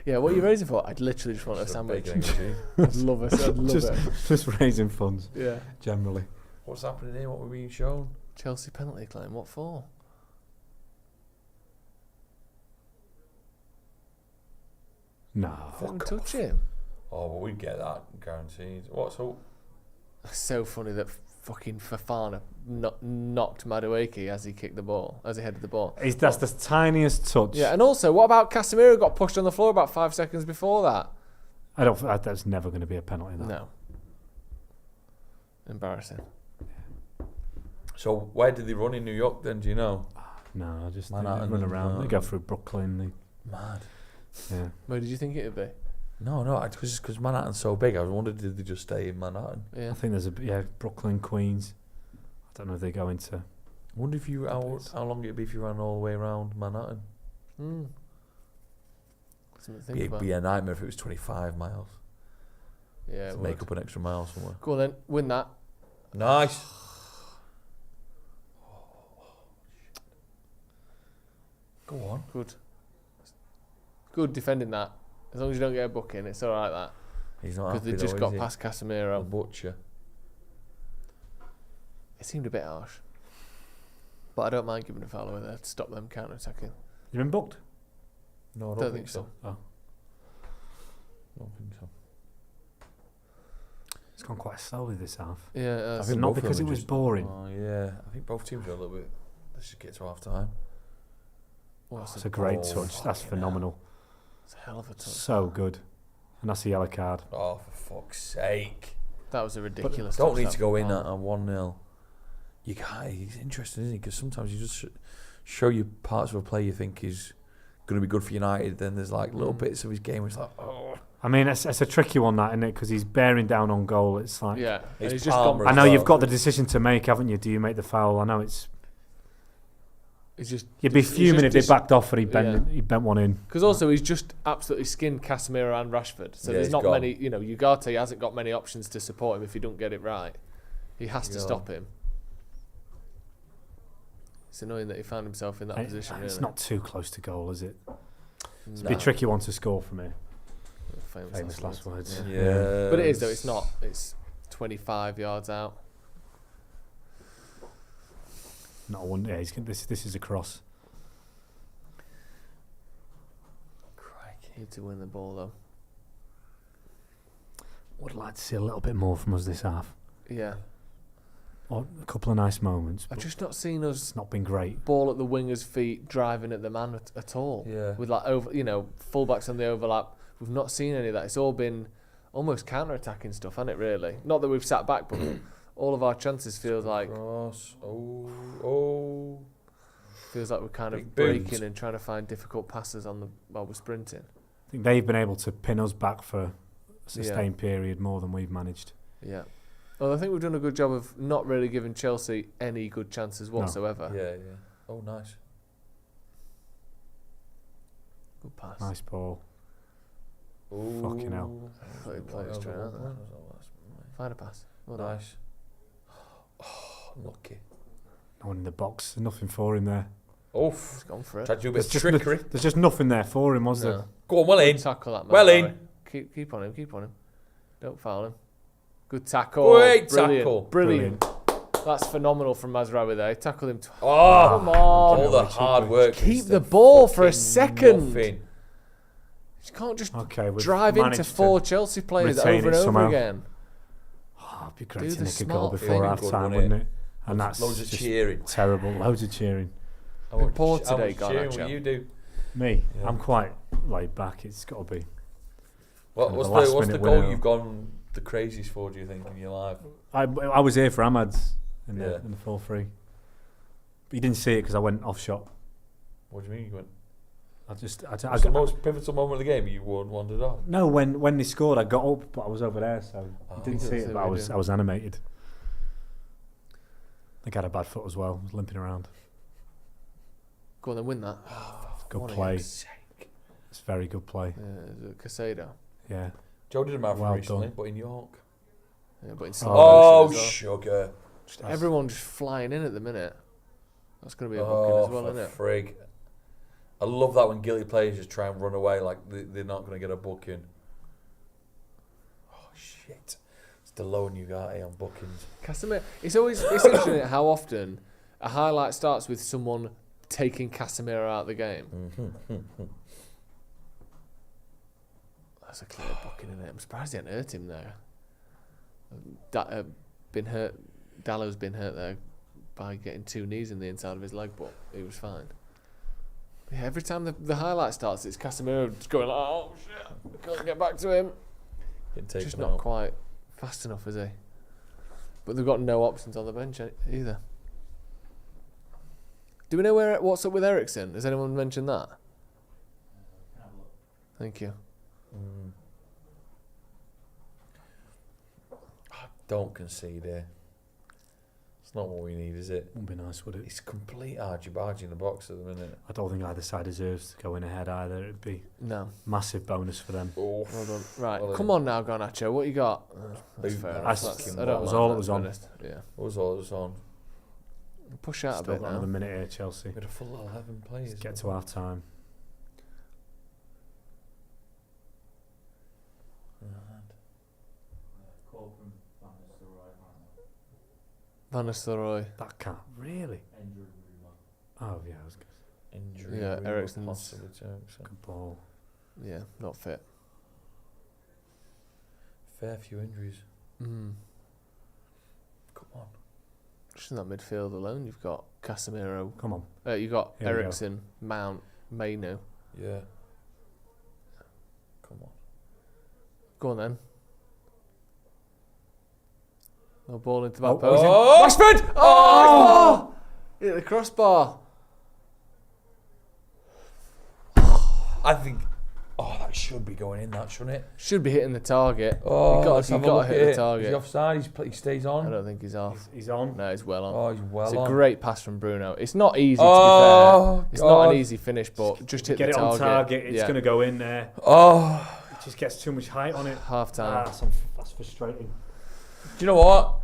Yeah, what are you raising for? I'd literally just want a sandwich. Bacon, egg, and cheese. I'd love it. I'd love just, it. just raising funds Yeah. generally. What's happening here? What we're being shown? Chelsea penalty claim. What for? No. Fucking touch him. Oh, well, we'd get that guaranteed. What's up? So funny that fucking Fafana knocked Madueke as he kicked the ball, as he headed the ball. That's the tiniest touch. Yeah, and also, what about Casemiro got pushed on the floor about 5 seconds before that? That's never going to be a penalty. That. No. Embarrassing. So where did they run in New York then? Do you know? No, just they Manhattan run and around. They go through Brooklyn. Mad. Yeah. Where did you think it would be? No, because Manhattan's so big. I wondered, did they just stay in Manhattan? Yeah. I think there's Brooklyn, Queens. I don't know if they go into. I wonder if how long it'd be if you ran all the way around Manhattan. Something to think It'd about. be a nightmare if it was 25 miles. Yeah, To it make would. up an extra mile somewhere. Go on then, win that. Nice. Go on. Good defending that. As long as you don't get a booking, it's all right that. He's not Because happy they just though, got is he? past The Casemiro. butcher. It seemed a bit harsh. But I don't mind giving a foul away there to stop them counter-attacking. You been booked? No, I Don't think so. Oh, Don't think so. it's gone quite slowly this half. Yeah, I think not both of because it them are was just- boring. Oh yeah, I think both teams are a little bit. Let's just get to half time. It's a great Oh, touch. That's fucking phenomenal. it's a hell of a touch. So good. And that's a yellow card. Oh, for fuck's sake! That was a ridiculous Don't touch, need that. to go in Oh. at 1-0. You can't. He's interesting, isn't he? Because sometimes you just show you parts of a play you think is going to be good for United. Then there's like little bits of his game where it's like, oh. I mean, it's a tricky one, that, isn't it? Because he's bearing down on goal. It's like, Yeah, and It's he's just Palmer gone. I know as well. you've got the decision to make, haven't you? Do you make the foul? I know it's. He's just. You'd be he's fuming if just they backed off and he bent one in. Because also he's just absolutely skinned Casemiro and Rashford. So Yeah, there's he's not gone. many. You know, Ugarte hasn't got many options to support him if he don't get it right. He has to Yeah. stop him. It's annoying that he found himself in that position. It's really. not too close to goal, is it? It's No. be a tricky one to score for me. Famous last words. Yeah. But it is though. It's not. It's 25 yards out. Not one. Yeah, this is a cross. Need to win the ball though. Would like to see a little bit more from us this half. Yeah. a couple of nice moments. I've But just not seen us it's not been great. ball at the winger's feet, driving at the man at all. Yeah. With like fullbacks on the overlap. We've not seen any of that. It's all been almost counter-attacking stuff, hasn't it? Really. Not that we've sat back, but all of our chances feels like Cross. Oh. feels like we're kind of Big breaking booms. and trying to find difficult passes while we're sprinting. I think they've been able to pin us back for a sustained period more than we've managed. Yeah. Well, I think we've done a good job of not really giving Chelsea any good chances whatsoever. Yeah. Oh, nice. Good pass. Nice ball. Ooh. Fucking hell. I thought he played it straight out there. Find a pass. Well done. Nice. Oh, lucky. No one in the box. There's nothing for him there. He's gone for it. Tried to do a bit of trickery. There's just nothing there for him, was there? No. Go on, well in. Good tackle that man. Well Barry. in. Keep on him. Don't foul him. Good tackle. Great Brilliant. tackle. Brilliant. That's phenomenal from Mazraoui there. He tackled him. Oh, come on. all the hard work. Keep the ball for a second. Nothing. You can't just we've drive into managed 4 to Chelsea players retain over and it over somehow. again. Oh, it'd be great Do to the nick a goal smart before thing. half Good, time, wouldn't wouldn't it? And that's Loads of just cheering. terrible. Loads of cheering. How poor much today, cheering Garnacho. will you do? Me, Yeah. I'm quite laid back. It's got to be. What's last the minute goal winner. you've gone the craziest for, do you think, in your life? I was here for Ahmad's in Yeah. the full free. But you didn't see it because I went off shot. What do you mean you went? What's What's the most pivotal moment of the game you wandered off? No, when they scored, I got up, but I was over there, so I didn't see it. But I what was animated. I think I had a bad foot as well. I was limping around. Go on then, win that. Good play. It's very good play. Casado. Yeah. Joe did a marathon Well recently, done. but in York. Yeah, but in Oh, slow motion as well. sugar. Everyone just flying in at the minute. That's going to be a booking Oh, as well, for isn't it? frig. I love that when guilty players just try and run away like they're not going to get a booking. Oh, shit. It's the low you got on bookings. Casemiro. It's interesting how often a highlight starts with someone taking Casemiro out of the game. That's a clear booking, isn't it? I'm surprised he hadn't hurt him there. Been hurt. Dallow's been hurt there by getting 2 knees in the inside of his leg, but he was fine. Yeah, every time the highlight starts, it's Casemiro just going like, oh shit, can't get back to him. Just not quite fast enough, is he? But they've got no options on the bench either. Do we know what's up with Ericsson? Has anyone mentioned that? Thank you. Don't concede here. It's not what we need, is it? Wouldn't be nice, would it? It's complete argy-bargy in the box at the minute. I don't think either side deserves to go in ahead either. It'd be massive bonus for them. Oh. Well done. Right, come on now, Garnacho. What you got? That's fair. That was all it was on. Yeah. That was all it was on. Push out Still a bit got now. another minute here, Chelsea. We had a full 11 players. Let's get to half time. Van Nistelrooy. That can't really. Oh yeah, I was good. Injury. Yeah, rumor Ericsson's possibly to Eriksen. Good ball. Yeah, not fit. Fair few injuries. Come on. Just in that midfield alone, you've got Casemiro. Come on. You've got Here we go. Ericsson, Mount, Mainu. Yeah. Come on. Go on then. No ball into the back post. Oh! Rashford! Oh! Hit the crossbar. I think. Oh, that should be going in, that shouldn't it? Should be hitting the target. Oh, you've got to hit the target. Is he offside? He stays on. I don't think he's off. He's on. No, he's well on. Oh, he's well It's on. a great pass from Bruno. It's not easy, to be Oh, fair. It's not God. an easy finish, but just hit Get the it target. on target. It's going to go in there. Oh. It just gets too much height on it. Half time. That's frustrating. Do you know what?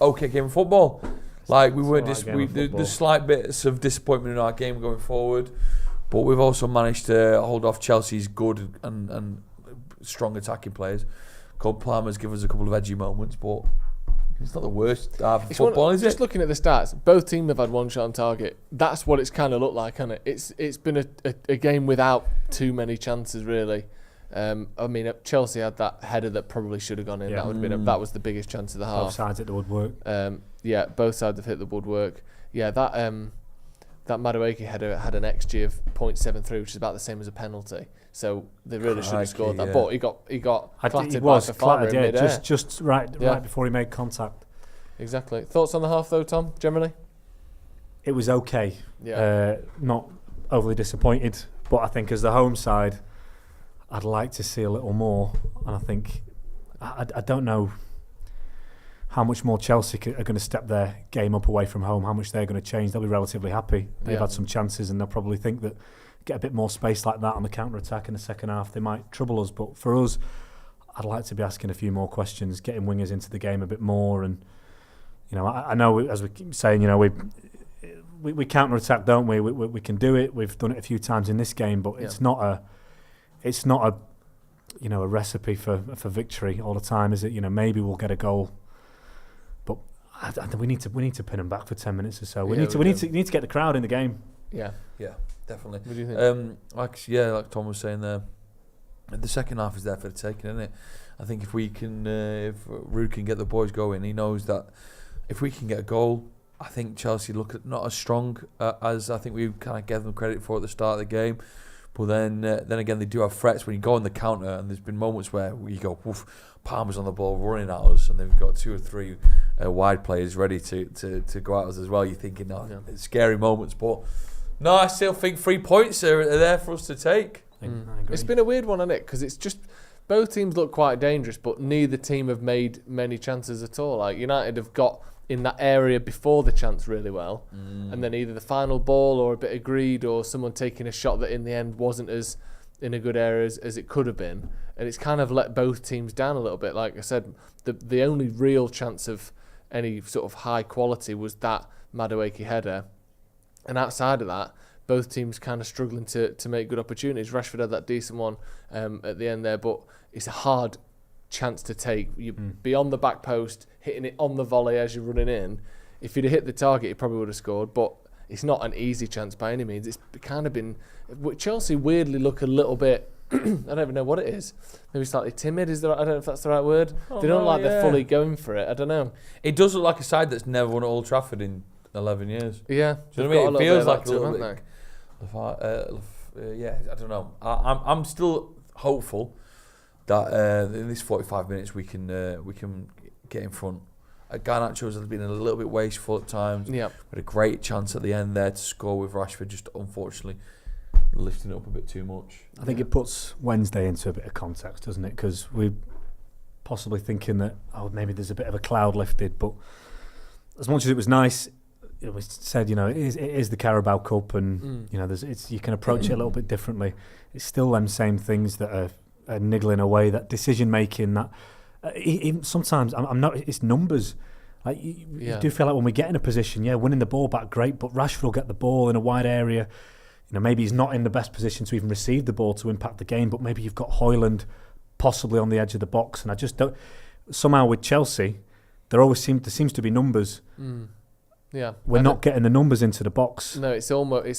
Okay, game of football. Like we weren't alright game of football. there's slight bits of disappointment in our game going forward, but we've also managed to hold off Chelsea's good and strong attacking players. Cole Palmer's given us a couple of edgy moments, but it's not the worst half of football, is it? Just looking at the stats, both teams have had one shot on target. That's what it's kind of looked like, hasn't it? It's been a game without too many chances, really. I mean, Chelsea had that header that probably should have gone in. Yeah. That would have been that was the biggest chance of the half. Both sides at the woodwork. Yeah, both sides have hit the woodwork. Yeah, that Madueke header had an XG of 0.73, which is about the same as a penalty. So they really should have scored that. But he got clattered by Fafana in mid-air. Just right before he made contact. Exactly. Thoughts on the half though, Tom, generally? It was okay. Yeah. Not overly disappointed, but I think as the home side, I'd like to see a little more. And I think, I don't know how much more Chelsea are going to step their game up away from home, how much they're going to change. They'll be relatively happy. They've had some chances and they'll probably think that get a bit more space like that on the counter-attack in the second half, they might trouble us. But for us, I'd like to be asking a few more questions, getting wingers into the game a bit more. And, you know, I know, as we keep saying, you know, we counter-attack, don't we? We can do it. We've done it a few times in this game, but it's not a you know, a recipe for victory all the time, is it? You know, maybe we'll get a goal, but we need to pin them back for 10 minutes or so. We need to get the crowd in the game. Yeah, definitely. What do you think? Like Tom was saying there, the second half is there for the taking, isn't it? I think if Ruud can get the boys going, he knows that if we can get a goal, I think Chelsea look not as strong as I think we kind of gave them credit for at the start of the game. But then again, they do have threats when you go on the counter, and there's been moments where you go, woof, Palmer's on the ball running at us, and they've got 2 or 3 wide players ready to go at us as well. You're thinking, it's scary moments, but no, I still think 3 points are there for us to take. I agree. It's been a weird one, hasn't it? Because it's just both teams look quite dangerous, but neither team have made many chances at all. Like United have got in that area before the chance really well, and then either the final ball or a bit of greed or someone taking a shot that in the end wasn't as in a good area as it could have been, and it's kind of let both teams down a little bit. Like I said, the only real chance of any sort of high quality was that Madueke header, and outside of that, both teams kind of struggling to make good opportunities. Rashford had that decent one at the end there, but it's a hard chance to take. You be on the back post, hitting it on the volley as you're running in. If you'd have hit the target, you probably would have scored, but it's not an easy chance by any means. It's kind of been... Chelsea weirdly look a little bit... I don't even know what it is. Maybe slightly timid. I don't know if that's the right word. They don't they're fully going for it. I don't know. It does look like a side that's never won at Old Trafford in 11 years. Yeah. Do you know what I mean? It feels like a little bit... yeah, I don't know. I'm still hopeful that in these 45 minutes we can get in front. Garnacho's has been a little bit wasteful at times. Yeah, had a great chance at the end there to score with Rashford, just unfortunately lifting it up a bit too much. I think it puts Wednesday into a bit of context, doesn't it? Because we're possibly thinking that maybe there's a bit of a cloud lifted, but as much as it was nice, it was said, you know, it is the Carabao Cup, and you know, you can approach it a little bit differently. It's still them same things that are niggling away, that decision making, that even sometimes I'm not. It's numbers. Like you do feel like when we get in a position, winning the ball back, great, but Rashford will get the ball in a wide area. You know, maybe he's not in the best position to even receive the ball to impact the game, but maybe you've got Højlund possibly on the edge of the box, and I just don't. Somehow with Chelsea, there seems to be numbers. Yeah, we're not getting the numbers into the box. No, it's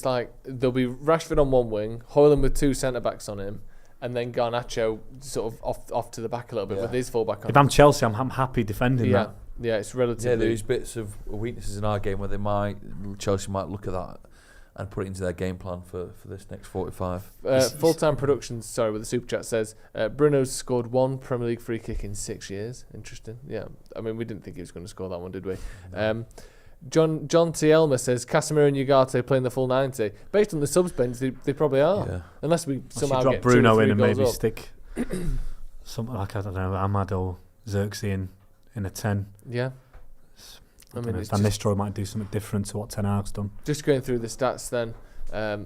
like there'll be Rashford on one wing, Højlund with 2 centre backs on him, and then Garnacho sort of off to the back a little bit with his full back on. If I'm Chelsea, I'm happy defending that. Yeah, it's relatively... Yeah, there's bits of weaknesses in our game where Chelsea might look at that and put it into their game plan for this next 45. Full-time Productions, with the Super Chat says, Bruno's scored 1 Premier League free kick in 6 years. Interesting. Yeah, I mean, we didn't think he was going to score that one, did we? No. John T. Elmer says Casemiro and Ugarte playing the full 90. Based on the subs bench, they probably are. Yeah. Unless we somehow drop get Bruno 2 or 3 in and goals maybe up. stick something like, I don't know, Ahmad or Xerxes in a 10. Yeah. I mean, Van Nistelrooy might do something different to what Ten Hag's done. Just going through the stats then,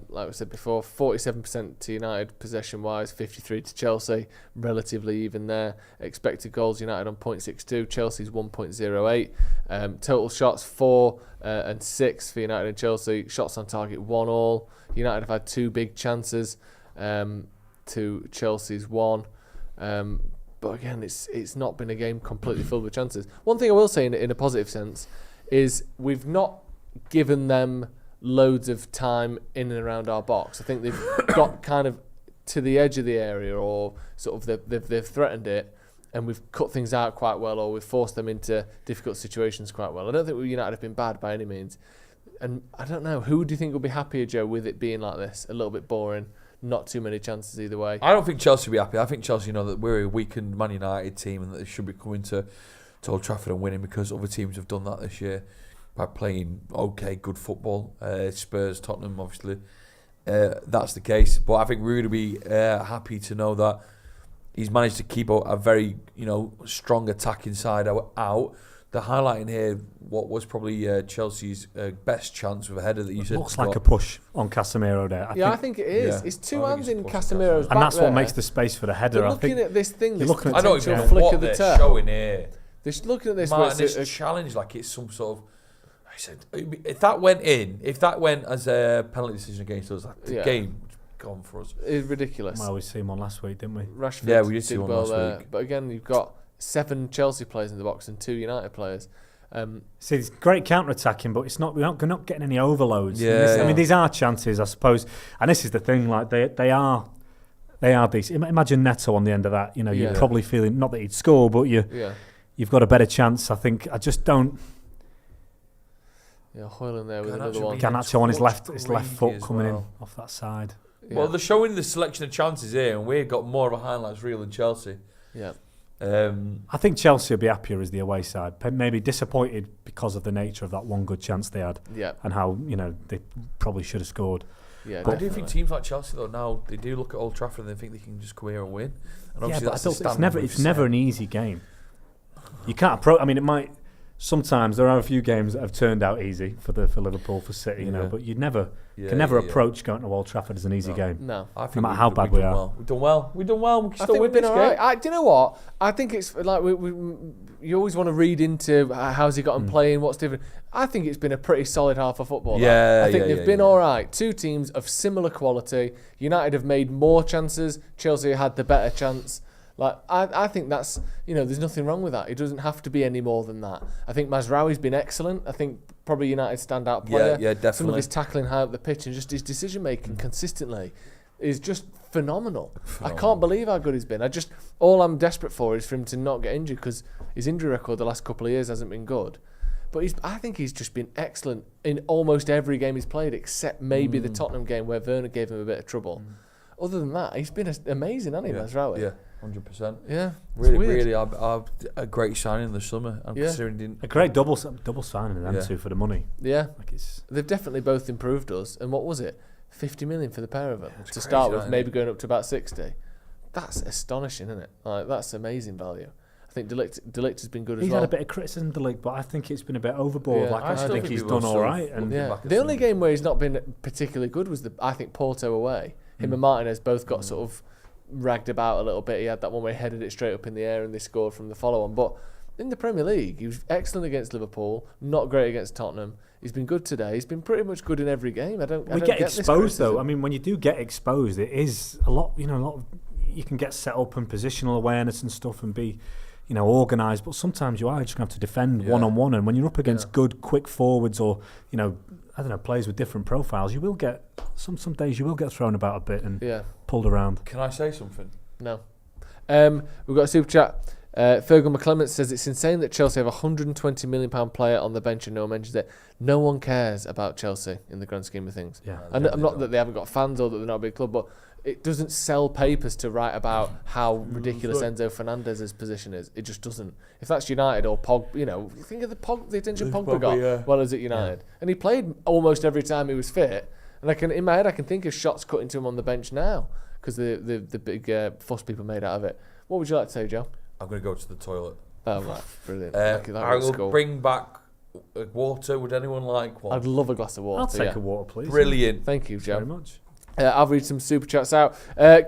like we said before, 47% to United possession-wise, 53% to Chelsea, relatively even there. Expected goals, United on 0.62, Chelsea's 1.08. Total shots, 4 and 6 for United and Chelsea. Shots on target, 1-1. United have had 2 big chances to Chelsea's 1. But again, it's not been a game completely filled with chances. One thing I will say in a positive sense is we've not given them loads of time in and around our box. I think they've got kind of to the edge of the area, or sort of they've threatened it, and we've cut things out quite well, or we've forced them into difficult situations quite well. I don't think United have been bad by any means. And I don't know, who do you think will be happier, Joe, with it being like this? A little bit boring, not too many chances either way. I don't think Chelsea will be happy. I think Chelsea know that we're a weakened Man United team and that they should be coming to Old Trafford and winning, because other teams have done that this year by playing good football. Spurs, Tottenham, obviously. That's the case. But I think Ruud will be happy to know that he's managed to keep a very strong attacking side out. The highlight in here, what was probably Chelsea's best chance with a header that you said looks like a push on Casemiro there. I think it is. Yeah. It's two hands in Casemiro's back, and that's there. what makes the space for the header. You're looking at this thing. You're looking at I don't even know flick what of the they're toe. showing here. They're looking at this. This challenge like it's some sort of. I said, if that went as a penalty decision against us, the game would gone for us. It's ridiculous. Well, we see him on last week, didn't we? Rashford we did see one last week. But again, you've got 7 Chelsea players in the box and 2 United players. See, it's great counter-attacking, but we're not getting any overloads. Yeah, I mean, these are chances, I suppose. And this is the thing, like they are decent. Imagine Neto on the end of that. You're probably feeling, not that he'd score, but you've got a better chance. I think I just don't. Yeah, Højlund there with another one. Garnacho on his left foot coming in off that side. Yeah. Well, they're showing the selection of chances here, and we've got more of a highlights reel than Chelsea. Yeah. I think Chelsea will be happier as the away side. Maybe disappointed because of the nature of that one good chance they had, and how they probably should have scored. Yeah, but I do think teams like Chelsea though now they do look at Old Trafford and they think they can just come here and win. And obviously it's never an easy game. You can't approach. I mean, it might. Sometimes there are a few games that have turned out easy for Liverpool, for City, but you'd never approach going to Old Trafford as an easy game. No, no matter how bad we are. We've done well. We can still win this game. Right. Do you know what? I think it's like you always want to read into how's he gotten playing, what's different. I think it's been a pretty solid half of football. I think they've been all right. 2 teams of similar quality. United have made more chances. Chelsea had the better chance. Like I think that's there's nothing wrong with that. It doesn't have to be any more than that. I think Mazraoui's been excellent. I think probably United's standout player. Yeah, definitely. Some of his tackling high up the pitch and just his decision making consistently is just phenomenal. I can't believe how good he's been. All I'm desperate for is for him to not get injured, because his injury record the last couple of years hasn't been good. But I think he's just been excellent in almost every game he's played, except maybe the Tottenham game where Werner gave him a bit of trouble. Other than that, he's been amazing, hasn't he, Mazraoui? Yeah. 100%. Yeah, really, a great signing in the summer. I'm considering a great double signing in them two for the money. Yeah, they've definitely both improved us. And what was it? 50 million for the pair of them to start with, maybe going up to about 60. That's astonishing, isn't it? Like, that's amazing value. I think De Ligt has been good as well. He's had a bit of criticism, De Ligt, but I think it's been a bit overboard. I think he's done all right. And the only game where he's not been particularly good was Porto away. Him and Martinez both got sort of ragged about a little bit. He had that one where he headed it straight up in the air and they scored from the follow-on. But in the Premier League, he was excellent against Liverpool, not great against Tottenham. He's been good today. He's been pretty much good in every game. We get exposed though. I mean, when you do get exposed, it is a lot. A lot of, you can get set up and positional awareness and stuff and be, organised. But sometimes you are just going to have to defend one-on-one. And when you're up against good, quick forwards or players with different profiles, you will get some days you will get thrown about a bit and pulled around. Can I say something? No. We've got a super chat. Fergal McClement says it's insane that Chelsea have a £120 million player on the bench and no one mentions it. No one cares about Chelsea in the grand scheme of things. Yeah, and I'm not that they haven't got fans or that they're not a big club, but it doesn't sell papers to write about how ridiculous Enzo Fernandez's position is. It just doesn't. If that's United or Pogba, think of the attention Pogba got while he was at United. And he played almost every time he was fit. And in my head, I can think of shots cut into him on the bench now because the big fuss people made out of it. What would you like to say, Joe? I'm going to go to the toilet. Oh, right. Brilliant. I will bring back water. Would anyone like one? I'd love a glass of water. I'll take a water, please. Brilliant. Thank you, Joe. Very much. I'll read some super chats out.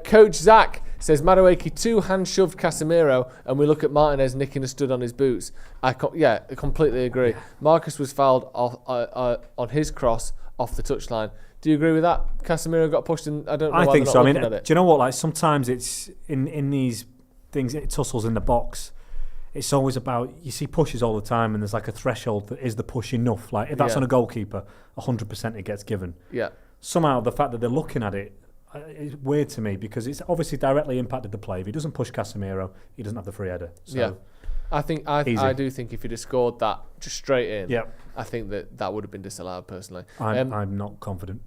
Coach Zach says Madueke 2-hand shoved Casemiro, and we look at Martinez nicking a stud on his boots. I completely agree. Yeah. Marcus was fouled on his cross off the touchline. Do you agree with that? Casemiro got pushed in. I don't know. I think so. I mean, do you know what? Like sometimes it's in these things, it tussles in the box. It's always about, you see pushes all the time, and there's like a threshold that is the push enough. Like if that's on a goalkeeper, 100% it gets given. Yeah. Somehow the fact that they're looking at it, it's weird to me because it's obviously directly impacted the play. If he doesn't push Casemiro, he doesn't have the free header. So yeah. I do think if he'd have scored that just straight in, I think that would have been disallowed personally. I'm not confident.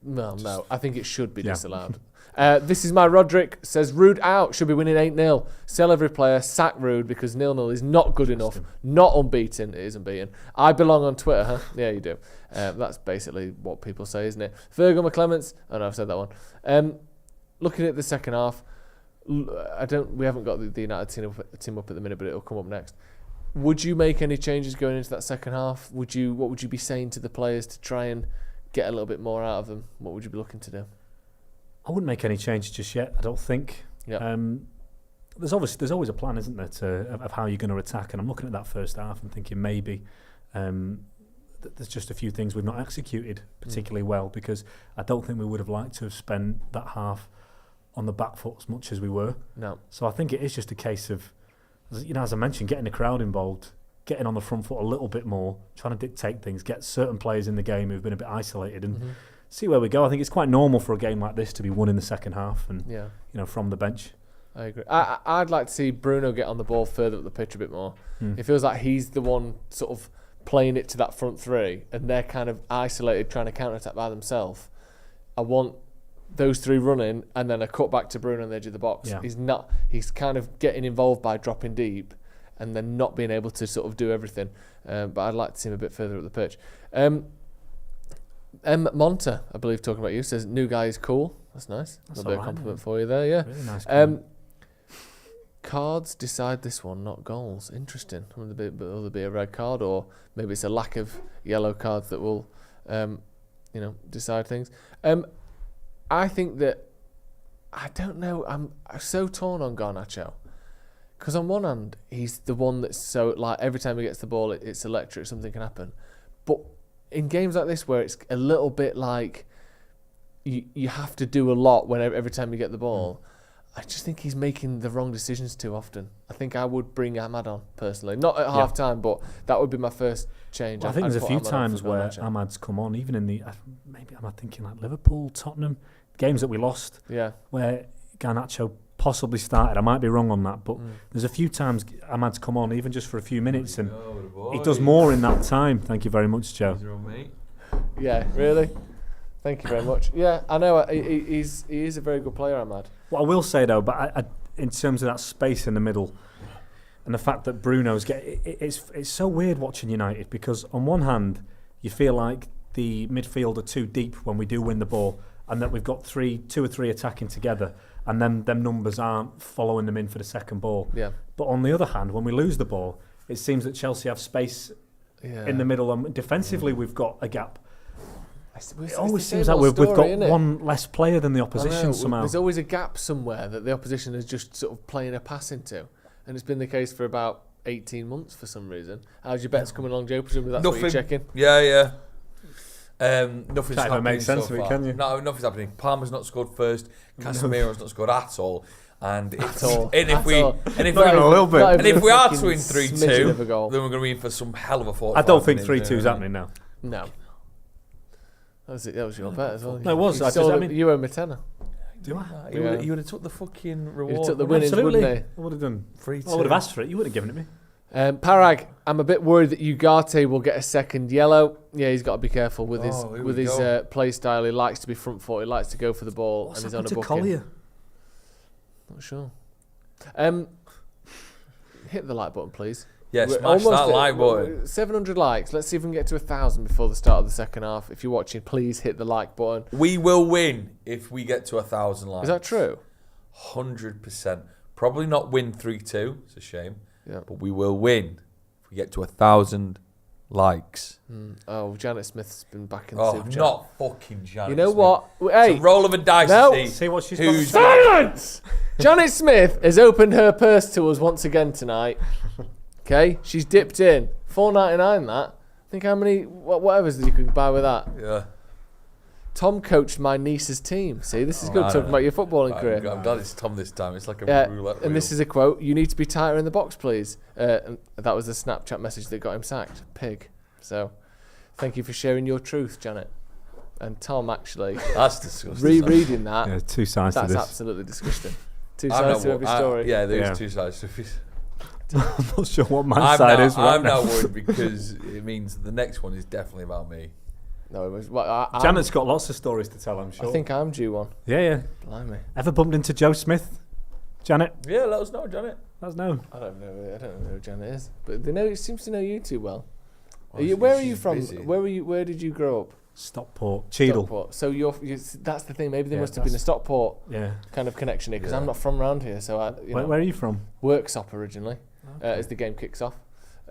No, I think it should be disallowed. This is my Roderick, says Rude out, should be winning 8-0. Sell every player, sack Rude because 0-0 is not good enough. Not unbeaten, it is unbeaten. I belong on Twitter, huh? Yeah, you do. That's basically what people say, isn't it? Virgil McClements, oh no, I've said that one. Looking at the second half, we haven't got the United team up at the minute, but it'll come up next. Would you make any changes going into that second half? What would you be saying to the players to try and get a little bit more out of them? What would you be looking to do? I wouldn't make any changes just yet. I don't think. Yeah. There's always a plan, isn't there, of how you're going to attack. And I'm looking at that first half and thinking maybe there's just a few things we've not executed particularly well because I don't think we would have liked to have spent that half on the back foot as much as we were. No. So I think it is just a case of, as I mentioned, getting the crowd involved, getting on the front foot a little bit more, trying to dictate things, get certain players in the game who've been a bit isolated and see where we go. I think it's quite normal for a game like this to be won in the second half and from the bench. I agree. I'd like to see Bruno get on the ball further up the pitch a bit more. It feels like he's the one sort of playing it to that front three and they're kind of isolated trying to counter-attack by themselves. I want those three running and then a cut back to Bruno on the edge of the box. Yeah. He's kind of getting involved by dropping deep and then not being able to sort of do everything. But I'd like to see him a bit further up the pitch. Monta, I believe, talking about you, says new guy is cool. That's nice. That's a bit of a compliment for you there, yeah. Really nice. Cards decide this one, not goals. Interesting. Will there be a red card, or maybe it's a lack of yellow cards that will, decide things. I think that I don't know. I'm so torn on Garnacho because on one hand he's the one that's so like every time he gets the ball, it's electric. Something can happen, but in games like this where it's a little bit like you have to do a lot every time you get the ball. I just think he's making the wrong decisions too often. I think I would bring Ahmad on personally, not at half time, but that would be my first change. Well, I think there's a few times where Ahmad's come on, even in the maybe I'm thinking like Liverpool, Tottenham games that we lost, where Garnacho possibly started. I might be wrong on that, but there's a few times Ahmad's come on, even just for a few minutes, and he does more in that time. Thank you very much, Joe. Yeah, really. Thank you very much. Yeah, I know he is a very good player, Ahmad. What I will say though, but I, in terms of that space in the middle, and the fact that Bruno's it's so weird watching United because on one hand you feel like the midfield are too deep when we do win the ball, and that we've got two or three attacking together, and then them numbers aren't following them in for the second ball. Yeah. But on the other hand, when we lose the ball, it seems that Chelsea have space in the middle, and defensively we've got a gap. It always seems like we've got one less player than the opposition somehow. There's always a gap somewhere that the opposition is just sort of playing a pass into, and it's been the case for about 18 months for some reason. How's your bets coming along, Joe? Presumably that's what you're checking. Yeah. Nothing's happening. Make sense of it, can you? No, nothing's happening. Palmer's not scored first. Casemiro's not scored at all. And if we are to win 3-2, then we're going to be in for some hell of a 45. I don't think 3-2 is happening now. No. That was your bet as well. No, it was. You owe me tenner. Do I? You would have took the fucking reward. You took the winnings, wouldn't you? I would have done 3-2. I would have asked for it. You would have given it me. Parag, I'm a bit worried that Ugarte will get a second yellow. Yeah, he's got to be careful with his play style. He likes to be front foot. He likes to go for the ball. What's and he's on a booking. Collier? Not sure. Hit the like button, please. Yeah, smash that like button. 700 likes. Let's see if we can get to 1,000 before the start of the second half. If you're watching, please hit the like button. We will win if we get to 1,000 likes. Is that true? 100%. Probably not win 3-2. It's a shame. Yeah. But we will win if we get to 1,000 likes. Oh, Janet Smith's been back in the Super Chat. Not fucking Janet. You know Smith. what? Hey, it's a roll of a dice. No. See what she's got. Silence! Janet Smith has opened her purse to us once again tonight. Okay, she's dipped in $4.99. That think how many whatever's that you could buy with that. Yeah. Tom coached my niece's team. See, this is good talking about your footballing career. I'm glad it's Tom this time. It's like a roulette wheel. And this is a quote: "You need to be tighter in the box, please." And that was the Snapchat message that got him sacked. Pig. So, thank you for sharing your truth, Janet. And Tom actually That's disgusting. rereading that. Yeah, two sides to That's this. absolutely disgusting. Two sides to every story. Yeah, there's Yeah. two sides to it. I'm not sure what my side is right I'm now. now worried because it means the next one is definitely about me. No, it was. Well, Janet's got lots of stories to tell, I'm sure. I think I'm due one. Yeah. Blimey. Ever bumped into Joe Smith? Janet? Yeah, let us know, Janet. Let us know. I don't know who Janet is, but they know. It seems to know you too well. Oh, Where are you she's from? busy. Where did you grow up? Stockport. Cheadle. Stockport. So that's the thing. Maybe there Yeah, must have been a Stockport Yeah. kind of connection here because Yeah. I'm not from around here. So Where are you from? Worksop originally. As the game kicks off.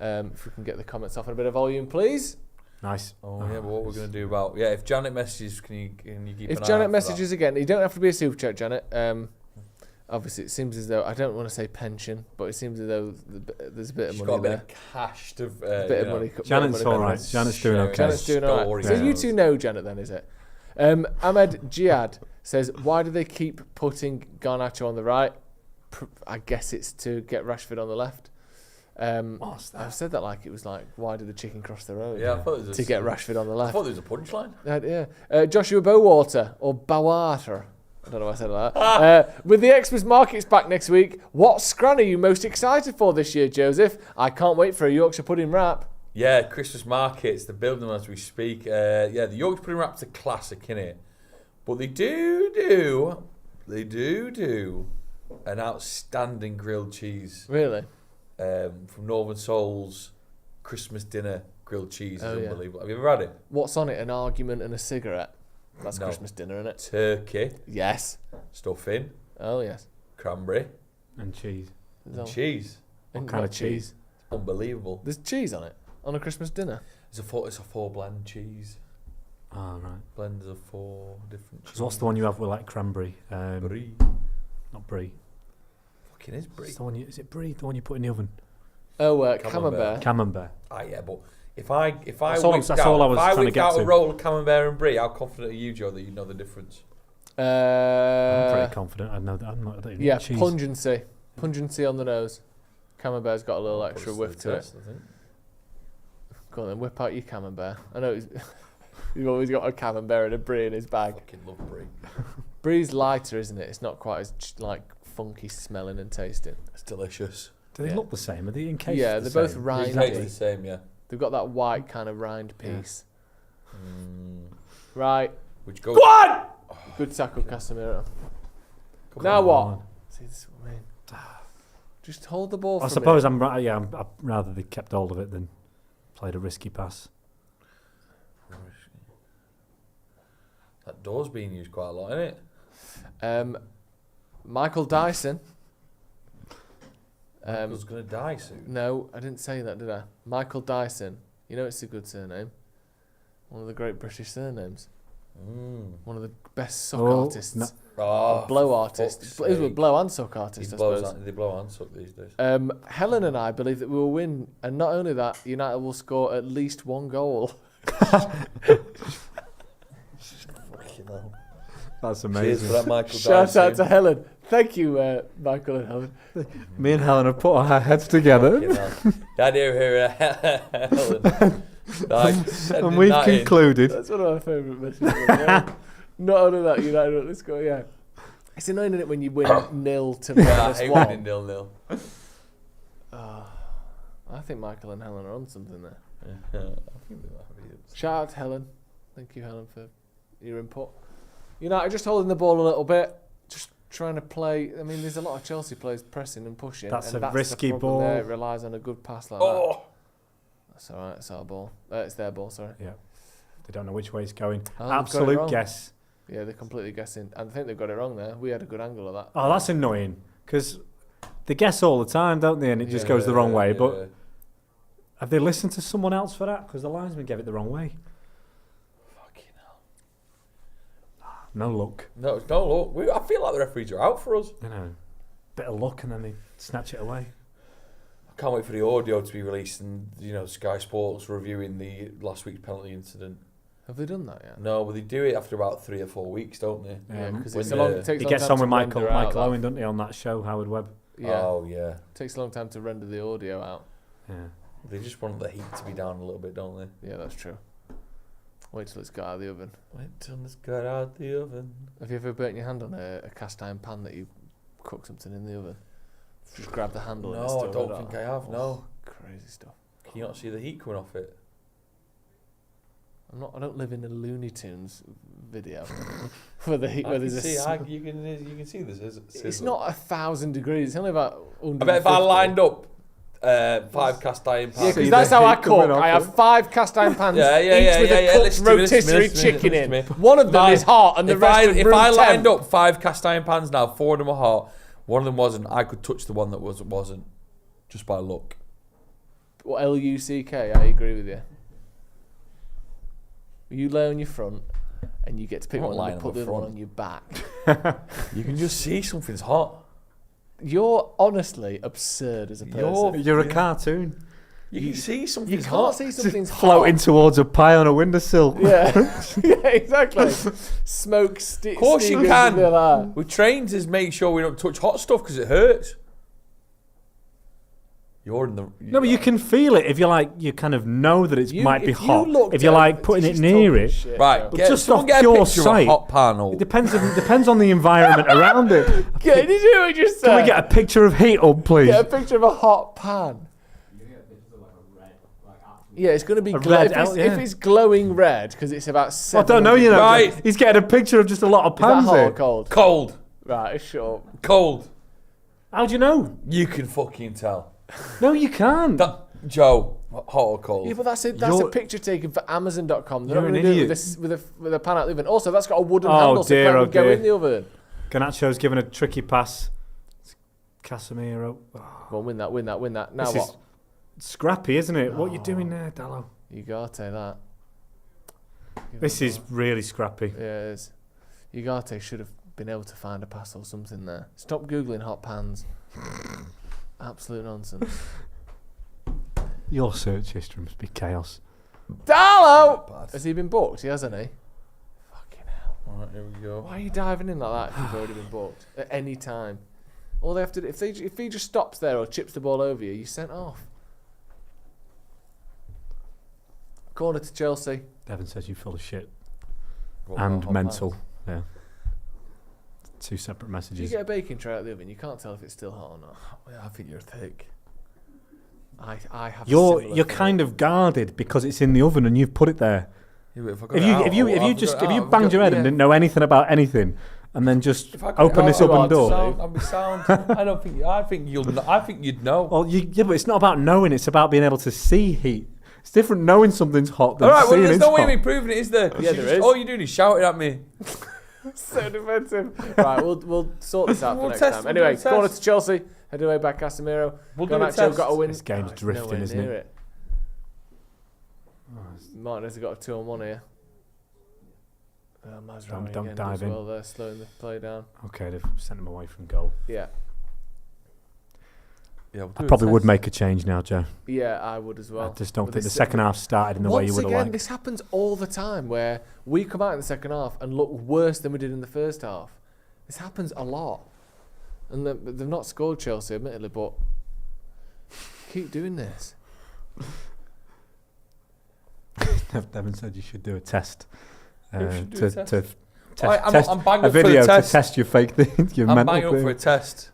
If we can get the comments off in a bit of volume, please. Nice. Oh yeah, but what we're gonna do about if Janet messages, can you keep an eye If out Janet for messages again, you don't have to be a super chat, Janet. Obviously, it seems as though I don't want to say pension, but it seems as though there's a bit that? of She's money got a bit there. of cash to A bit of money. Janet's all right. Janet's doing okay. Janet's doing all right. So Yeah. you two know Janet then, is it? Ahmed Jihad says, why do they keep putting Garnacho on the right? I guess it's to get Rashford on the left. What's that? I've said that like it was like, why did the chicken cross the road? Yeah, I thought it was to get Rashford on the I left. thought there was a punchline. Yeah. Joshua Bowater, or Bowater. I don't know why I said that. With the Xmas markets back next week, what scran are you most excited for this year, Joseph? I can't wait for a Yorkshire pudding wrap. Yeah, Christmas markets, they're building them as we speak. The Yorkshire pudding wrap's a classic, innit? But they do an outstanding grilled cheese. Really? From Northern Soul's Christmas dinner grilled cheese is Oh, yeah. unbelievable. Have you ever had it? What's on it? An argument and a cigarette. That's No. Christmas dinner, isn't it? Turkey, Yes. stuffing, Oh, yes. cranberry, And cheese. and cheese. What kind of cheese? Unbelievable. There's cheese on it on a Christmas dinner. It's a four blend cheese. Oh, right. Blends of 4 different cheese. So what's the one you have with like cranberry? Brie. Not brie. Fucking is brie. It's the one is it brie? The one you put in the oven? Oh, Camembert. camembert. Camembert. Ah, yeah, but if I That's all I was trying to get out to. a roll of camembert and brie, how confident are you, Joe, that you know the difference? I'm pretty confident. I know that. I'm not. I don't even Yeah, eat cheese. pungency on the nose. Camembert's got a little extra Puts whiff the to it. test, I think. Go on then, whip out your camembert. I know he's always got a camembert and a brie in his bag. Fucking love brie. Brie's lighter, isn't it? It's not quite as like funky smelling and tasting. It's delicious. Do they Yeah. look the same? Are they in case? Yeah, the they're both same? rindy. Exactly the same, yeah. They've got that white kind of rind Yeah. piece. Right. Which goes. Go on! Good tackle, Casemiro. Come Now on. what? See, this is what I mean. Just hold the ball. I for suppose a minute. I'd rather they kept hold of it than played a risky pass. That door's being used quite a lot, isn't it? Michael Dyson. Michael's going to die soon. No, I didn't say that, did I? Michael Dyson. You know it's a good surname. One of the great British surnames. One of the best suck artists. no. Oh, Blow for artist. fuck's It was with sake. blow and suck artist, I suppose. They blow and suck these days. Helen and I believe that we will win, and not only that, United will score at least one goal. That's Cheers amazing. for that, Michael Shout out Dyson. to Helen. Thank you, Michael and Helen. Me and Helen have put our heads together, Fucking hell. The idea of hearing Helen. Like, and we've concluded. That's one of my favourite messages. Yeah. Not only that, United will score, yeah. It's annoying, isn't it, when you win 0 to I -1. hate winning 0-0. I think Michael and Helen are on something there. Yeah, I think they might be. Shout out to Helen. Thank you, Helen, for your input. United just holding the ball a little bit, just trying to play. I mean, there's a lot of Chelsea players pressing and pushing. That's and a risky the problem ball. there. It relies on a good pass like that. Oh! That's all right. It's our ball. It's their ball, sorry. Yeah, they don't know which way it's going. Oh, they've got it Absolute wrong. guess. Yeah, they're completely guessing. And I think they've got it wrong there. We had a good angle of that. Oh, that's annoying because they guess all the time, don't they? And it just goes the wrong way. But have they listened to someone else for that? Because the linesman gave it the wrong way. Fucking hell. No luck. No, look. I feel like the referees are out for us. You know, bit of luck and then they snatch it away. I can't wait for the audio to be released and, Sky Sports reviewing the last week's penalty incident. Have they done that yet? No, but they do it after about 3 or 4 weeks, don't they? Yeah, because When it's a long. It takes He a long gets time on to with Michael render out Owen, doesn't he, on that show, Howard Webb? Yeah. Oh, yeah. Takes a long time to render the audio out. Yeah. They just want the heat to be down a little bit, don't they? Yeah, that's true. Wait till it's got out of the oven. Wait till it's got out the oven. Have you ever burnt your hand on a cast iron pan that you cook something in the oven? Just grab the handle. No, and I don't think I have. No. Crazy stuff. Can you not see the heat coming off it? I don't live in a Looney Tunes video where there's You can see this. It's not 1,000 degrees. It's only about 150. I bet if I lined up 5 cast iron pans. Yeah, because that's how I cook. I have 5 cast iron pans, each with a cooked rotisserie chicken in. One of them is hot, and the rest are room If I lined temp. up 5 cast iron pans now, 4 of them are hot, one of them wasn't, I could touch the one that wasn't, just by look. What, LUCK? I agree with you. You lay on your front, and you get to pick I'm not one lying and on put the the other one front. on your back. You can just see something's hot. You're honestly absurd as a person. You're a cartoon. You can see You something's can't hot. see something's Floating hot. towards a pie on a windowsill. Yeah, yeah, exactly. Smoke, Of course you can. We train to make sure we don't touch hot stuff because it hurts. You're in the... No, but you can feel it if you kind of know that it might be hot. If you're like putting it near it. Right, But just someone off get a pure picture sight. of a hot pan. Or... It depends on the environment around it. Did you hear what you just said? Can we get a picture of heat up, please? Get a picture of a hot pan. Yeah, it's going to be if it's glowing red because it's about 7. I don't know, you know. Right. He's getting a picture of just a lot of Is that pans hot or here. cold? Cold. Right, shut up. Cold. How do you know? You can fucking tell. No, you can't. Joe, hot or cold? Yeah, but that's a picture taken for Amazon.com. They're not You're going an to do it idiot. with a pan out the oven. Also, that's got a wooden Oh, handle, so it dear, can't oh, even go dear. in the oven. Ganacho's given a tricky pass. Casemiro. Go on, win that. Now This what? is scrappy, isn't it? What are you doing there, Dallo? Ugarte, that. This is really scrappy. Yeah, it is. Ugarte should have been able to find a pass or something there. Stop Googling hot pans. Absolute nonsense. Your search history must be chaos. Dallo! Has he been booked? He hasn't, he? Fucking hell. Alright, here we go. Why are you diving in like that if you've already been booked? At any time. All they have to do, if he just stops there or chips the ball over you, you're sent off. Corner to Chelsea. Devon says you're full of shit. What And about hot mental. pans? Yeah. 2 separate If you messages. get a baking tray out of the oven, you can't tell if it's still hot or not. Yeah, I think you're thick. I have. You're kind of guarded because it's in the oven and you've put it there. Yeah, but If you banged your head and didn't know anything about anything, and then just open this oven door. I'll be sound. I think you'd know. Well, but it's not about knowing. It's about being able to see heat. It's different knowing something's hot than All right, well, seeing there's it's no way hot. of me proving it, is there? Yeah, there is. All you're doing is shouting at me. So defensive. Right, we'll sort this out for next test, time. Anyway, we'll do a corner test. to Chelsea. Head away by Casemiro. We'll do a Garnacho test. got a win. This game's it's drifting, nowhere isn't near it? Martinez has got a 2-on-1 here. Mazraoui Don't again dive as in. well there, slowing the play down. Okay, they've sent him away from goal. Yeah. Yeah, we'll I do a probably would test. make a change now, Joe. Yeah, I would as well. I just don't With think the this- second half started in the way you Once would have again, liked. this happens all the time where we come out in the second half and look worse than we did in the first half. This happens a lot. And they've not scored Chelsea, admittedly, but keep doing this. Devon said you should do a test. Who should do a test? I'm banging a up for the video to test. test your fake thing. Your I'm mental banging up thing. for a test.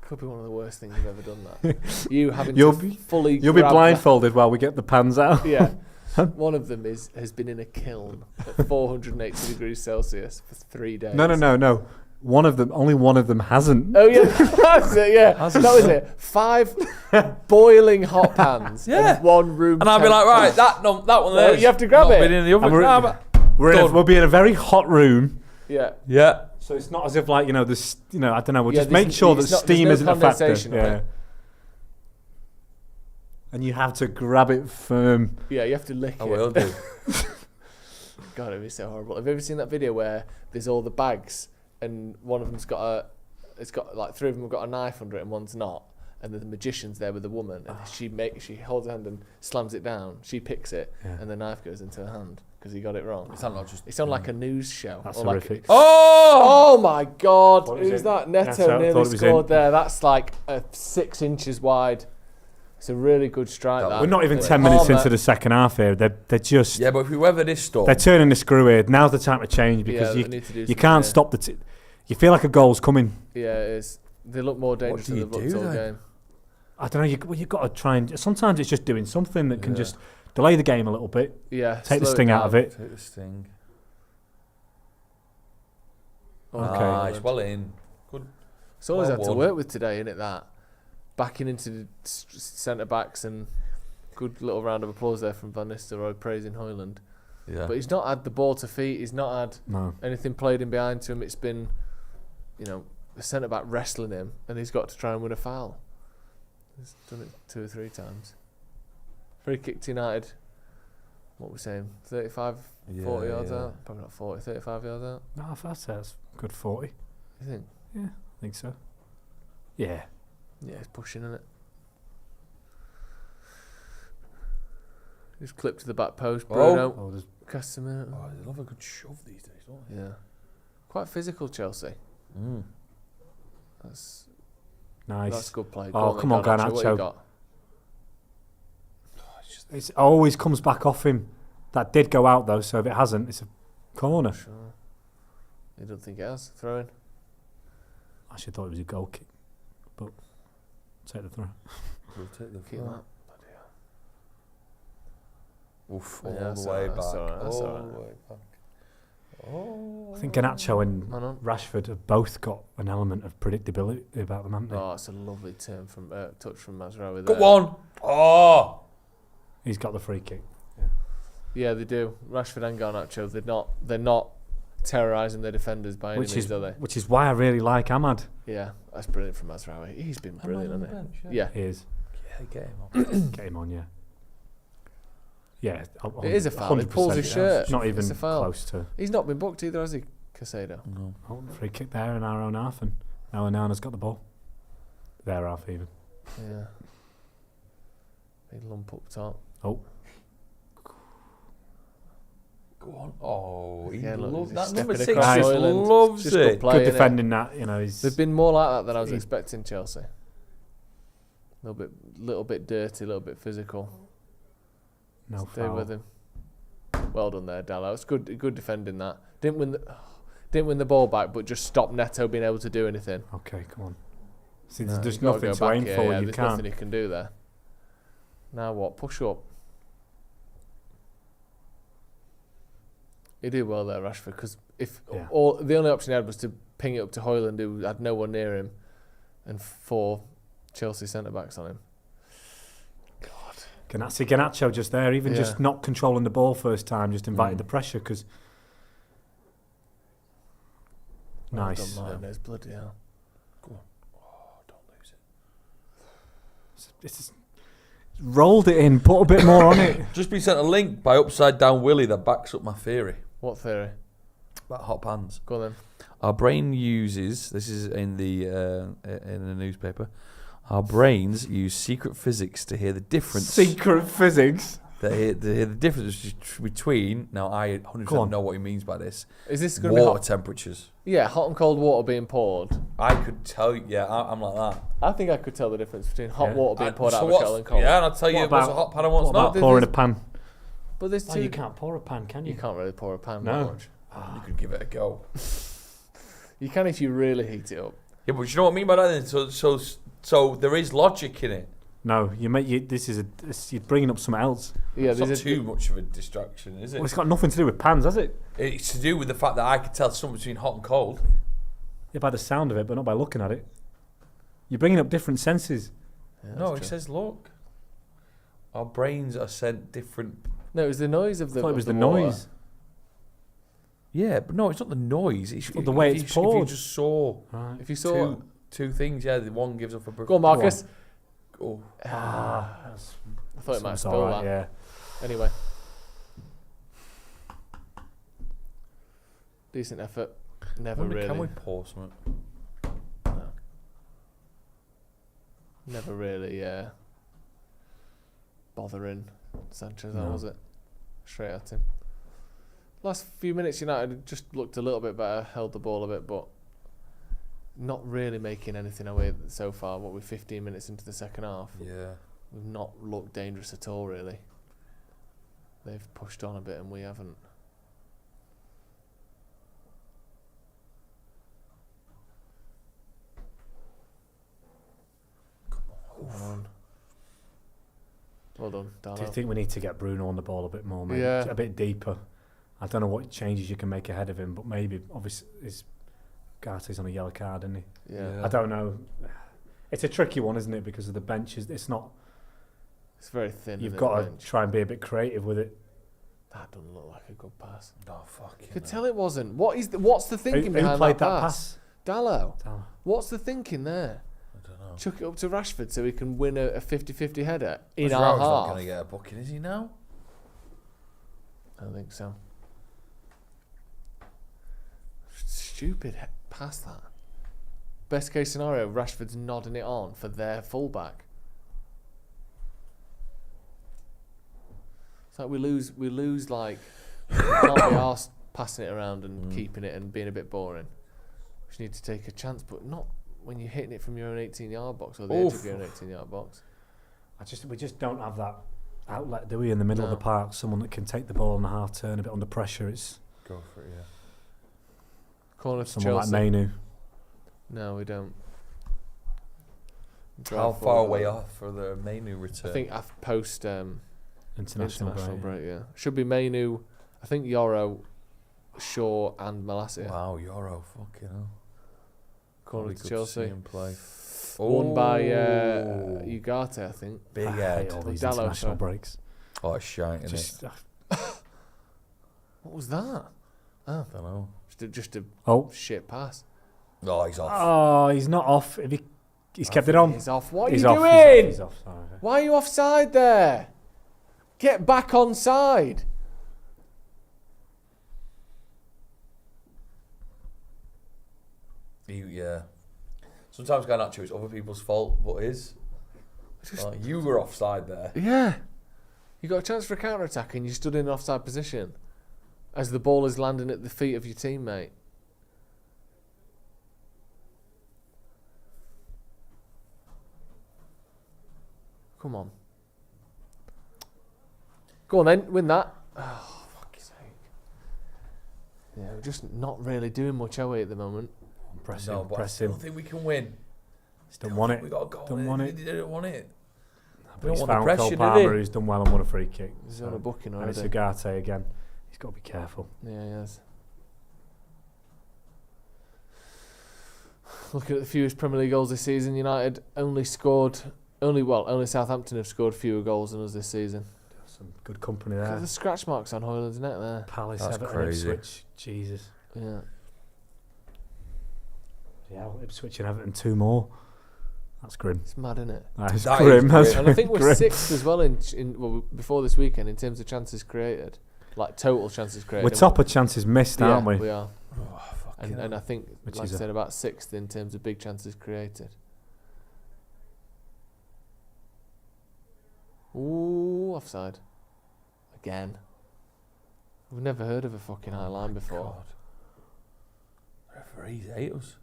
Could be one of the worst things you've ever done. That you having You'll to be- fully. You'll be grab blindfolded while we get the pans out. that- Yeah. One of them has been in a kiln at 480 degrees Celsius for 3 days. No. Only one of them hasn't. Oh yeah, that's it. Yeah, that was it. 5 boiling hot pans. Yeah. In 1 room. And I'll be like, right, that one there. You have to grab it. Been in the oven. And we'll be in a very hot room. Yeah. Yeah. So it's not as if I don't know. We'll Yeah, just make sure that there's steam no isn't a factor. condensation of it. And you have to grab it firm. Yeah, you have to lick I it. will do. God, it'd be so horrible. Have you ever seen that video where there's all the bags and one of them's got it's got like 3 of them have got a knife under it and one's not, and the magician's there with the woman and she holds her hand and slams it down. She picks it and the knife goes into her hand because he got it wrong. It's on like a news show. That's or horrific. Like Oh! oh my God! What was Who's it? that? Neto, Neto I nearly thought it was scored in. there. That's like 6 inches wide. It's a really good strike. We're not even 10 minutes into the second half here. They're just... Yeah, but if we weather this storm... They're turning the screw here. Now's the time to change because you can't stop you feel like a goal's coming. Yeah, it is. They look more dangerous than they've looked all game. I don't know. You've got to try and... Sometimes it's just doing something that can just delay the game a little bit. Yeah, take the sting out of it. Take the sting. Okay. It's well in. Good. It's always had to work with today, isn't it, that? Backing into the centre-backs, and good little round of applause there from Van Nistelrooy praising Højlund. Yeah. But he's not had the ball to feet. He's not had anything played in behind to him. It's been, the centre-back wrestling him, and he's got to try and win a foul. He's done it 2 or 3 times. Free kick to United. What we're saying, 35, 40 yards out? Probably not 40, 35 yards out. No, I'd say that's good 40. You think? Yeah, I think so. Yeah. Yeah, it's pushing, isn't it? Just clip to the back post, Bruno. Casemiro. Oh, they love a good shove these days, don't they? Yeah. Quite physical, Chelsea. Nice. That's good play. Come on, Garnacho. What you got? It always comes back off him. That did go out, though, so if it hasn't, it's a corner. Sure. You don't think it has? Throw in? I actually thought it was a goal kick, but take the throw. We'll take the Keep that. Oof, all the way back. That's all right. All the way back. Oh. I think Garnacho and Rashford have both got an element of predictability about them, haven't they? Oh, it's a lovely turn from touch from Mazraoui. Go on! Oh! He's got the free kick. Yeah, they do. Rashford and Garnacho, they're not terrorising their defenders by any means, are they? Which is why I really like Ahmad. Yeah, that's brilliant from Mazraoui. He's been brilliant, hasn't he? Bench, Yeah. He is. Yeah, get him on. Get him on, yeah. Yeah, it is a foul. He pulls his shirt. Not even it's a foul. close to. He's not been booked either, has he, Casado? No. Oh, free kick there in our own half, and now Onana's got the ball. Their half even. Yeah. Big lump up top. Oh. Go on. Oh, he look, loves he's that. stepping Number 6 across Højlund. loves Just it. play, Good defending that, he's... They've been more like that than I was expecting, Chelsea. A little bit dirty, a little bit physical. No Stay foul. with him. Well done there, Dallo. It's good defending that. Didn't win the ball back, but just stopped Neto being able to do anything. Okay, come on. See, No, there's you've got nothing go to back aim here, for. yeah, You there's can't. nothing you can do there. Now what? Push up. He did well there, Rashford, because the only option he had was to ping it up to Højlund, who had no one near him, and 4 Chelsea centre backs on him. Garnacho just there, even just not controlling the ball first time, just invited the pressure because. Nice. There's bloody hell. Go on. Oh, don't lose it. It's rolled it in, put a bit more on it. Just been sent a link by Upside Down Willie that backs up my theory. What theory? About hot pans. Go on then. Our brain uses, this is in the newspaper, our brains use secret physics to hear the difference. Secret physics? To hear the difference between, now I 100% know what he means by this, is this going to be water temperatures. Yeah, hot and cold water being poured. I could tell you, I'm like that. I think I could tell the difference between hot water being poured out of a what's- kettle and cold. Yeah, and I'll tell you what's a hot pan and what's What not. about pouring a pan? But there's two. You can't pour a pan, can you? You can't really pour a pan No. that much. You could give it a go. You can if you really heat it up. Yeah, but you know what I mean by that then? So there is logic in it. No, you're bringing up something else. Yeah, It's not too much of a distraction, is it? Well, it's got nothing to do with pans, has it? It's to do with the fact that I could tell something between hot and cold. Yeah, by the sound of it, but not by looking at it. You're bringing up different senses. Yeah, No, that's it true. says, look, our brains are sent different. No, it was the noise of the. I thought it was the water. noise. Yeah, but no, it's not the noise. It's the way it's If poured. you just saw Right. If you saw. two things, yeah, the one gives off a. Go on, Marcus. Oh. I thought it might It's spill all right, that. yeah. Anyway. Decent effort. Never really. Can we pour something? No. Never really, bothering Sanchez, No. was it? Straight at him. Last few minutes, United just looked a little bit better, held the ball a bit, but not really making anything away so far. What, we're 15 minutes into the second half? Yeah. We've not looked dangerous at all, really. They've pushed on a bit and we haven't. Come on. Well done, Darlow. Do you think we need to get Bruno on the ball a bit more, maybe? Yeah. A bit deeper? I don't know what changes you can make ahead of him, but maybe, obviously, Garte's on a yellow card, isn't he? Yeah. I don't know. It's a tricky one, isn't it? Because of the benches. It's not... It's very thin. You've got to try and be a bit creative with it. That doesn't look like a good pass. Oh, fuck You could tell it wasn't. What's the thinking behind who played that pass? Dallow. Dallow. What's the thinking there? I don't know. Chuck it up to Rashford so he can win a 50-50 header in Rashford's our not half. going to get a booking, is he now? I don't think so. Stupid pass that. Best case scenario, Rashford's nodding it on for their fullback. It's like we lose like can't be arsed passing it around and keeping it and being a bit boring. We just need to take a chance, but not when you're hitting it from your own 18-yard box or the edge of your own 18-yard box. We just don't have that outlet, do we, in the middle of the park? Someone that can take the ball on a half turn, a bit under pressure. It's go for it, yeah. Corner to someone Chelsea. like Mainu. No, we don't. How far away off for the Mainu return? I think after post International break, yeah. Should be Mainu, I think Yoro, Shaw and Malacia. Wow, Yoro, fucking hell. Corner to Chelsea. Play. Won by Ugarte, I think. Big I head. hate all these Dallow, international sorry. breaks. Oh, it's shite, isn't Just, it? What was that? Oh, I don't know. just a shit pass. Oh, he's off. Oh, he's not off. He's kept it on. He's off. What are He's you off, doing? He's off. Sorry. Why are you offside there? Get back onside. Yeah. Sometimes Garnacho is other people's fault, but his. You were offside there. Yeah. You got a chance for a counter attack and you stood in an offside position as the ball is landing at the feet of your teammate. Come on. Go on then, win that. Oh, fuck's sake. Yeah, we're just not really doing much, are we, at the moment? Press No, him, but press I him. don't think we can win. He's done won think it. We got a goal. Done won it. They didn't want it. But he's don't want the found pressure, Cole did Palmer, he? who's done well and won a free kick. He's on a booking And already. it's Ugarte again. He's got to be careful. Yeah, he has. Looking at the fewest Premier League goals this season, United only Southampton have scored fewer goals than us this season. Some good company Look there. at the scratch marks on Hoyland's net there. Palace, That's Everton, crazy. Ipswich. Jesus. Yeah. Yeah, Ipswich and Everton, 2 more. That's grim. It's mad, isn't it? That is That grim. is That's And I think we're grim. 6th as well well, before this weekend in terms of chances created. Like total chances created. We're top of chances missed, aren't we? We are. Oh, And I think, Which like I is said, about 6th in terms of big chances created. Ooh, offside. Again. We've never heard of a fucking high line before. God. Referees hate us.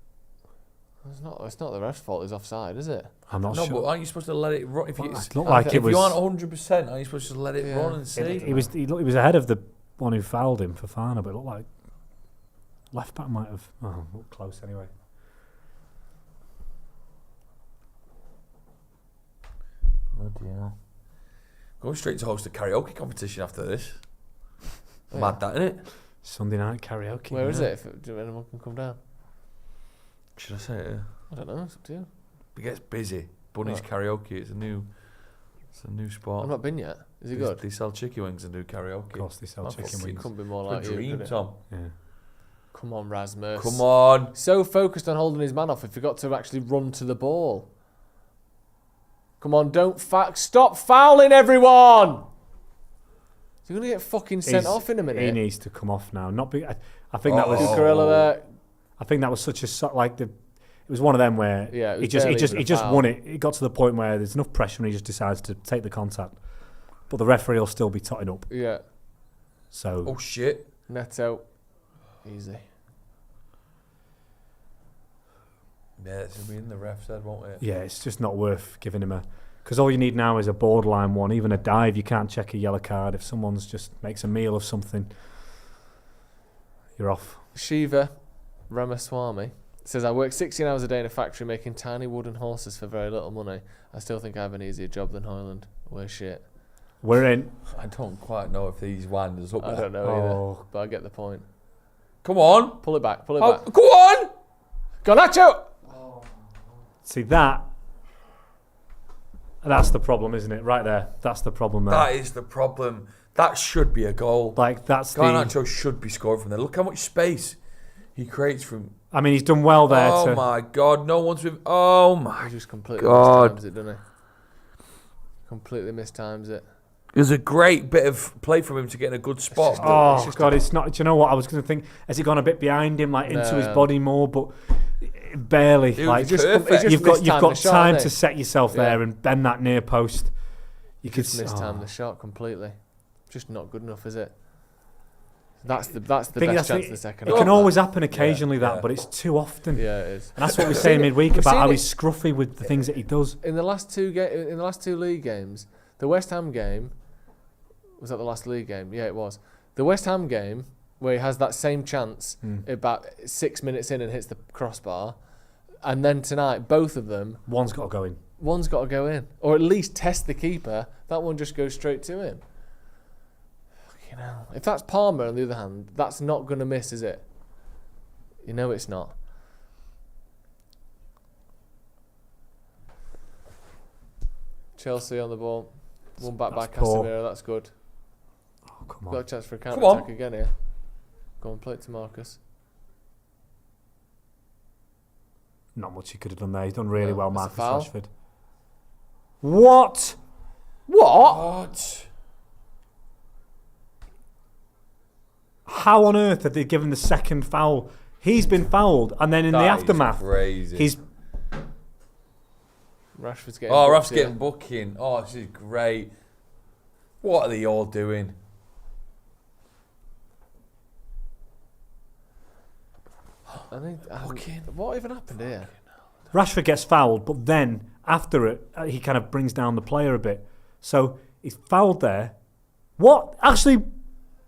It's not the ref's fault. It's offside, is it? I'm not No, sure. but aren't you supposed to let it run? If you, It looked like if it was. you aren't 100%, aren't you supposed to let it Yeah. run and see? He was ahead of the one who fouled him for Fana, but it looked like left back might have. Oh, looked close anyway. Oh dear. Going straight to host a karaoke competition after this. Yeah. Mad, that, isn't it? Sunday night karaoke. Where is yeah. it? If anyone can come down. Should I say it? I don't know. It's up to you. It gets busy. Bunny's Right. Karaoke. It's a new spot. I've not been yet. Is it They- good? They sell chicken wings and do karaoke. Of course, they sell Oh, chicken fucking wings. Couldn't be more The like you. dream, could it? Tom. Yeah. Come on, Rasmus. Come on. So focused on holding his man off, he forgot to actually run to the ball. Come on, stop fouling everyone! Is he going to get fucking sent He's- off in a minute? He needs to come off now. Not be. I think that was. Cucurella there. I think that was such a like the. It was one of them where Yeah, it was he just barely even a foul. won it. It got to the point where there's enough pressure and he just decides to take the contact, but the referee will still be totting up. Yeah. So. Oh shit. Neto. Easy. Yeah, it's going to be in the ref's head, won't it? Yeah, it's just not worth giving him a Because all you need now is a borderline one, even a dive. You can't check a yellow card if someone's just makes a meal of something. You're off. Shiva Ramaswamy says, I work 16 hours a day in a factory making tiny wooden horses for very little money. I still think I have an easier job than Hoyland. We're shit. We're in. I don't quite know if these winders up I there. don't know either, but I get the point. Come on. Pull it back, pull it back. Go on. Go, Nacho! See, that's the problem, isn't it? Right there. That's the problem there. That is the problem. That should be a goal. Like, that's Garnacho should be scoring from there. Look how much space he creates from... I mean, he's done well there. Oh, my God. No one's with... Oh, my He just completely God. mistimes it, doesn't he? Completely mistimes it. It was a great bit of play from him to get in a good spot. Oh, God, it's not... Do you know what? I was going to think, has he gone a bit behind him, like, into his body more? But barely. Dude, like, perfect. you've got mistimed the shot, time haven't to he? set yourself there and bend that near post. You could Just mistimed the shot completely. Just not good enough, is it? That's the best chance of the second It half. can always happen occasionally, but it's too often. Yeah, it is. And that's what we say midweek We've about seen how it- he's scruffy with the things that he does. In the last two league games, the West Ham game, was that the last league game? Yeah, it was. The West Ham game, where he has that same chance about 6 minutes in and hits the crossbar, and then tonight, both of them... One's got to go in. One's got to go in. Or at least test the keeper. That one just goes straight to him. You know, if that's Palmer, on the other hand, that's not going to miss, is it? You know it's not. Chelsea on the ball. One back by Casemiro, that's good. Oh, come Got on. a chance for a counter-attack again here. Go and play it to Marcus. Not much he could have done there. He's done really well, that's Marcus a foul. Rashford. What? What? How on earth have they given the second foul? He's been fouled, and then in the That is aftermath, crazy. he's... Rashford's getting Oh, booked Rashford's here. getting booking. Oh, this is great. What are they all doing? I think, what even happened here? Rashford gets fouled, but then after it, he kind of brings down the player a bit. So he's fouled there. What? Actually,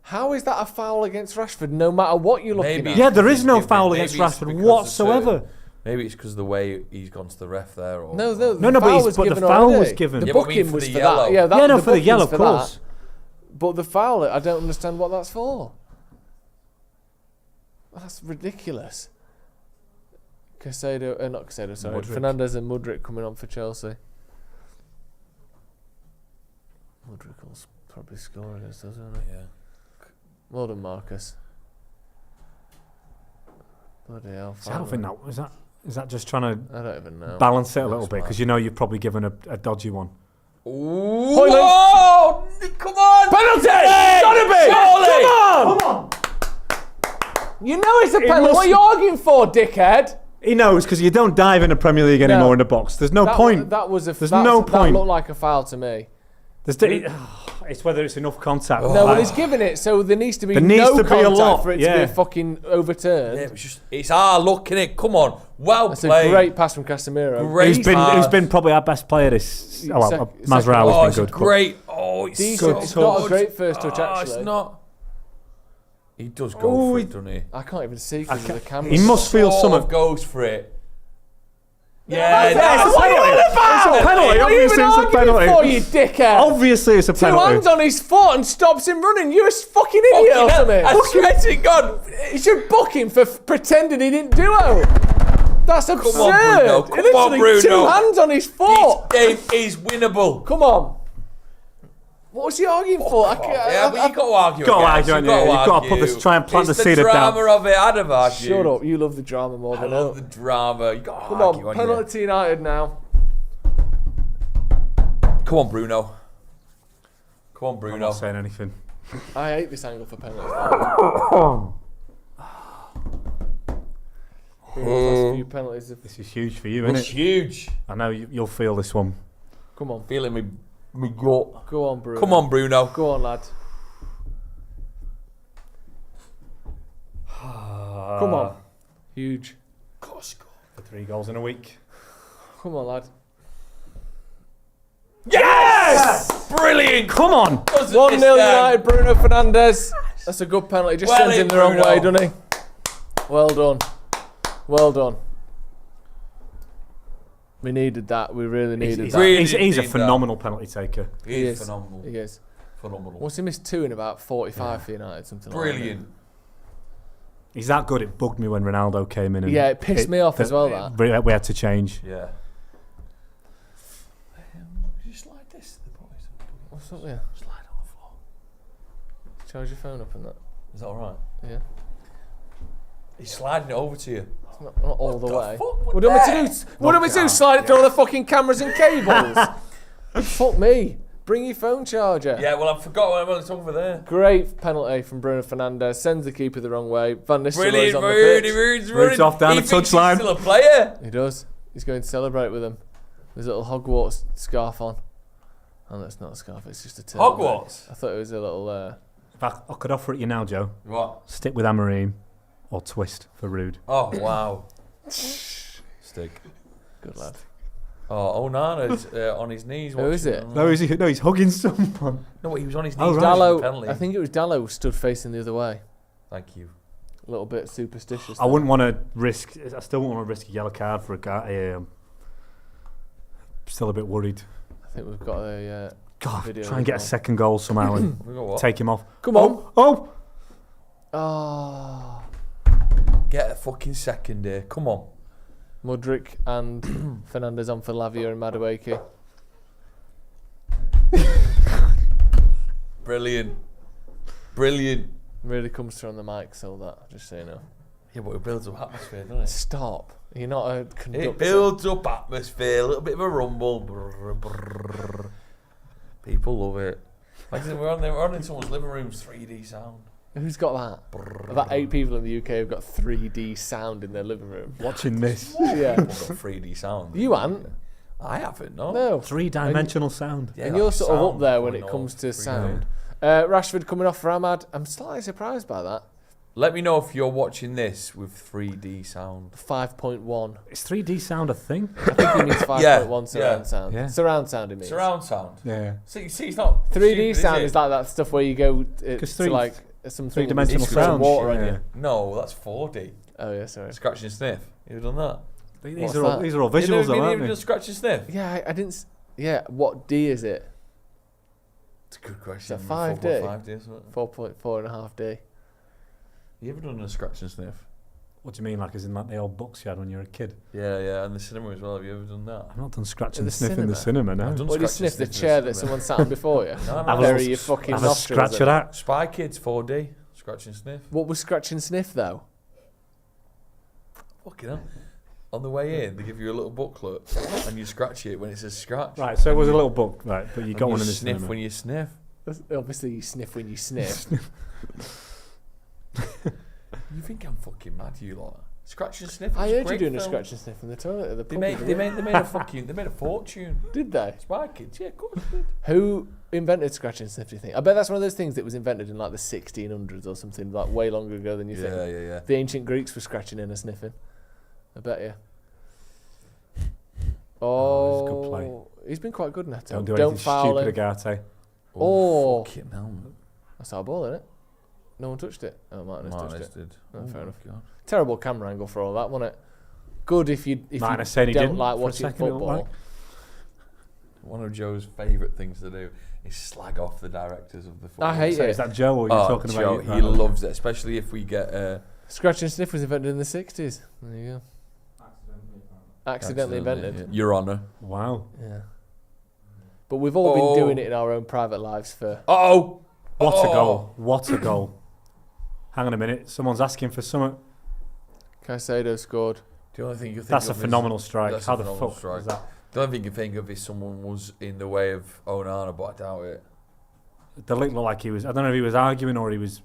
How is that a foul against Rashford, no matter what you're looking Maybe. at? yeah, there is no Maybe foul it's against Rashford because whatsoever. of maybe it's because of the way he's gone to the ref there. Or, No, No, the but foul he's- was but the given foul already. was given. The Yeah, but I mean booking for was the for yellow. that. Yeah, that, Yeah, no, the for the yellow, of booking's for course. that. But the foul, I don't understand what that's for. That's ridiculous. Not Casado, sorry. Mudryk. Fernandez and Mudryk coming on for Chelsea. Mudryk will probably score against us, won't he? Yeah. Well done, Marcus. Bloody hell. See, I don't think is that just trying to I don't even know. balance it a little bit, because you know you've probably given a dodgy one. Ooh, oh, come on! Penalty! Hey, Gotta be! surely! Come on! You know it's a penalty. must- What are you arguing for, dickhead? He knows, because you don't dive in the Premier League anymore No. in the box. There's no point. That was There's no That point. looked like a foul to me. It's whether it's enough contact. No, well, he's given it, so there needs to be There needs no to be contact a lot, for it to yeah. be a fucking overturned. Yeah, it's our luck, innit? Come on. Well That's played. a great pass from Casemiro. Great Who's been pass. probably our best player this. Oh, well, Second- Mazraoui's Oh, been it's good. a great. Oh, it's Decent. so It's not a good. great first touch, Oh, actually. It's not. He does go for it, doesn't he? I can't even see because of the camera. He must feel Sort something. of goes for it. Yeah, That's a penalty. It's a penalty. What are you Obviously, even it's a arguing penalty. for, you dickhead? Obviously, it's a Two penalty. hands on his foot and stops him running. You're a fucking idiot or something. I swear to God. You should book him for pretending he didn't do it. That's absurd. Come on, Bruno. Come on, Literally two Bruno. hands on his foot. This game is winnable. Come on. What was he arguing for? Yeah, but you got to argue. Got to again. argue, You've haven't you? You've got to put argue. this, try and plant It's the seed of the doubt. drama of it. I'd have argued. Shut up. You love the drama more I than love I. the drama. You got to Come argue, on. haven't you? Penalty to United now. Come on, Bruno. Come on, I'm Bruno. not saying anything. I hate this angle for penalties. Last few penalties. This is huge for you, It's isn't it? huge. I know you'll feel this one. Come on. Feeling me gut. Go on, Bruno. Come on, Bruno. Go on, lad. Come on. Huge. For 3 goals in a week. Come on, lad. Yes! Brilliant! Come on! 1-0 United, Bruno Fernandes. That's a good penalty. Just sends him the wrong way, doesn't he? Well done. Well done. We needed that. We really needed that. He's a phenomenal penalty taker. He is phenomenal. He is. Phenomenal. Once he missed 2 in about 45 for United, something like that. Brilliant. He's that good. It bugged me when Ronaldo came in. And it pissed me off as well. That we had to change. Yeah. Just like this to the boys. What's up there? Slide on the floor. Charge your phone up and that. Is that alright? Yeah. He's sliding it over to you. It's not all the way. What do you want me to do? What do you want me to do? Slide it through all the fucking cameras and cables? Fuck me. Bring your phone charger. Yeah, well, I forgot what it's over there. Great penalty from Bruno Fernandes. Sends the keeper the wrong way. Van Nistelrooy's Brilliant, on the pitch. Roots off down the touchline. He's still a player. He does. He's going to celebrate with him. There's a little Hogwarts scarf on. Oh, that's not a scarf. It's just a turtle. Hogwarts? I thought it was a little... In fact, I could offer it you now, Joe. What? Stick with Amorim or twist for Rude. Oh, wow. Stick. Good lad. Oh, Onana's on his knees. Who is it? No, he's hugging someone. No, he was on his knees. Oh, right. Dallo, I think it was Dallo stood facing the other way. Thank you. A little bit superstitious. I wouldn't want to risk... I still wouldn't want to risk a yellow card for a guy. Still a bit worried. I think we've got a video. Try and get a second goal somehow and take him off. Come on. Oh! Oh. Get a fucking second here. Come on. Mudryk and Fernandes on for Lavia and Madueke. Brilliant. Brilliant. Really comes through on the mic, so that, just so you know. Yeah, but it builds up atmosphere, doesn't it? Stop. You're not a conductor. It builds up atmosphere, a little bit of a rumble. Brr, brr. People love it. Like we're on in someone's living room's 3D sound. Who's got that? Brr. About 8 people in the UK have got 3D sound in their living room. Watching this. Yeah. People got 3D sound. You haven't? I haven't, no. No. 3-dimensional sound. Yeah, and you're sort of up there when it comes to sound. Rashford coming off for Ahmad. I'm slightly surprised by that. Let me know if you're watching this with 3D sound. 5.1. Is 3D sound a thing? I think he means 5.1 surround sound. Yeah. Surround sound, it means. Surround sound. Yeah. See, it's not 3D stupid, sound is like that stuff where you go to like some three-dimensional sound. Water on you. No, that's 4D. Oh yeah, sorry. Scratch and sniff. You've done that. These are all visuals, though, aren't they? Just scratch and sniff. Yeah, I didn't. Yeah, what D is it? It's a good question. Is that 5D? 4.5D or something. 4.4.5D. You ever done a scratch and sniff? What do you mean, like as in like the old books you had when you were a kid? Yeah, and the cinema as well. Have you ever done that? I've not done scratch and sniff in the cinema, no. What do you sniff? The chair that someone sat on before you? No. Bury your fucking have a nostrils scratch in of that. Spy Kids 4D. Scratch and sniff. What was scratch and sniff though? Fucking hell. On the way in, they give you a little booklet and you scratch it when it says scratch. Right, so it was a little book, right, but you got one in the sniff cinema. when you sniff. Obviously, you sniff when you sniff. You think I'm fucking mad, you lot? Scratch and sniff. I was a heard you great doing a film. scratch and sniff in the toilet at the pub. They made a fortune. Did they? Spy Kids, yeah, of course they did. Who invented scratch and sniff, do you think? I bet that's one of those things that was invented in like the 1600s or something, like way longer ago than you think. Yeah. The ancient Greeks were scratching in and sniffing. I bet you. Oh, he's a good play. He's been quite good, Neto. Don't do anything foul stupid, him. Agate. Oh, fucking hell. That's our ball, isn't it? No one touched it. Oh, Martinez touched it. Did. Oh, fair enough. God. Terrible camera angle for all that, wasn't it? Good if you don't didn't like for a watching second, it looked football. like. One of Joe's favourite things to do is slag off the directors of the football. I hate So it. is that Joe or are you talking Joe, about? he loves it, especially if we get... Scratch and sniff was invented in the 60s. There you go. Accidentally invented. Yeah. Your Honour. Wow. Yeah. But we've all been doing it in our own private lives for... Uh-oh! What a goal. What a goal. Hang on a minute. Someone's asking for something. Caicedo scored. The only thing you think That's a of phenomenal strike. That's How a the phenomenal fuck strike. is that? The only thing you think of is someone was in the way of Onana, but I doubt it. The looked like he was... I don't know if he was arguing or he was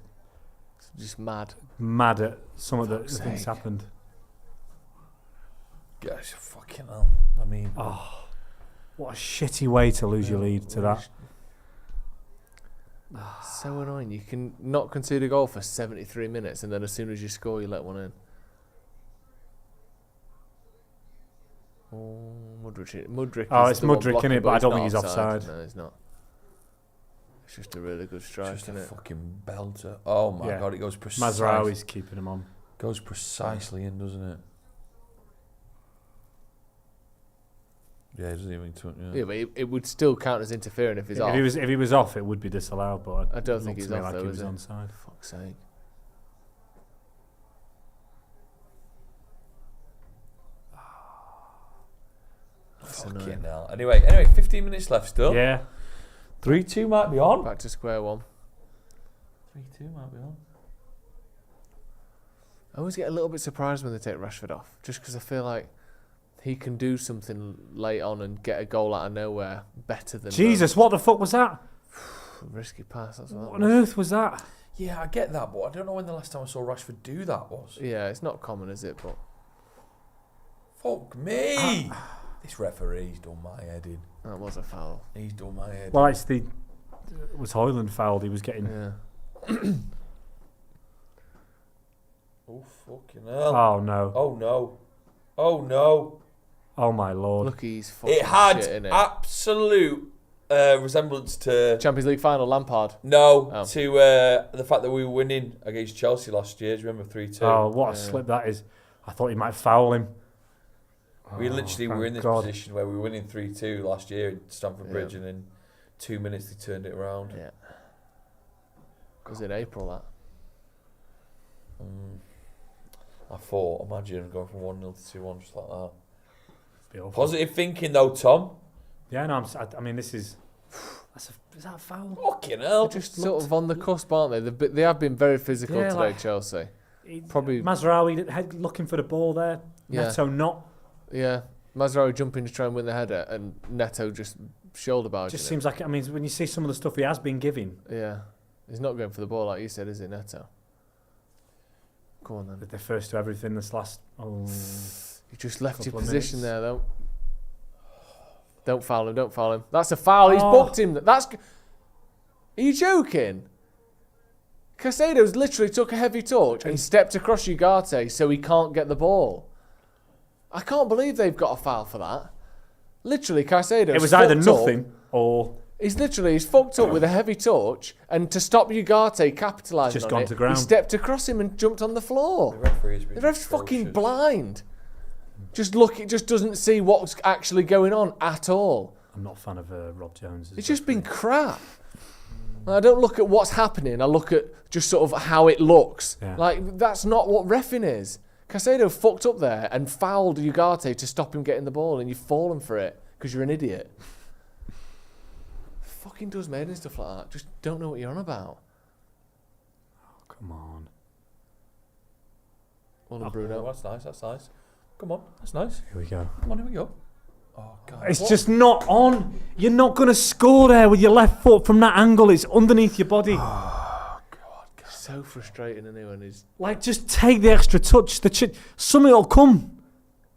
Just mad. mad at some of the things happened. Gosh, fucking hell. I mean... Oh, what a shitty way to lose your lead to that. So annoying. You can not concede a goal for 73 minutes and then as soon as you score, you let one in. Oh, Mudryk. Oh, it's Mudryk, innit? But I don't think he's offside. No, he's not. It's just a really good strike, Just a isn't it? fucking belter. Oh my God, it goes precisely. Mazraoui's keeping him on. Goes precisely in, doesn't it? Yeah, it doesn't even touch. Yeah, but it would still count as interfering if he's off. If he was off, it would be disallowed. But I don't think he's off like though, he is was it? onside. Fuck's sake. That's Fucking annoying. hell. Anyway, 15 minutes left still. Yeah. 3-2 might be on. Back to square one. 3-2 might be on. I always get a little bit surprised when they take Rashford off, just because I feel like he can do something late on and get a goal out of nowhere better than Jesus, what the fuck was that? risky pass. That's What on earth was that? Yeah, I get that, but I don't know when the last time I saw Rashford do that was. Yeah, it's not common, is it? But Fuck me! This referee's done my head in. that was a foul. He's done my head Well, in. it's the was Hoyland fouled. He was getting. Yeah. Oh, fucking hell. Oh no! Oh, no. Oh, no. Oh my lord! Look, he's fucking It had shit, innit? absolute resemblance to... Champions League final, Lampard. No, Oh. to the fact that we were winning against Chelsea last year. Do you remember 3-2? Oh, what a slip that is! I thought he might foul him. We literally were in this God. position where we were winning 3-2 last year at Stamford Yeah. Bridge, and in 2 minutes they turned it around. Yeah. Was it April that? I thought, imagine going from 1-0 to 2-1 just like that. Be awful. Positive thinking though, Tom. Yeah, no, I mean, this is. Is that a foul? Fucking hell. They're just sort of on the cusp, aren't they? They have been very physical Yeah, today, like- Chelsea. Probably. Mazraoui looking for the ball there. Yeah. Neto not. Yeah. Mazraoui jumping to try and win the header, and Neto just shoulder barging. Just it. seems like, I mean, when you see some of the stuff he has been giving, Yeah. He's not going for the ball like you said, is he, Neto? Go on then. they're first to everything this last. Oh, You just left your couple of position minutes. there, though. Don't foul him, don't foul him. That's a foul. He's Oh. booked him. Are you joking? Casado's literally took a heavy touch and stepped across Ugarte so he can't get the ball. I can't believe they've got a foul for that. Literally, Casado's it was either fucked up. nothing or He's fucked up with a heavy touch, and to stop Ugarte capitalising Just on gone it, to ground. he stepped across him and jumped on the floor. The referee's been The ref's fucking atrocious. blind. Just doesn't see what's actually going on at all. I'm not a fan of Rob Jones. It's just been crap. I don't look at what's happening. I look at just sort of how it looks. Yeah. Like, that's not what reffing is. Casado fucked up there and fouled Ugarte to stop him getting the ball, and you've fallen for it because you're an idiot. Fucking does made and stuff like that. Just don't know what you're on about. Come on. Well, Oh, Bruno. that's nice, that's nice. Come on, that's nice. Here we go. Come on, here we go. Oh, God. It's just not on. You're not going to score there with your left foot from that angle. It's underneath your body. So frustrating, isn't it, when he's... Like, just take the extra touch. Something will come.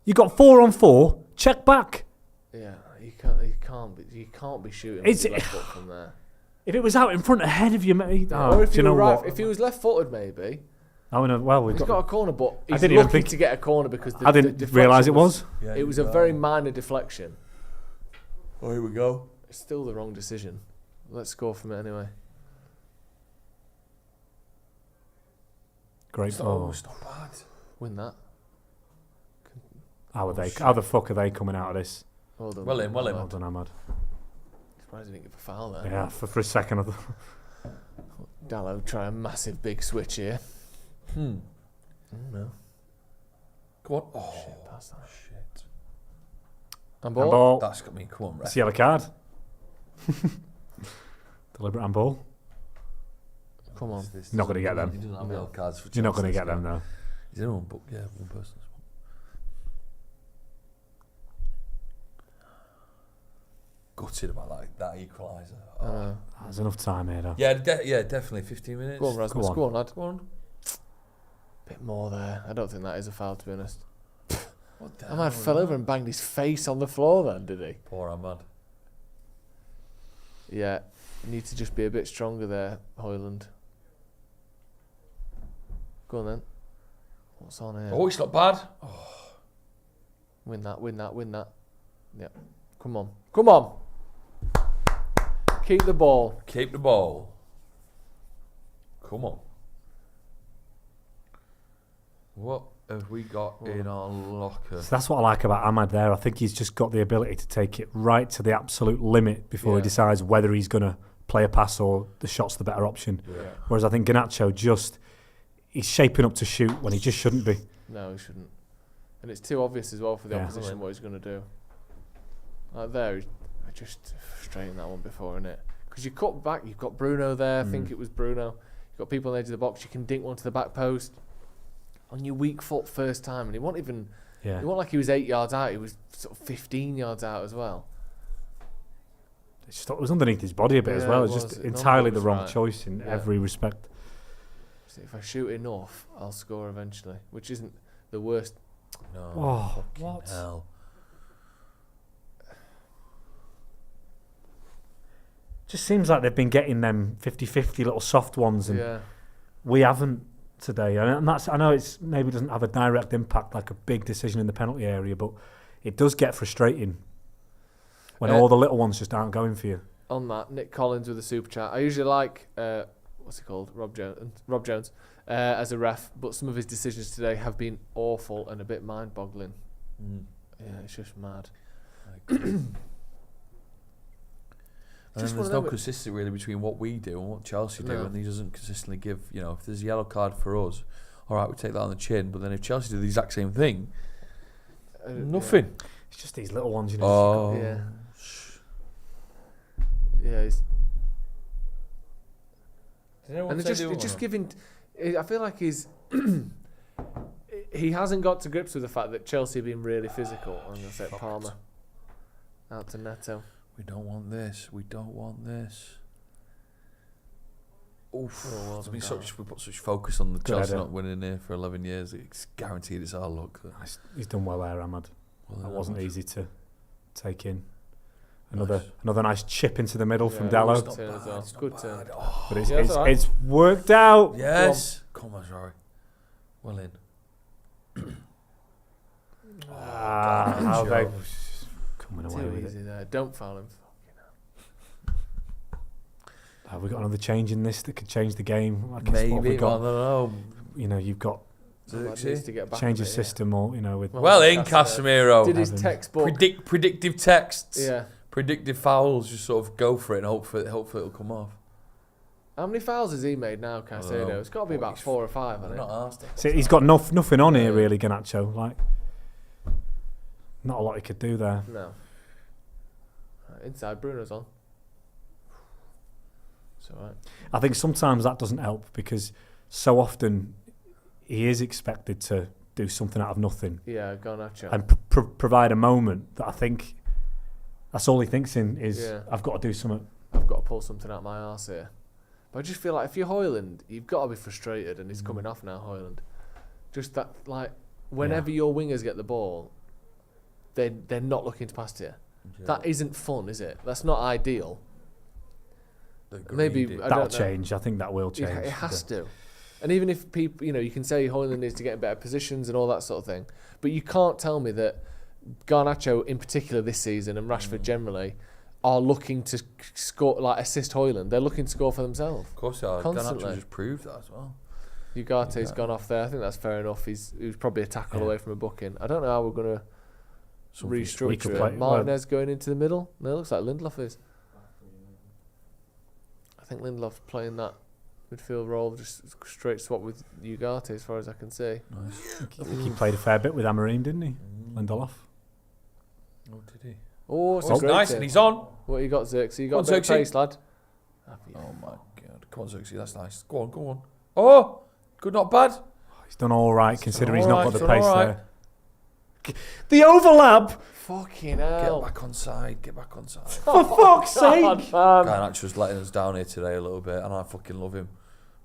You got 4-on-4. Check back. Yeah, you can't be shooting It's- with your left foot from there. If it was out in front ahead of you, mate. Or if do you know what? if he was left-footed, maybe. Oh, no, well, we've He's got a corner, but he's didn't even lucky think- to get a corner because the I didn't deflection realise it was. Yeah, It was a you very are. minor deflection. Oh, here we go. It's still the wrong decision. Let's score from it anyway. Great Oh, ball. it's not bad. Win that. How the fuck are they coming out of this? Well done. Well in, well in. Well done, Ahmad. Surprised he didn't give a foul there. Yeah, for a second. I thought, Dallo try a massive big switch here. Hmm. No. Come on. Oh, Shit, pass that. shit. Handball. handball. That's got me. Come on, ref. It's a yellow card. Deliberate handball. Come on. Not gonna get them. He doesn't have No. yellow cards for You're not going to Chelsea, get them, so- though. He's in one, but yeah, one person. Gutted about that equaliser. Oh. There's enough time here, though. Yeah, definitely 15 minutes. Go on, Rasmus. Go on. Go on, lad. Go on. Bit more there. I don't think that is a foul, to be honest. What the Ahmad hell fell was over and banged his face on the floor then, did he? that? Poor Ahmad. Yeah. You need to just be a bit stronger there, Hoyland. Go on then. What's on here? Oh, it's not bad. Win that, win that, win that. Yep. Come on. Come on. Keep the ball. Keep the ball. Come on. What have we got in our locker? So that's what I like about Ahmad there. I think he's just got the ability to take it right to the absolute limit before he decides whether he's going to play a pass or the shot's the better option. Yeah. Whereas I think Garnacho he's shaping up to shoot when he just shouldn't be. No, he shouldn't. And it's too obvious as well for the opposition what he's going to do. Like there, I just straightened that one before, innit? Because you cut back, you've got Bruno there. I think it was Bruno. You've got people on the edge of the box. You can dink one to the back post on your weak foot first time, and he wasn't even. Yeah. It wasn't like he was 8 yards out. He was sort of 15 yards out as well. It was underneath his body a bit as well. It's just entirely the wrong choice in every respect. So if I shoot enough, I'll score eventually, which isn't the worst. No. Oh, what? Hell. Just seems like they've been getting them 50-50 little soft ones, and we haven't today. And that's, I know it's maybe doesn't have a direct impact like a big decision in the penalty area, but it does get frustrating when all the little ones just aren't going for you. On that, Nick Collins with a super chat. I usually like what's he called, Rob Jones, as a ref, but some of his decisions today have been awful and a bit mind-boggling. Yeah, it's just mad. And there's no consistency really between what we do and what Chelsea do, and he doesn't consistently give. You know, if there's a yellow card for us, all right, we take that on the chin. But then if Chelsea do the exact same thing, nothing. Yeah. It's just these little ones, you know. Oh, yeah. And they're just giving. I feel like he's. He hasn't got to grips with the fact that Chelsea have been really physical. I'm going to say Palmer. Out to Neto. We don't want this. We don't want this. Oof. We put such focus on the Chelsea not winning here for 11 years. It's guaranteed it's our luck. He's done well there, Ahmad. That wasn't easy to take in. Another nice chip into the middle from Dallo. It's good turn. But it's worked out. Yes. Come on, sorry. Well in. How they coming away with it. There. Don't foul him. Have we got another change in this that could change the game? Maybe. I don't know. You know, you've got change the system, or you know, with Casemiro did his textbook predictive texts. Yeah. Predictive fouls. Just sort of go for it and hope it'll come off. How many fouls has he made now, Caicedo? It's got to be about 4 or 5. I think. Not asked. See, he's got nothing on here really, Garnacho. Like, not a lot he could do there. No. Inside, Bruno's on. It's all right. I think sometimes that doesn't help because so often he is expected to do something out of nothing. Yeah, Garnacho. And provide a moment that I think that's all he thinks in is, I've got to do something. I've got to pull something out my arse here. But I just feel like if you're Højlund, you've got to be frustrated, and he's coming off now, Højlund. Just that, like, whenever your wingers get the ball, they're not looking to pass to you. Yeah. That isn't fun, is it? That's not ideal. Maybe that'll change. I think that will change. It has to. And even if people, you can say Højlund needs to get in better positions and all that sort of thing, but you can't tell me that Garnacho in particular this season and Rashford generally are looking to score, like assist Højlund. They're looking to score for themselves. Of course they are. Garnacho just proved that as well. Ugarte's gone off there. I think that's fair enough. He was probably a tackle away from a booking. I don't know how we're going to restructure it. Martinez going into the middle. No, it looks like Lindelof is. I think Lindelof's playing that midfield role, just straight swap with Ugarte as far as I can see. Nice. I think he played a fair bit with Amorim, didn't he? Lindelof. Oh, did he? Oh, it's nice, and he's on. What you got, Xerxes? You got a bit of pace, lad. Oh my God! Come on, Xerxes, that's nice. Go on. Oh, good, not bad. He's done all right, considering he's not got the pace there. The overlap. Fucking hell! Get back on side. For fuck's sake! Garnacho's letting us down here today a little bit, and I fucking love him.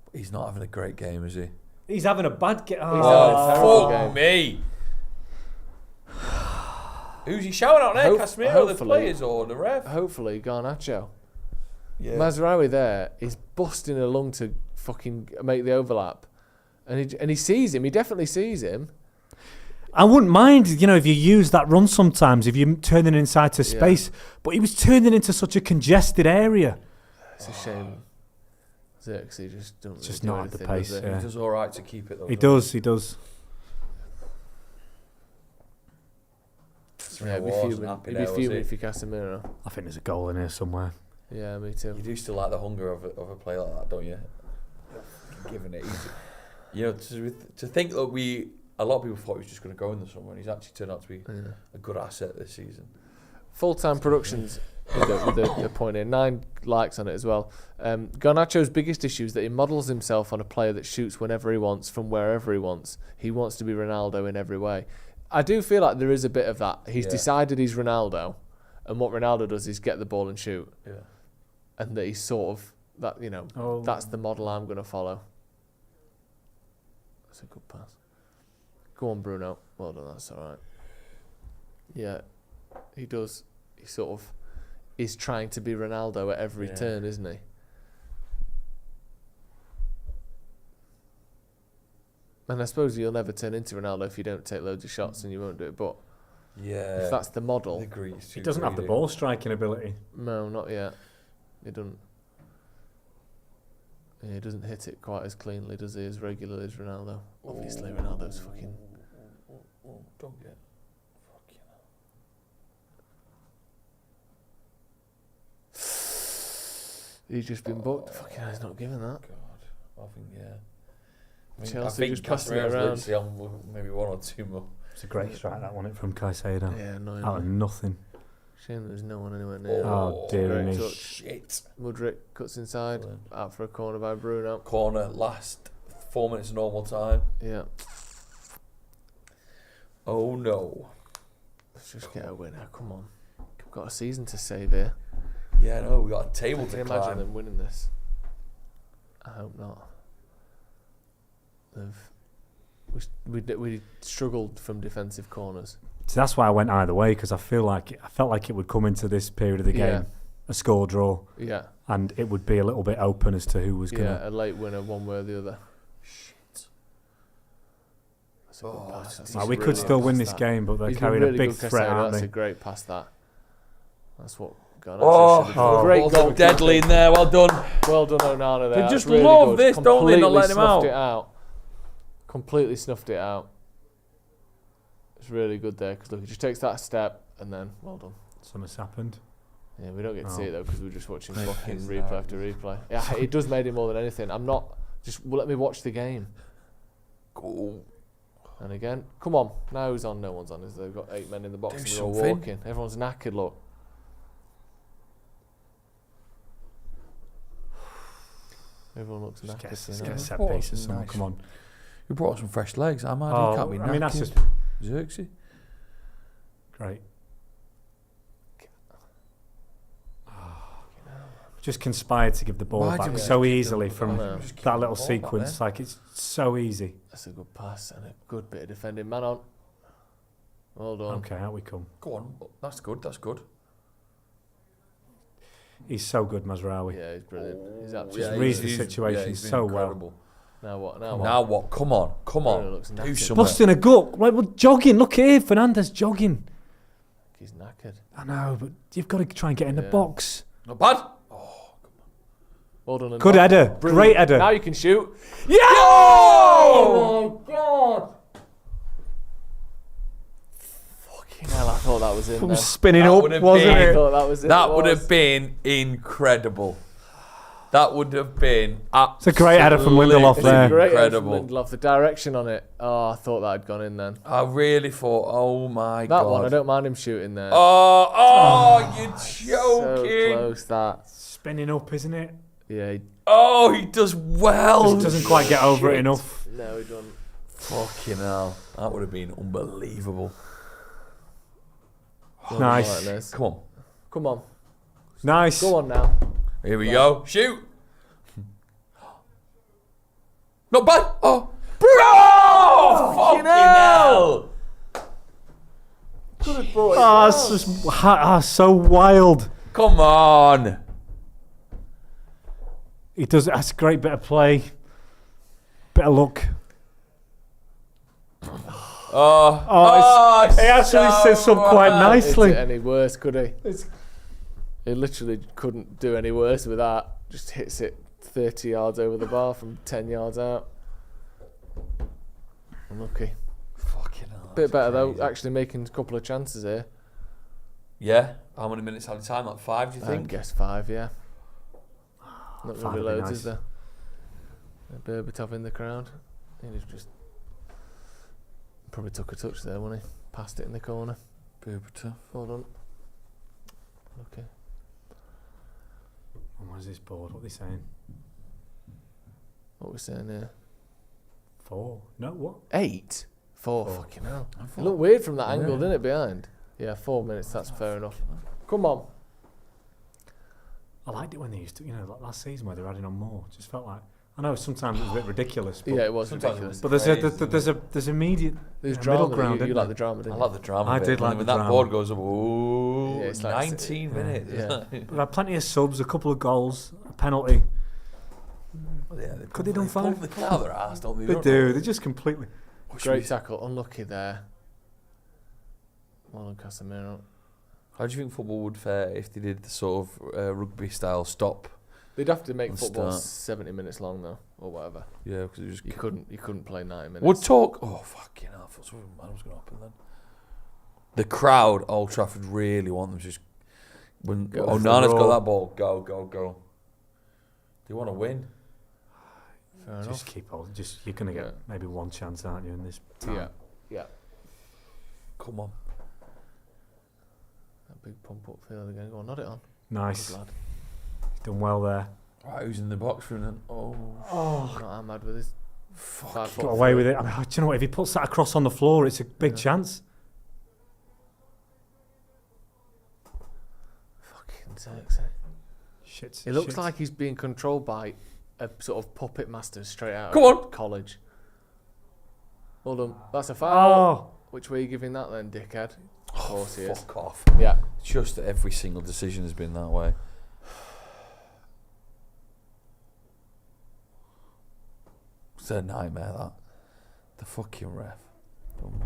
But he's not having a great game, is he? He's having a bad game. Fuck me! Who's he shouting out there? Casemiro, the players, or the ref? Hopefully, Garnacho. Yeah. Mazraoui there is busting along to fucking make the overlap, and he sees him. He definitely sees him. I wouldn't mind, if you use that run sometimes, if you're turning inside to space, but he was turning into such a congested area. It's a shame. Xerxes just don't. Just really do not at the anything, pace. does he? Yeah. He does all right to keep it though. He does. He does. Yeah, he'd be fuming if you cast a mirror. I think there's a goal in here somewhere. Yeah, me too. You do still like the hunger of a play like that, don't you? Giving it easy. You know, to think that a lot of people thought he was just going to go in the summer, and he's actually turned out to be a good asset this season. Full-time productions with the point in 9 likes on it as well. Garnacho's biggest issue is that he models himself on a player that shoots whenever he wants from wherever he wants. He wants to be Ronaldo in every way. I do feel like there is a bit of that. He's decided he's Ronaldo, and what Ronaldo does is get the ball and shoot. Yeah. And that he's sort of that's the model I'm going to follow. That's a good pass. Go on, Bruno. Well done. That's all right. Yeah, he does. He sort of is trying to be Ronaldo at every turn, isn't he? And I suppose you'll never turn into Ronaldo if you don't take loads of shots, and you won't do it. But if that's the model, he doesn't have the ball striking ability. No, not yet. He doesn't. Yeah, he doesn't hit it quite as cleanly, does he, as regularly as Ronaldo? Obviously, Ronaldo's fucking. Don't get. He's just been booked. Fucking hell, he's not giving that. God, I think Chelsea just passing it around. On maybe 1 or 2 more. It's a great strike, that one, from Caicedo. Yeah, annoying. Out of nothing. Shame there's no one anywhere near. Oh, dear me. Shit. Mudryk cuts inside, out for a corner by Bruno. Corner, last 4 minutes of normal time. Yeah. Oh no. Let's just get a winner, come on. We've got a season to save here. Yeah, no, we've got a table to Can you climb. imagine them winning this? I hope not. We struggled from defensive corners. So that's why I went either way, because I felt like it would come into this period of the game, a score draw, and it would be a little bit open as to who was going to. Yeah, a late winner one way or the other. Shit. That's a good pass. We could still win this game, but they're carrying a big threat, aren't they? That's a great pass, that. That's what great goal. Deadly in there, well done. Well done, Onana there. They just love this, don't they, not letting him out. Completely snuffed it out. It's really good there, because look, he just takes that step and then, well done. Something's happened. Yeah, we don't get to see it though, because we're just watching fucking replay after replay. Yeah, it does made it more than anything. I'm not, let me watch the game. Cool. And again, come on. Now who's on? No one's on, is there? They've got 8 men in the box and they're all walking. Everyone's knackered, look. Everyone looks knackered. Just get a set piece or something, come on. We brought some fresh legs. Can't be knackered. That's just Xerxes. Great. Just conspired to give the ball back so easily from that little sequence. Like, it's so easy. That's a good pass and a good bit of defending. Man on. Well done. Okay, out we come. Go on. That's good. That's good. He's so good, Mazraoui. Yeah, he's brilliant. He's absolutely just reads the situation so incredible. Now what? Now what? Come on. Do something. Busting a gut. Like, we're jogging. Look here, Fernandez jogging. He's knackered. I know, but you've got to try and get in the box. Not bad. Oh, come on. Well done. Good header. Brilliant. Great header. Now you can shoot. Yeah! Oh my God. Fucking hell, I thought that was in there. Spinning up, wasn't it? I thought that was in. That would have been incredible. That would have been absolutely It's a great header from Lindelof there. Incredible. Lindelof, the direction on it. Oh, I thought that had gone in then. I really thought, oh my God. That one, I don't mind him shooting there. You're joking. So close, that. Spinning up, isn't it? Yeah. He does well. Just doesn't quite get over it enough. No, he doesn't. Fucking hell. That would have been unbelievable. Nice. Come on. Come on. Nice. Go on now. Here we go. Shoot. Not bad. Oh. Fucking hell. Could have brought it it's just so wild. Come on. He does. That's a great bit of play. Bit of luck. He actually sets up quite nicely. Any worse, could he? He literally couldn't do any worse with that. Just hits it 30 yards over the bar from 10 yards out. Unlucky. Fucking hell. Bit better crazy. though, actually making a couple of chances here. Yeah. How many minutes out of time? Like 5, do you I think? guess 5, yeah. Not going to be Five would be loads, nice. is there? Berbatov in the crowd. He just probably took a touch there, wasn't he? Passed it in the corner. Berbatov. Hold on. Okay. What is this board? What are they saying? What we're saying here? 4? No, what? 8? 4. Four. Fucking hell. It looked weird from that angle, didn't it, behind? Yeah, 4 minutes, that's fair enough. Come on. I liked it when they used to, like last season where they were adding on more. Just felt like, I know sometimes it was a bit ridiculous. But Yeah, it was Sometimes ridiculous. it But was there's immediate There's middle drama. ground. You isn't like there? the drama, I didn't like the drama. I bit. did like when the that drama. board goes up, ooh, Yeah, it's like 19 minutes. yeah. We've had plenty of subs, a couple of goals, a penalty. Yeah, Could they done fine? They pull out their ass, don't they? They do. They just completely. Great tackle. Unlucky there. Well done, Casemiro. How do you think football would fare if they did the sort of rugby style stop? They'd have to make And football start. 70 minutes long though, or whatever. Yeah, because it just You couldn't play 90 minutes. would talk. Oh fucking hell! I thought something mad was going to happen then. The crowd, Old Trafford, really want them to just. When Go for Onana's the got roar. that ball, go. They want to win. Fair enough. Just keep on. You're gonna get Yeah. maybe one chance, aren't you? In this time? Yeah. Come on. That big pump up field again. Go on, nod it on. Nice. Good lad. Done well there. Right, who's in the box for him then? Oh, Not Ahmad with his 5 foot. Got away with it. I mean, do you know what? If he puts that across on the floor, it's a big chance. Fucking sexy. Shit. It looks like he's being controlled by a sort of puppet master straight out Come of on. college. Hold on. That's a foul. Oh, Which way are you giving that then, dickhead? Of course he is. fuck off. Yeah. Just every single decision has been that way. It's a nightmare, that. The fucking ref.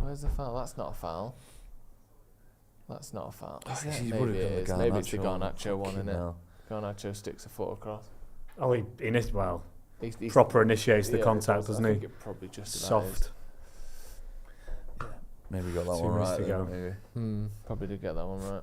Where's the foul? That's not a foul. That's not a foul. Is it? He's Maybe would have it done is. the Maybe it's the Garnacho. Garnacho one, Fucking isn't it? hell. Garnacho sticks a foot across. oh, he well, He's proper initiates the yeah, contact, does. doesn't I he? think it probably just about Soft. Maybe got that 2 one minutes right. to go. Then, maybe. Probably did get that one right.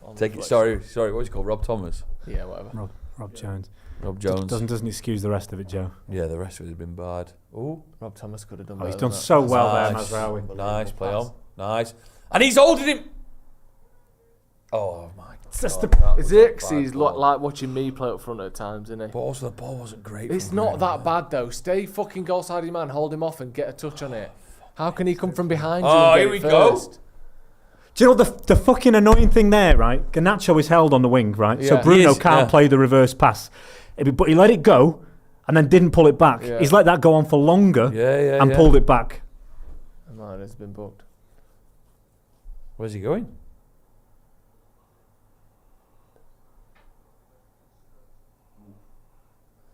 On Take it. reflection. Sorry. What's he called? Rob Thomas. Yeah, whatever. Rob Jones. Rob Jones. Doesn't excuse the rest of it, Joe. Yeah, the rest of it has been bad. Oh, Rob Thomas could have done Oh, better he's done than that. so well there, Nice. Mazraoui. nice play pass. on. Nice. And he's holding him. Oh my god. That's the- that Is was a it? 'Cause bad he's ball. like watching me play up front at times, isn't he? But also the ball wasn't great. It's from not him, that man. bad though. Stay fucking goal side of your man, hold him off and get a touch on it. How can he come from behind you Oh, and get here it we go. first? Do you know the fucking annoying thing there, right? Garnacho is held on the wing, right? So Yeah. Bruno He is, can't yeah. play the reverse pass. But he let it go and then didn't pull it back. Yeah. He's let that go on for longer Yeah. and pulled it back. And that has been booked. Where's he going?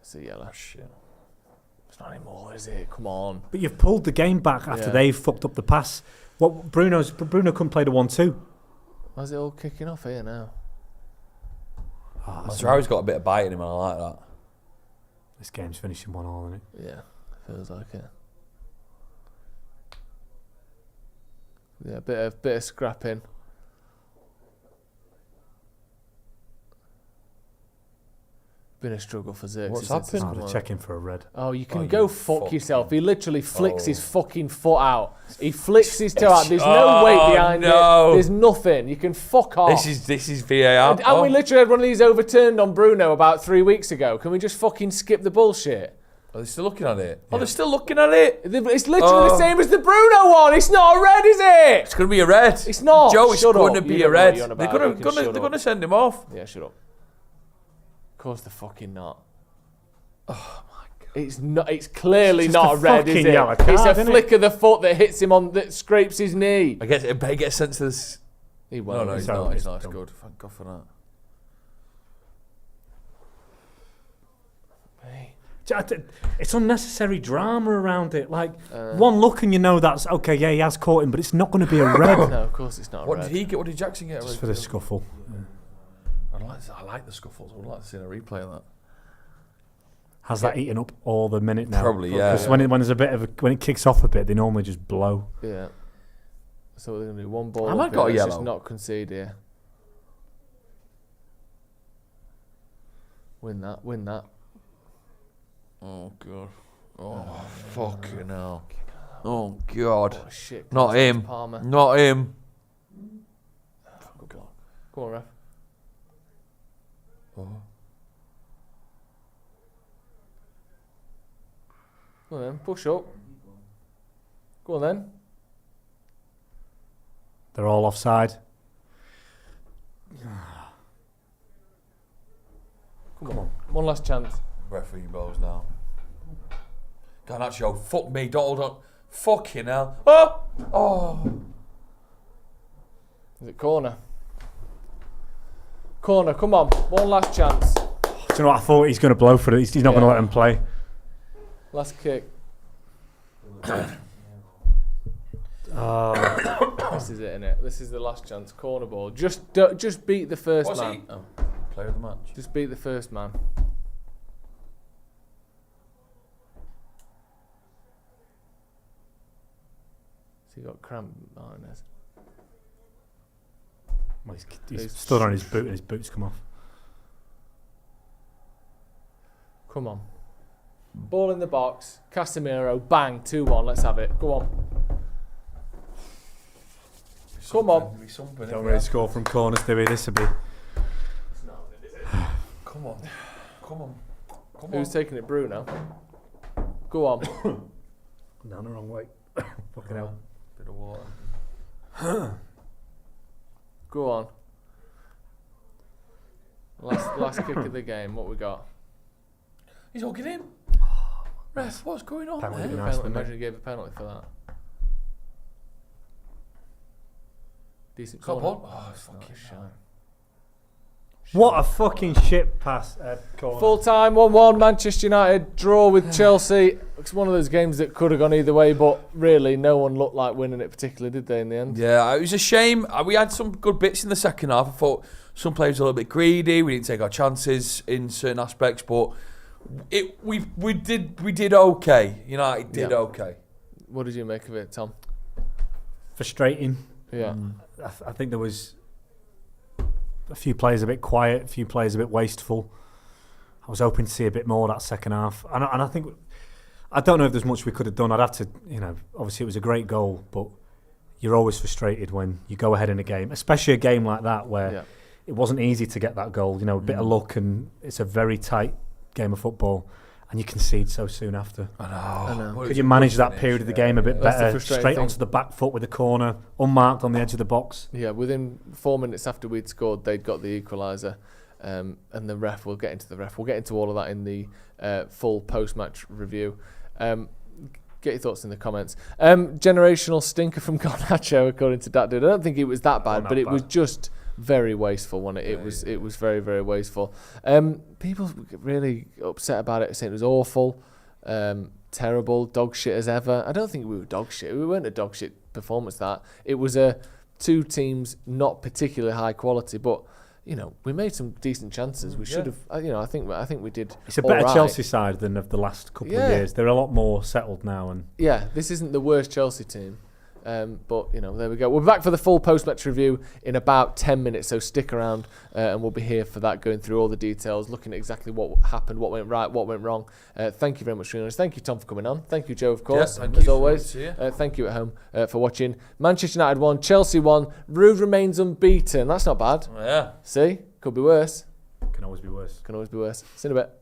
It's a yellow. Shit. It's not anymore, is it? Come on. But you've pulled the game back after Yeah. they've fucked up the pass. Bruno couldn't play the 1-2. Why's it all kicking off here now? Mazraoui's got a bit of bite in him, and I like that. This game's finishing 1-1, isn't it? Yeah, feels like it. Yeah, bit of scrapping. Been a struggle for Xerxes. What's since this happened? They're one. checking for a red. Oh, you can Oh, go you fuck fucking- yourself. He literally flicks his Oh. fucking foot out. He flicks his toe out. There's no Oh, weight behind no. it. There's nothing. You can fuck off. This is VAR. And we literally had one of these overturned on Bruno about 3 weeks ago. Can we just fucking skip the bullshit? Are they still looking at it? Oh, they're still looking at it. It's literally the same as the Bruno one. It's not a red, is it? It's going to be a red. It's not. Joe, it's Shut going up. to You be don't a know what red. you're on They're about. going You can shut to up. send him off. Yeah, shut up. Of course they're fucking not. Oh my god. It's not. It's clearly It's just not a a red, is fucking it? yellow card, It's a isn't flick of the foot that hits him on, that scrapes his knee. I guess it gets sent to this. He won't. No, he's it's not. over. He's not. It's Don't. good. Thank God for that. Hey. It's unnecessary drama around it. Like, one look and you know that's okay, yeah, he has caught him, but it's not going to be a red. No, of course it's not a What red. did he get? What did Jackson get? Just for the scuffle. I like the scuffles. I would like to see a replay of that. Has that eaten up all the minute now? Probably, yeah. Because when there's a bit of when it kicks off a bit, they normally just blow. Yeah. So they're going to do one ball. I might got a Let's yellow. just not concede here. Win that. Oh god. Oh fucking hell. Oh god. Oh shit. Not him. Palmer. Not him. Oh god. Come on, ref. Oh. Go on then, push up. Go on then. They're all offside. Come on. One last chance. Referee blows now. Garnacho, fuck me, don't hold on. Fucking hell. Oh! Oh! Is it corner? Corner, come on. One last chance. Do you know what? I thought he's going to blow for it. He's not going to let him play. Last kick. This is it, innit? This is the last chance. Corner ball. Just beat the first What's man. he? Oh, player of the match. Just beat the first man. So he got cramp behind us. Well, he's stood on his boot and his boots come off. Come on. Ball in the box. Casemiro. Bang. 2-1. Let's have it. Go on. Come on. Don't really score from corners, do we? This will be. Come on. Come on. Come on. Who's taking it? Bruno. Go on. Down the wrong way. Fucking hell. Bit of water. Go on. Last kick of the game. What we got? He's hugging him. Ref, what's going on That would there? be nice, wouldn't it? Imagine he gave a penalty for that. Decent Top corner. on. Oh, fucking shite. What a fucking shit pass, corner. Full time, 1-1. Manchester United draw with Chelsea. It's one of those games that could have gone either way, but really, no one looked like winning it particularly, did they? In the end. Yeah, it was a shame. We had some good bits in the second half. I thought some players were a little bit greedy. We didn't take our chances in certain aspects, but we did okay. United did okay. What did you make of it, Tom? Frustrating. Yeah. I think there was a few players a bit quiet, a few players a bit wasteful. I was hoping to see a bit more that second half, and I think I don't know if there's much we could have done. I'd have to, obviously it was a great goal, but you're always frustrated when you go ahead in a game, especially a game like that where it wasn't easy to get that goal. A bit of luck, and it's a very tight game of football, and you concede so soon after. I know. Could you manage that period of the game a bit better? Straight thing. onto the back foot with the corner, unmarked on the edge of the box. Yeah, within 4 minutes after we'd scored, they'd got the equaliser, and the ref. We'll get into the ref. We'll get into all of that in the full post-match review. Get your thoughts in the comments. Generational stinker from Garnacho, according to Dat Dude. I don't think it was that bad, but it was just very wasteful, wasn't it? It was very, very wasteful. People really upset about it, saying it was awful, terrible, dog shit as ever. I don't think we were dog shit. We weren't a dog shit performance. That it was two teams not particularly high quality, but we made some decent chances. We should have. I think we did. It's a better right. Chelsea side than of the last couple of years. They're a lot more settled now, and this isn't the worst Chelsea team. But there we go. We're back for the full post-match review in about 10 minutes, so stick around and we'll be here for that, going through all the details, looking at exactly what happened, what went right, what went wrong. Thank you very much for joining us. Thank you, Tom, for coming on. Thank you, Joe, of course, as always. Thank you at home for watching. Manchester United won, Chelsea won, Rude remains unbeaten. That's not bad. Yeah. See? Could be worse. can always be worse. Can always be worse. See you in a bit.